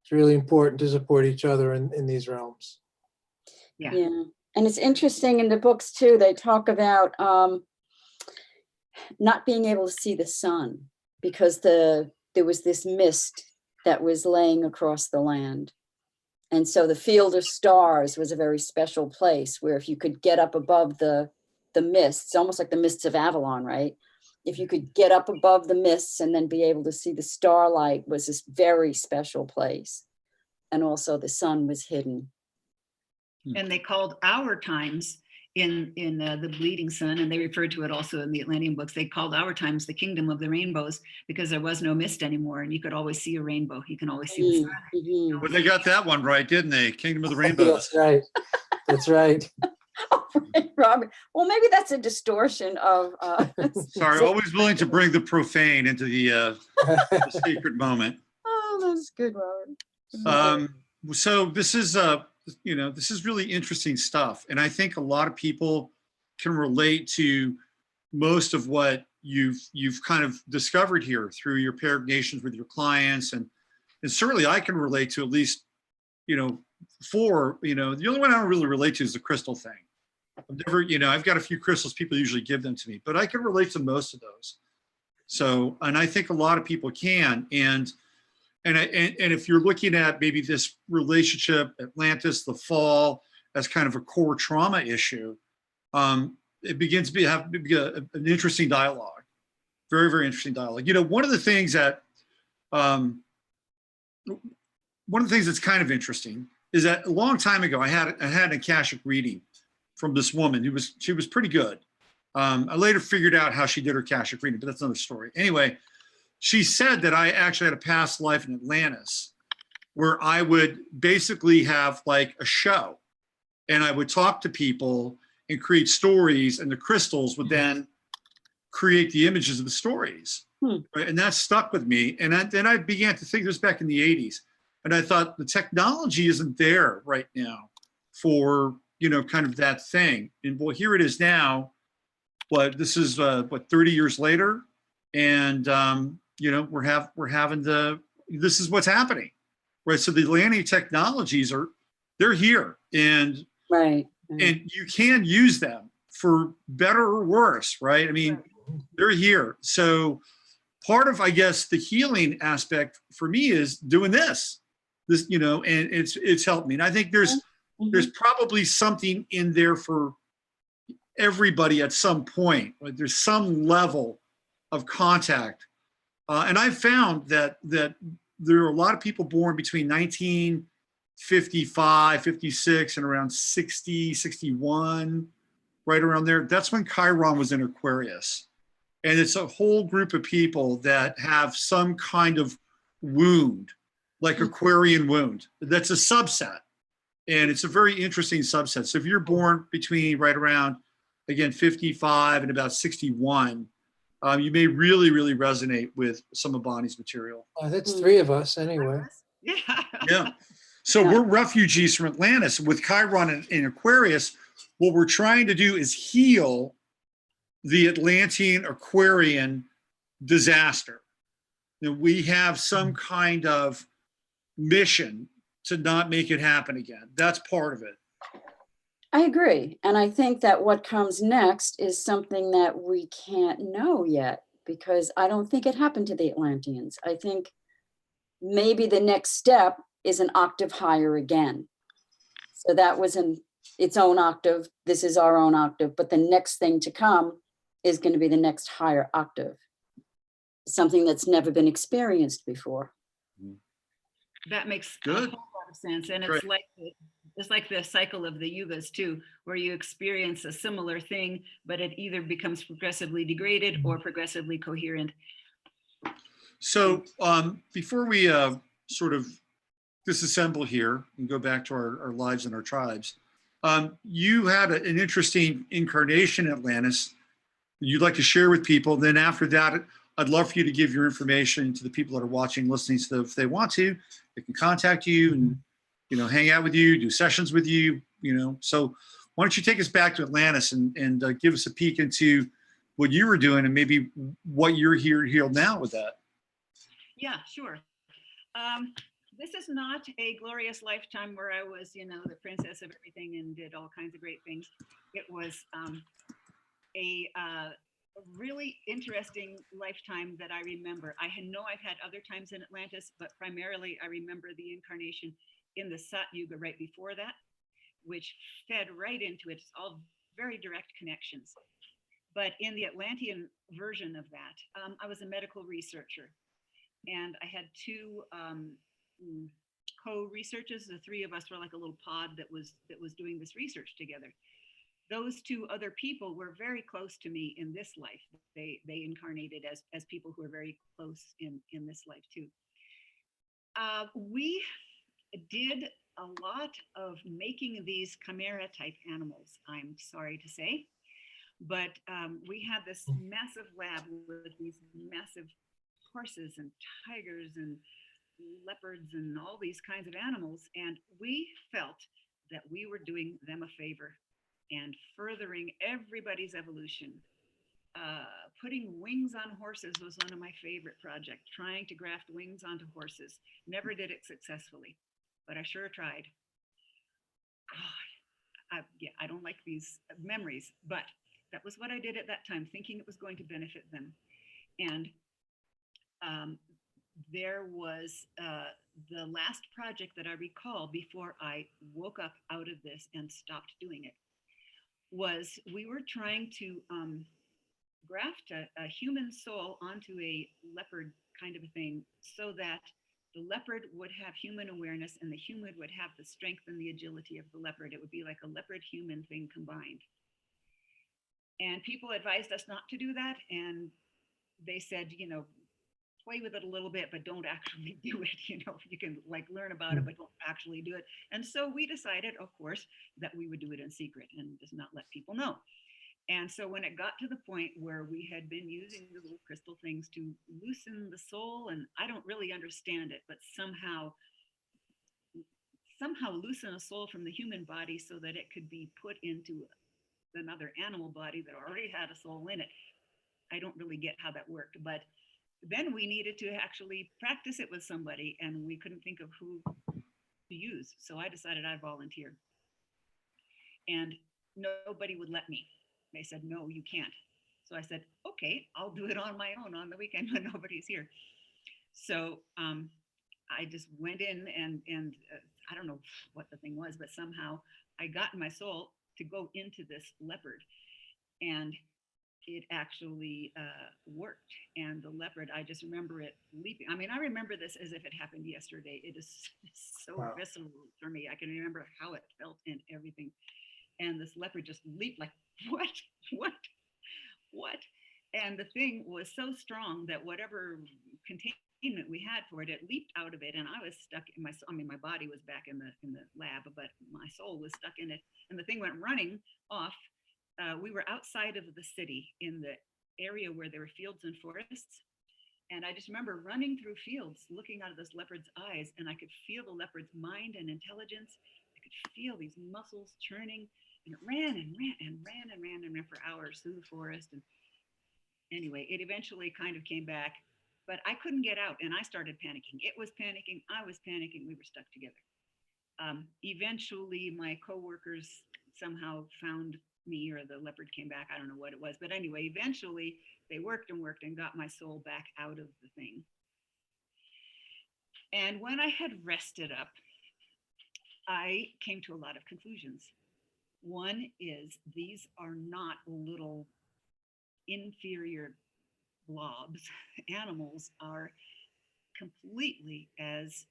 [SPEAKER 3] It's really important to support each other in these realms.
[SPEAKER 5] Yeah.
[SPEAKER 4] And it's interesting in the books too, they talk about not being able to see the sun because there was this mist that was laying across the land. And so the field of stars was a very special place where if you could get up above the mists, almost like the mists of Avalon, right? If you could get up above the mists and then be able to see the starlight, was this very special place. And also the sun was hidden.
[SPEAKER 5] And they called our times in the Bleeding Sun, and they referred to it also in the Atlantean books, they called our times the kingdom of the rainbows because there was no mist anymore and you could always see a rainbow. You can always see the sun.
[SPEAKER 2] Well, they got that one right, didn't they? Kingdom of the Rainbows.
[SPEAKER 3] That's right. That's right.
[SPEAKER 4] Oh, right, Robin. Well, maybe that's a distortion of.
[SPEAKER 2] Sorry, always willing to bring the profane into the sacred moment.
[SPEAKER 4] Oh, that's good, Robin.
[SPEAKER 2] So this is this is really interesting stuff, and I think a lot of people can relate to most of what you've kind of discovered here through your peregrinations with your clients, and certainly I can relate to at least the only one I don't really relate to is the crystal thing. I've never, I've got a few crystals, people usually give them to me, but I can relate to most of those. So, and I think a lot of people can. And if you're looking at maybe this relationship, Atlantis, the fall, as kind of a core trauma issue, it begins to have an interesting dialogue, very, very interesting dialogue. One of the things that's kind of interesting is that a long time ago, I had an Akashic reading from this woman she was pretty good. I later figured out how she did her Akashic reading, but that's another story. Anyway, she said that I actually had a past life in Atlantis where I would basically have like a show and I would talk to people and create stories, and the crystals would then create the images of the stories. Right? And that stuck with me. And then I began to think, this back in the 80s, and I thought the technology isn't there right now for kind of that thing. And well, here it is now. This is 30 years later, and we're having this is what's happening, right? So the Atlantean technologies they're here, and
[SPEAKER 4] right.
[SPEAKER 2] And you can use them for better or worse, right? I mean, they're here. So part of, I guess, the healing aspect for me is doing this, and it's helped me. And I think there's probably something in there for everybody at some point. Right? There's some level of contact. And I've found that there are a lot of people born between 1955, 56, and around 60, 61, right around there. That's when Chiron was in Aquarius. And it's a whole group of people that have some kind of wound, like Aquarian wound. That's a subset. And it's a very interesting subset. So if you're born between right around, again, 55 and about 61, you may really, really resonate with some of Bonnie's material.
[SPEAKER 3] That's 3 of us anyway.
[SPEAKER 5] Yeah.
[SPEAKER 2] Yeah. So we're refugees from Atlantis. With Chiron in Aquarius, what we're trying to do is heal the Atlantean Aquarian disaster. We have some kind of mission to not make it happen again. That's part of it.
[SPEAKER 4] I agree. And I think that what comes next is something that we can't know yet, because I don't think it happened to the Atlanteans. I think maybe the next step is an octave higher again. So that was in its own octave. This is our own octave. But the next thing to come is going to be the next higher octave. Something that's never been experienced before.
[SPEAKER 5] That makes
[SPEAKER 2] Good.
[SPEAKER 5] a whole lot of sense. And
[SPEAKER 2] Great.
[SPEAKER 5] it's like the cycle of the yugas too, where you experience a similar thing, but it either becomes progressively degraded or progressively coherent.
[SPEAKER 2] So before we sort of disassemble here and go back to our lives and our tribes, you had an interesting incarnation in Atlantis you'd like to share with people. Then after that, I'd love for you to give your information to the people that are watching, listening. So if they want to, they can contact you and, you know, hang out with you, do sessions with you, you know. So why don't you take us back to Atlantis and give us a peek into what you were doing and maybe what you're here now with that.
[SPEAKER 5] Yeah, sure. This is not a glorious lifetime where I was, you know, the princess of everything and did all kinds of great things. It was a really interesting lifetime that I remember. I know I've had other times in Atlantis, but primarily I remember the incarnation in the Sat-Yuga right before that, which fed right into it. It's all very direct connections. But in the Atlantean version of that, I was a medical researcher, and I had 2 co-researchers. The 3 of us were like a little pod that was doing this research together. Those 2 other people were very close to me in this life. They incarnated as people who are very close in this life too. We did a lot of making these chimera type animals, I'm sorry to say, but we had this massive lab with these massive horses and tigers and leopards and all these kinds of animals, and we felt that we were doing them a favor and furthering everybody's evolution. Putting wings on horses was one of my favorite projects, trying to graft wings onto horses. Never did it successfully, but I sure tried. God, I don't like these memories, but that was what I did at that time, thinking it was going to benefit them. And there was the last project that I recall before I woke up out of this and stopped doing it, was we were trying to graft a human soul onto a leopard kind of a thing, so that the leopard would have human awareness and the human would have the strength and the agility of the leopard. It would be like a leopard human thing combined. And people advised us not to do that. And they said, you know, play with it a little bit, but don't actually do it. You know, you can like learn about it, but don't actually do it. And so we decided, of course, that we would do it in secret and just not let people know. And so when it got to the point where we had been using the little crystal things to loosen the soul, and I don't really understand it, but somehow loosen a soul from the human body so that it could be put into another animal body that already had a soul in it. I don't really get how that worked, but then we needed to actually practice it with somebody, and we couldn't think of who to use. So I decided I'd volunteer. And nobody would let me. They said, no, you can't. So I said, okay, I'll do it on my own on the weekend when nobody's here. So I just went in and I don't know what the thing was, but somehow I got my soul to go into this leopard, and it actually worked. And the leopard, I just remember it leaping. I mean, I remember this as if it happened yesterday. It is so visceral for me. I can remember how it felt and everything. And this leopard just leaped like, what? And the thing was so strong that whatever containment we had for it, it leaped out of it, and I was stuck in my. I mean, my body was back in the lab, but my soul was stuck in it. And the thing went running off. We were outside of the city in the area where there were fields and forests. And I just remember running through fields, looking out of this leopard's eyes, and I could feel the leopard's mind and intelligence. I could feel these muscles churning, and it ran and ran and ran and ran and ran for hours through the forest. And anyway, it eventually kind of came back, but I couldn't get out, and I started panicking. It was panicking, I was panicking, we were stuck together. Eventually, my coworkers somehow found me, or the leopard came back. I don't know what it was, but anyway, eventually they worked and got my soul back out of the thing. And when I had rested up, I came to a lot of conclusions. One is these are not little inferior blobs. Animals are completely as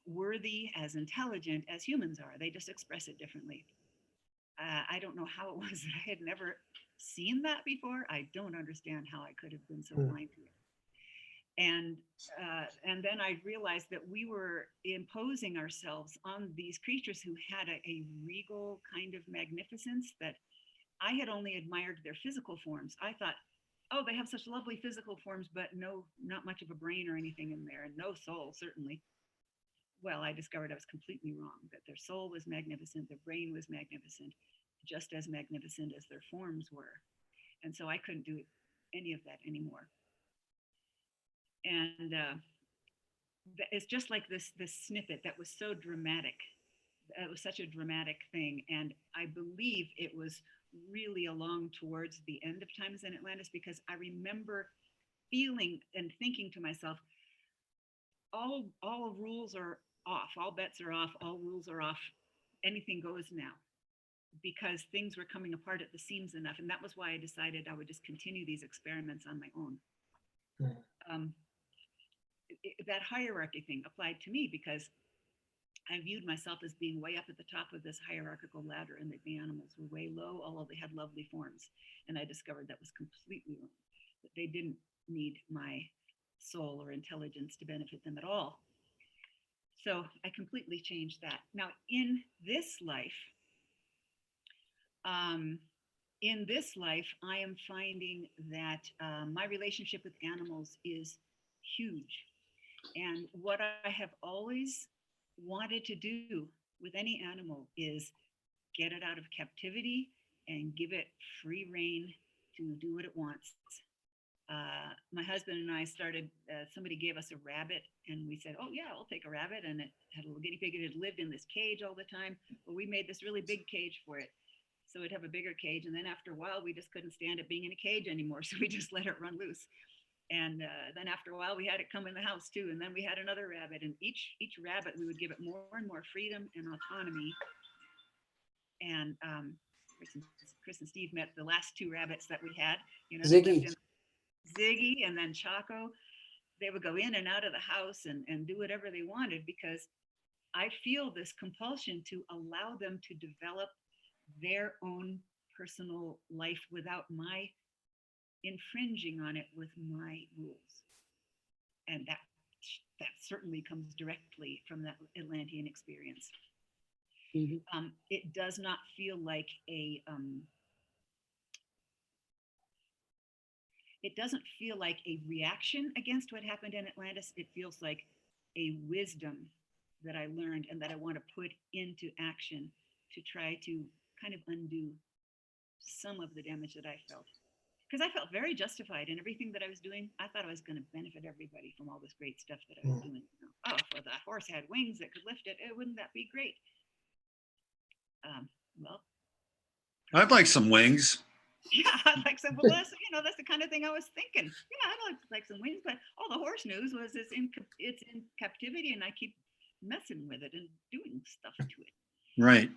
[SPEAKER 5] worthy, as intelligent as humans are. They just express it differently. I don't know how it was that I had never seen that before. I don't understand how I could have been so blind to it. And then I realized that we were imposing ourselves on these creatures who had a regal kind of magnificence that I had only admired their physical forms. I thought, oh, they have such lovely physical forms, but not much of a brain or anything in there, and no soul, certainly. Well, I discovered I was completely wrong, that their soul was magnificent, their brain was magnificent, just as magnificent as their forms were. And so I couldn't do any of that anymore. And it's just like this snippet that was so dramatic. It was such a dramatic thing. And I believe it was really along towards the end of Times in Atlantis, because I remember feeling and thinking to myself, all rules are off, all bets are off, all rules are off, anything goes now, because things were coming apart at the seams enough. And that was why I decided I would just continue these experiments on my own. That hierarchy thing applied to me because I viewed myself as being way up at the top of this hierarchical ladder, and that the animals were way low, although they had lovely forms. And I discovered that was completely wrong, that they didn't need my soul or intelligence to benefit them at all. So I completely changed that. Now, in this life, I am finding that my relationship with animals is huge. And what I have always wanted to do with any animal is get it out of captivity and give it free rein to do what it wants. My husband and I started, somebody gave us a rabbit, and we said, oh yeah, I'll take a rabbit. And it had a little guinea pig. It had lived in this cage all the time. Well, we made this really big cage for it, so it'd have a bigger cage. And then after a while, we just couldn't stand it being in a cage anymore, so we just let it run loose. And then after a while, we had it come in the house too. And then we had another rabbit, and each rabbit, we would give it more and more freedom and autonomy. And Chris and Steve met the last two rabbits that we had. You know, Ziggy and then Chaco. They would go in and out of the house and do whatever they wanted, because I feel this compulsion to allow them to develop their own personal life without my infringing on it with my rules. And that certainly comes directly from that Atlantean experience. Mm-hmm. It does not feel like it doesn't feel like a reaction against what happened in Atlantis. It feels like a wisdom that I learned and that I want to put into action to try to kind of undo some of the damage that I felt. Because I felt very justified in everything that I was doing. I thought I was going to benefit everybody from all this great stuff that I was doing. Oh, if the horse had wings that could lift it, wouldn't that be great? Well,
[SPEAKER 2] I'd like some wings.
[SPEAKER 5] Yeah, I'd like some. Well, that's the kind of thing I was thinking. Yeah, I'd like some wings, but all the horse news was it's in captivity, and I keep messing with it and doing stuff to it.
[SPEAKER 2] Right.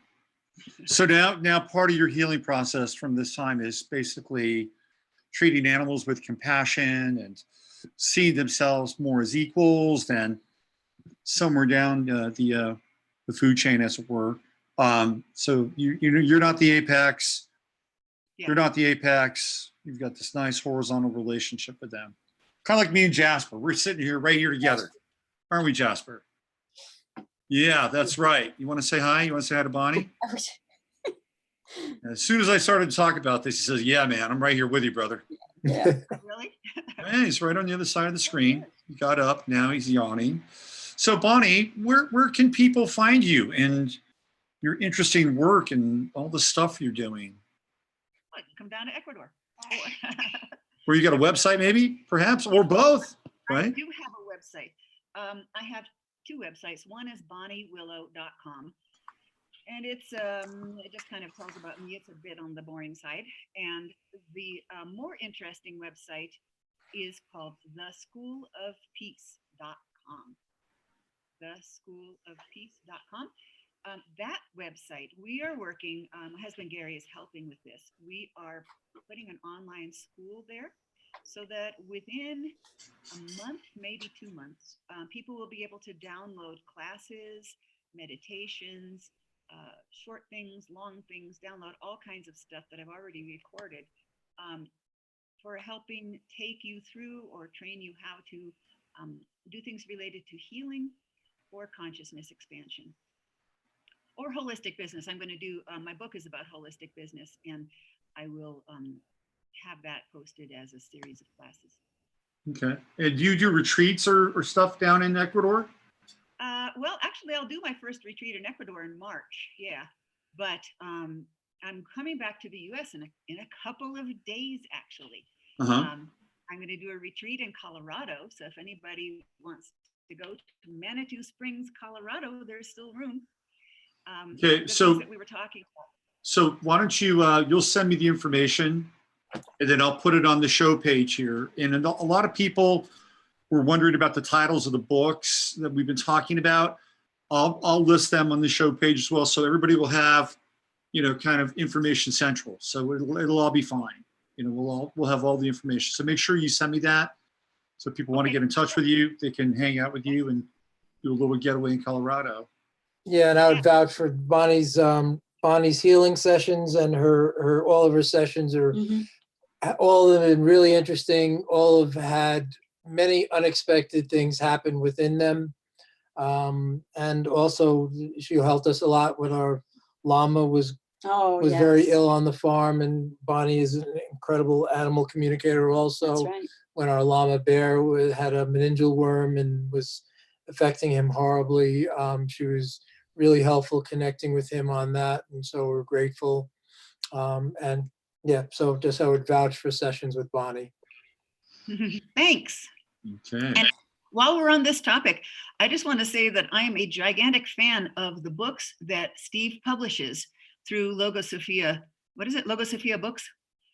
[SPEAKER 2] So now part of your healing process from this time is basically treating animals with compassion and see themselves more as equals than somewhere down the food chain, as it were. So you're not the apex. Yeah. You're not the apex. You've got this nice horizontal relationship with them. Kind of like me and Jasper. We're sitting here right here together. Aren't we, Jasper? Yeah, that's right. You want to say hi? You want to say hi to Bonnie? As soon as I started to talk about this, he says, yeah, man, I'm right here with you, brother.
[SPEAKER 4] Yeah.
[SPEAKER 5] Really?
[SPEAKER 2] Yeah, he's right on the other side of the screen. He got up. Now he's yawning. So, Bonnie, where can people find you and your interesting work and all the stuff you're doing?
[SPEAKER 5] Well, come down to Ecuador.
[SPEAKER 2] Where you got a website, maybe, perhaps, or both, right?
[SPEAKER 5] I do have a website. I have two websites. One is bonniewillow.com. And it just kind of tells about me. It's a bit on the boring side. And the more interesting website is called theschoolofpeace.com. Theschoolofpeace.com. That website, we are working, my husband Gary is helping with this. We are putting an online school there so that within a month, maybe 2 months, people will be able to download classes, meditations, short things, long things, download all kinds of stuff that I've already recorded for helping take you through or train you how to do things related to healing or consciousness expansion or holistic business. I'm going to do, my book is about holistic business, and I will have that posted as a series of classes. Okay.
[SPEAKER 2] And do you do retreats or stuff down in Ecuador?
[SPEAKER 5] Well, actually, I'll do my first retreat in Ecuador in March. Yeah. But I'm coming back to the US in a couple of days, actually. I'm going to do a retreat in Colorado. So if anybody wants to go to Manitou Springs, Colorado, there's still room.
[SPEAKER 2] Okay. So
[SPEAKER 5] we were talking about.
[SPEAKER 2] So why don't you, you'll send me the information and then I'll put it on the show page here. And a lot of people were wondering about the titles of the books that we've been talking about. I'll list them on the show page as well. So everybody will have, kind of information central. So it'll all be fine. We'll have all the information. So make sure you send me that. So if people want to get in touch with you, they can hang out with you and do a little getaway in Colorado.
[SPEAKER 3] Yeah, and I would vouch for Bonnie's healing sessions, and her all of her sessions are all of them been really interesting. All have had many unexpected things happen within them. And also she helped us a lot when our llama was very ill on the farm, and Bonnie is an incredible animal communicator also.
[SPEAKER 4] That's right.
[SPEAKER 3] When our llama bear had a meningeal worm and was affecting him horribly, she was really helpful connecting with him on that, and so we're grateful. And yeah, so just I would vouch for sessions with Bonnie.
[SPEAKER 5] Thanks.
[SPEAKER 2] Okay.
[SPEAKER 5] And while we're on this topic, I just want to say that I am a gigantic fan of the books that Steve publishes through Logosophia. What is it? Logosophia Books?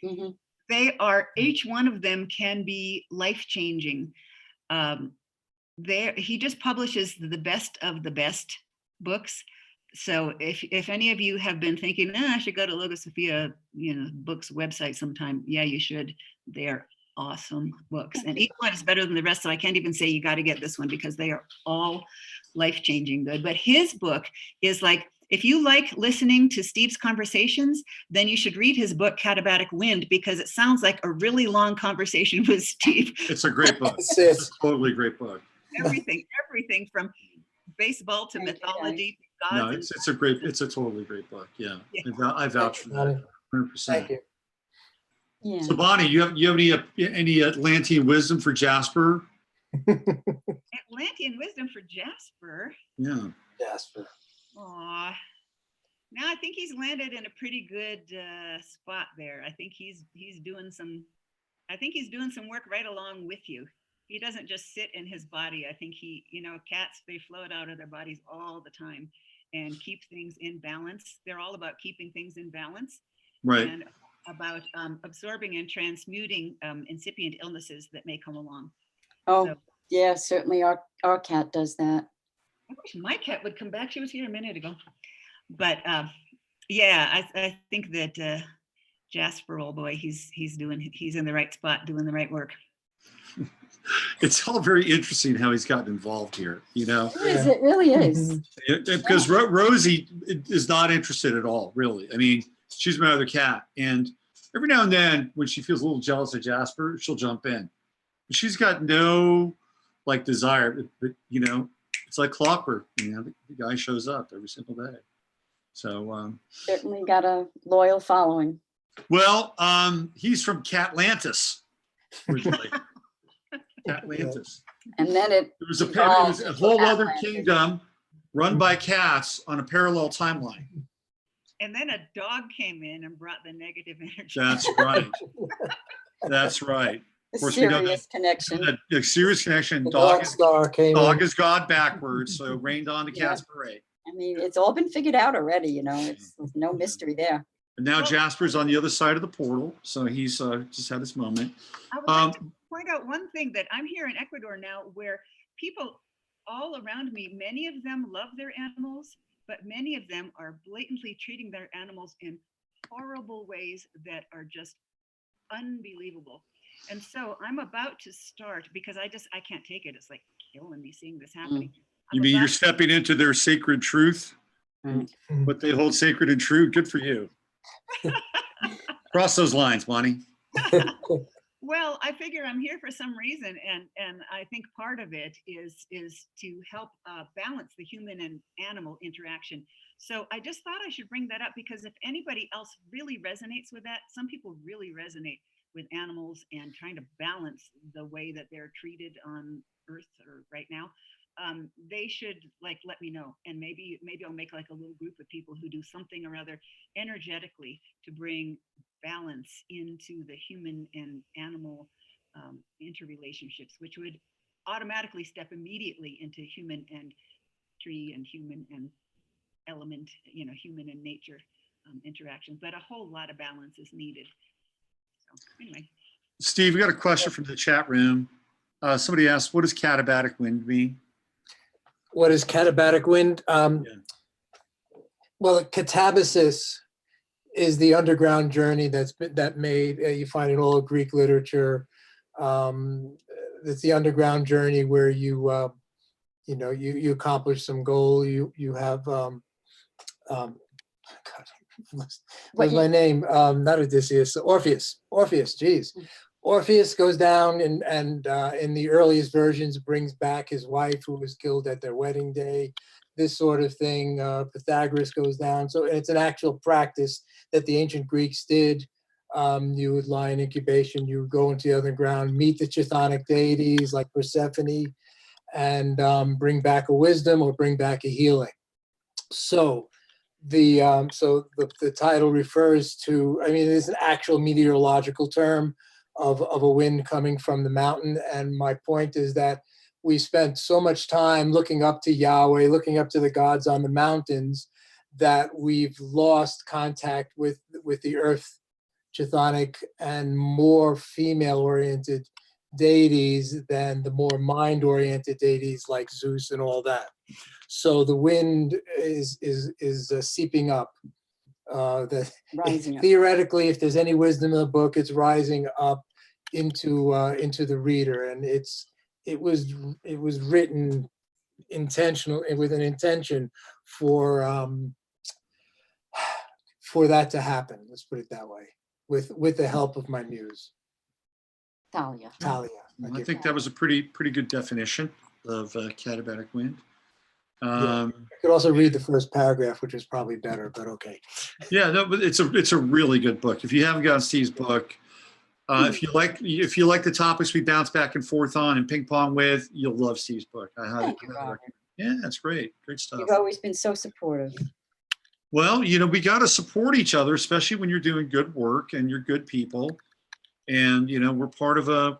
[SPEAKER 4] Mm-hmm.
[SPEAKER 5] They are, each one of them can be life-changing. He just publishes the best of the best books. So if any of you have been thinking, I should go to Logosophia, Books website sometime, yeah, you should. They're awesome books, and each one is better than the rest. So I can't even say you got to get this one because they are all life-changing good. But his book is like, if you like listening to Steve's conversations, then you should read his book, Katabatic Wind, because it sounds like a really long conversation with Steve.
[SPEAKER 2] It's a great book. It's a totally great book.
[SPEAKER 5] Everything from baseball to mythology. To gods.
[SPEAKER 2] No, it's a totally great book. Yeah. I vouch for that. 100%.
[SPEAKER 3] Thank you.
[SPEAKER 4] Yeah.
[SPEAKER 2] So Bonnie, you have any Atlantean wisdom for Jasper?
[SPEAKER 5] Atlantean wisdom for Jasper.
[SPEAKER 2] Yeah.
[SPEAKER 3] Jasper.
[SPEAKER 5] Aw. Now I think he's landed in a pretty good spot there. I think he's doing some work right along with you. He doesn't just sit in his body. I think cats, they float out of their bodies all the time and keep things in balance. They're all about keeping things in balance.
[SPEAKER 2] Right.
[SPEAKER 5] And about absorbing and transmuting incipient illnesses that may come along.
[SPEAKER 4] Yeah, certainly our cat does that.
[SPEAKER 5] I wish my cat would come back. She was here a minute ago. But I think that Jasper, old boy, he's in the right spot, doing the right work.
[SPEAKER 2] It's all very interesting how he's gotten involved here,
[SPEAKER 4] It really is.
[SPEAKER 2] Because Rosie is not interested at all, really. I mean, she's my other cat, and every now and then when she feels a little jealous of Jasper, she'll jump in. She's got no like desire, but you know, it's like clockwork. You know, the guy shows up every single day. So
[SPEAKER 4] Certainly got a loyal following.
[SPEAKER 2] well, he's from Atlantis originally. Atlantis.
[SPEAKER 4] And then it
[SPEAKER 2] was a whole other kingdom run by cats on a parallel timeline.
[SPEAKER 5] And then a dog came in and brought the negative energy.
[SPEAKER 2] That's right. That's right.
[SPEAKER 4] A serious connection.
[SPEAKER 2] A serious connection.
[SPEAKER 3] The
[SPEAKER 2] Dog
[SPEAKER 3] is
[SPEAKER 2] God backwards, so rained on the cat's parade.
[SPEAKER 4] I mean, it's all been figured out already, you know, it's no mystery there.
[SPEAKER 2] And now Jasper's on the other side of the portal, so he's just had his moment.
[SPEAKER 5] I would like to point out one thing, that I'm here in Ecuador now where people all around me, many of them love their animals, but many of them are blatantly treating their animals in horrible ways that are just unbelievable. And so I'm about to start, because I can't take it. It's like killing me seeing this happening.
[SPEAKER 2] You mean you're stepping into their sacred truth? What they hold sacred and true? Good for you. Cross those lines, Bonnie.
[SPEAKER 5] Well, I figure I'm here for some reason, and I think part of it is to help balance the human and animal interaction. So I just thought I should bring that up, because if anybody else really resonates with that, some people really resonate with animals and trying to balance the way that they're treated on Earth or right now. They should like let me know, and maybe I'll make like a little group of people who do something or other energetically to bring balance into the human and animal interrelationships, which would automatically step immediately into human and tree and human and element, you know, human and nature interactions. But a whole lot of balance is needed. So anyway.
[SPEAKER 2] Steve, we got a question from the chat room. Somebody asked, what does katabatic wind mean?
[SPEAKER 3] What is katabatic wind? Well, katabasis is the underground journey that made, you find in all Greek literature. It's the underground journey where you accomplish some goal. You have, what's my name? Not Odysseus, Orpheus, geez. Orpheus goes down and in the earliest versions brings back his wife who was killed at their wedding day, this sort of thing. Pythagoras goes down. So it's an actual practice that the ancient Greeks did. You would lie in incubation, you would go into the underground, meet the chthonic deities like Persephone, and bring back a wisdom or bring back a healing. So the title refers to, I mean, it is an actual meteorological term of a wind coming from the mountain. And my point is that we spent so much time looking up to Yahweh, looking up to the gods on the mountains, that we've lost contact with the earth, chthonic, and more female-oriented deities than the more mind-oriented deities like Zeus and all that. So the wind is seeping up.
[SPEAKER 4] Rising up.
[SPEAKER 3] Theoretically, if there's any wisdom in the book, it's rising up into the reader, and it was written intentional with an intention for that to happen. Let's put it that way, with the help of my muse,
[SPEAKER 4] Talia.
[SPEAKER 2] I think that was a pretty good definition of katabatic wind.
[SPEAKER 3] I could also read the first paragraph, which is probably better, but okay.
[SPEAKER 2] Yeah, no, but it's a really good book. If you haven't gotten Steve's book, if you like the topics we bounce back and forth on and ping pong with, you'll love Steve's book. I highly recommend. Yeah, that's great stuff.
[SPEAKER 4] You've always been so supportive.
[SPEAKER 2] Well, we got to support each other, especially when you're doing good work and you're good people, and we're part of a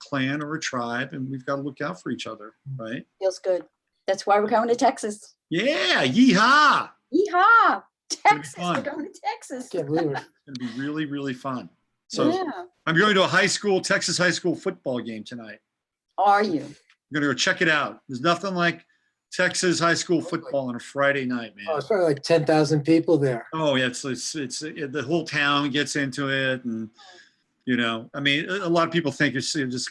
[SPEAKER 2] clan or a tribe, and we've got to look out for each other, right?
[SPEAKER 4] Feels good. That's why we're going to Texas.
[SPEAKER 2] Yeah, yeehaw!
[SPEAKER 4] Yeehaw! Texas, we're going to Texas.
[SPEAKER 3] Can't believe it.
[SPEAKER 2] It's going to be really, really fun. So
[SPEAKER 4] yeah.
[SPEAKER 2] I'm going to a Texas high school football game tonight.
[SPEAKER 4] Are you?
[SPEAKER 2] I'm going to go check it out. There's nothing like Texas high school football on a Friday night, man.
[SPEAKER 3] Oh, it's probably like 10,000 people there.
[SPEAKER 2] Oh yeah, it's the whole town gets into it, and I mean, a lot of people think it's just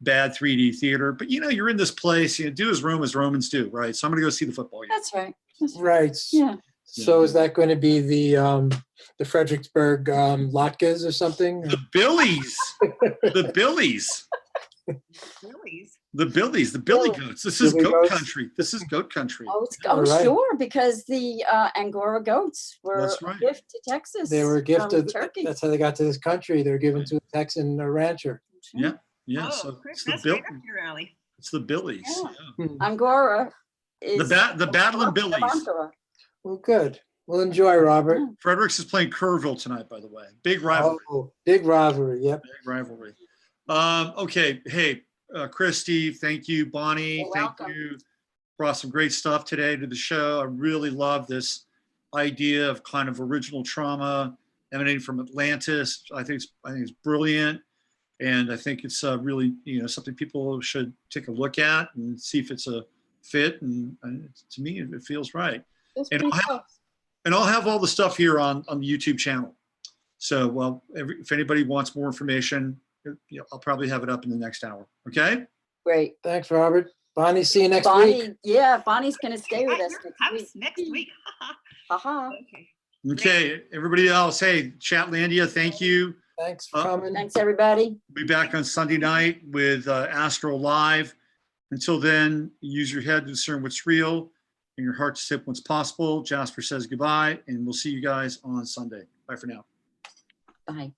[SPEAKER 2] bad 3D theater, but you're in this place, do as Romans do, right? So I'm going to go see the football game.
[SPEAKER 4] That's right.
[SPEAKER 3] Right.
[SPEAKER 4] Yeah.
[SPEAKER 3] So is that going to be the Fredericksburg latkes or something?
[SPEAKER 2] The Billies. The Billies.
[SPEAKER 5] Billies.
[SPEAKER 2] The Billies, the Billy
[SPEAKER 4] Billy.
[SPEAKER 2] goats. This is
[SPEAKER 3] Billy
[SPEAKER 2] goat
[SPEAKER 3] goats.
[SPEAKER 2] country. This is goat country.
[SPEAKER 3] All right.
[SPEAKER 4] Sure, because the Angora goats were
[SPEAKER 2] That's
[SPEAKER 4] a
[SPEAKER 2] right.
[SPEAKER 4] gift to Texas.
[SPEAKER 3] They were
[SPEAKER 4] from
[SPEAKER 3] gifted.
[SPEAKER 4] Turkey.
[SPEAKER 3] That's how they got to this country. They were given to a Texan rancher.
[SPEAKER 2] Yeah, yeah.
[SPEAKER 5] Oh,
[SPEAKER 2] So
[SPEAKER 5] Chris,
[SPEAKER 2] it's the
[SPEAKER 5] that's
[SPEAKER 2] Bill.
[SPEAKER 5] right up your alley.
[SPEAKER 2] It's the Billies.
[SPEAKER 4] Yeah.
[SPEAKER 2] Yeah.
[SPEAKER 4] Angora is
[SPEAKER 2] The Battling
[SPEAKER 4] of
[SPEAKER 2] Billies.
[SPEAKER 4] Angora.
[SPEAKER 3] Well, good. Well, enjoy, Robert.
[SPEAKER 4] Yeah.
[SPEAKER 2] Fredericks is playing Kerrville tonight, by the way. Big rivalry.
[SPEAKER 3] Oh, big rivalry. Yep.
[SPEAKER 2] Big rivalry. Okay. Hey, Chris, Steve, thank you. Bonnie,
[SPEAKER 4] You're
[SPEAKER 2] thank
[SPEAKER 4] welcome.
[SPEAKER 2] you. Brought some great stuff today to the show. I really love this idea of kind of original trauma emanating from Atlantis. I think it's brilliant. And I think it's really, something people should take a look at and see if it's a fit. And to me, it feels right.
[SPEAKER 4] It's
[SPEAKER 2] And
[SPEAKER 4] pretty close.
[SPEAKER 2] I'll have all the stuff here on the YouTube channel. So, well, if anybody wants more information, I'll probably have it up in the next hour. Okay?
[SPEAKER 4] Great.
[SPEAKER 3] Thanks, Robert. Bonnie, see you next
[SPEAKER 4] Bonnie,
[SPEAKER 3] week.
[SPEAKER 4] yeah, Bonnie's going to stay with
[SPEAKER 5] At
[SPEAKER 4] us
[SPEAKER 5] your
[SPEAKER 4] next
[SPEAKER 5] house
[SPEAKER 4] week.
[SPEAKER 5] next week.
[SPEAKER 4] Haha.
[SPEAKER 5] Okay.
[SPEAKER 2] Okay. Everybody else, hey, Chatlandia, thank you.
[SPEAKER 3] Thanks for coming.
[SPEAKER 4] Thanks, everybody.
[SPEAKER 2] Be back on Sunday night with Astro Live. Until then, use your head to discern what's real and your heart to sip what's possible. Jasper says goodbye, and we'll see you guys on Sunday. Bye for now.
[SPEAKER 4] Bye.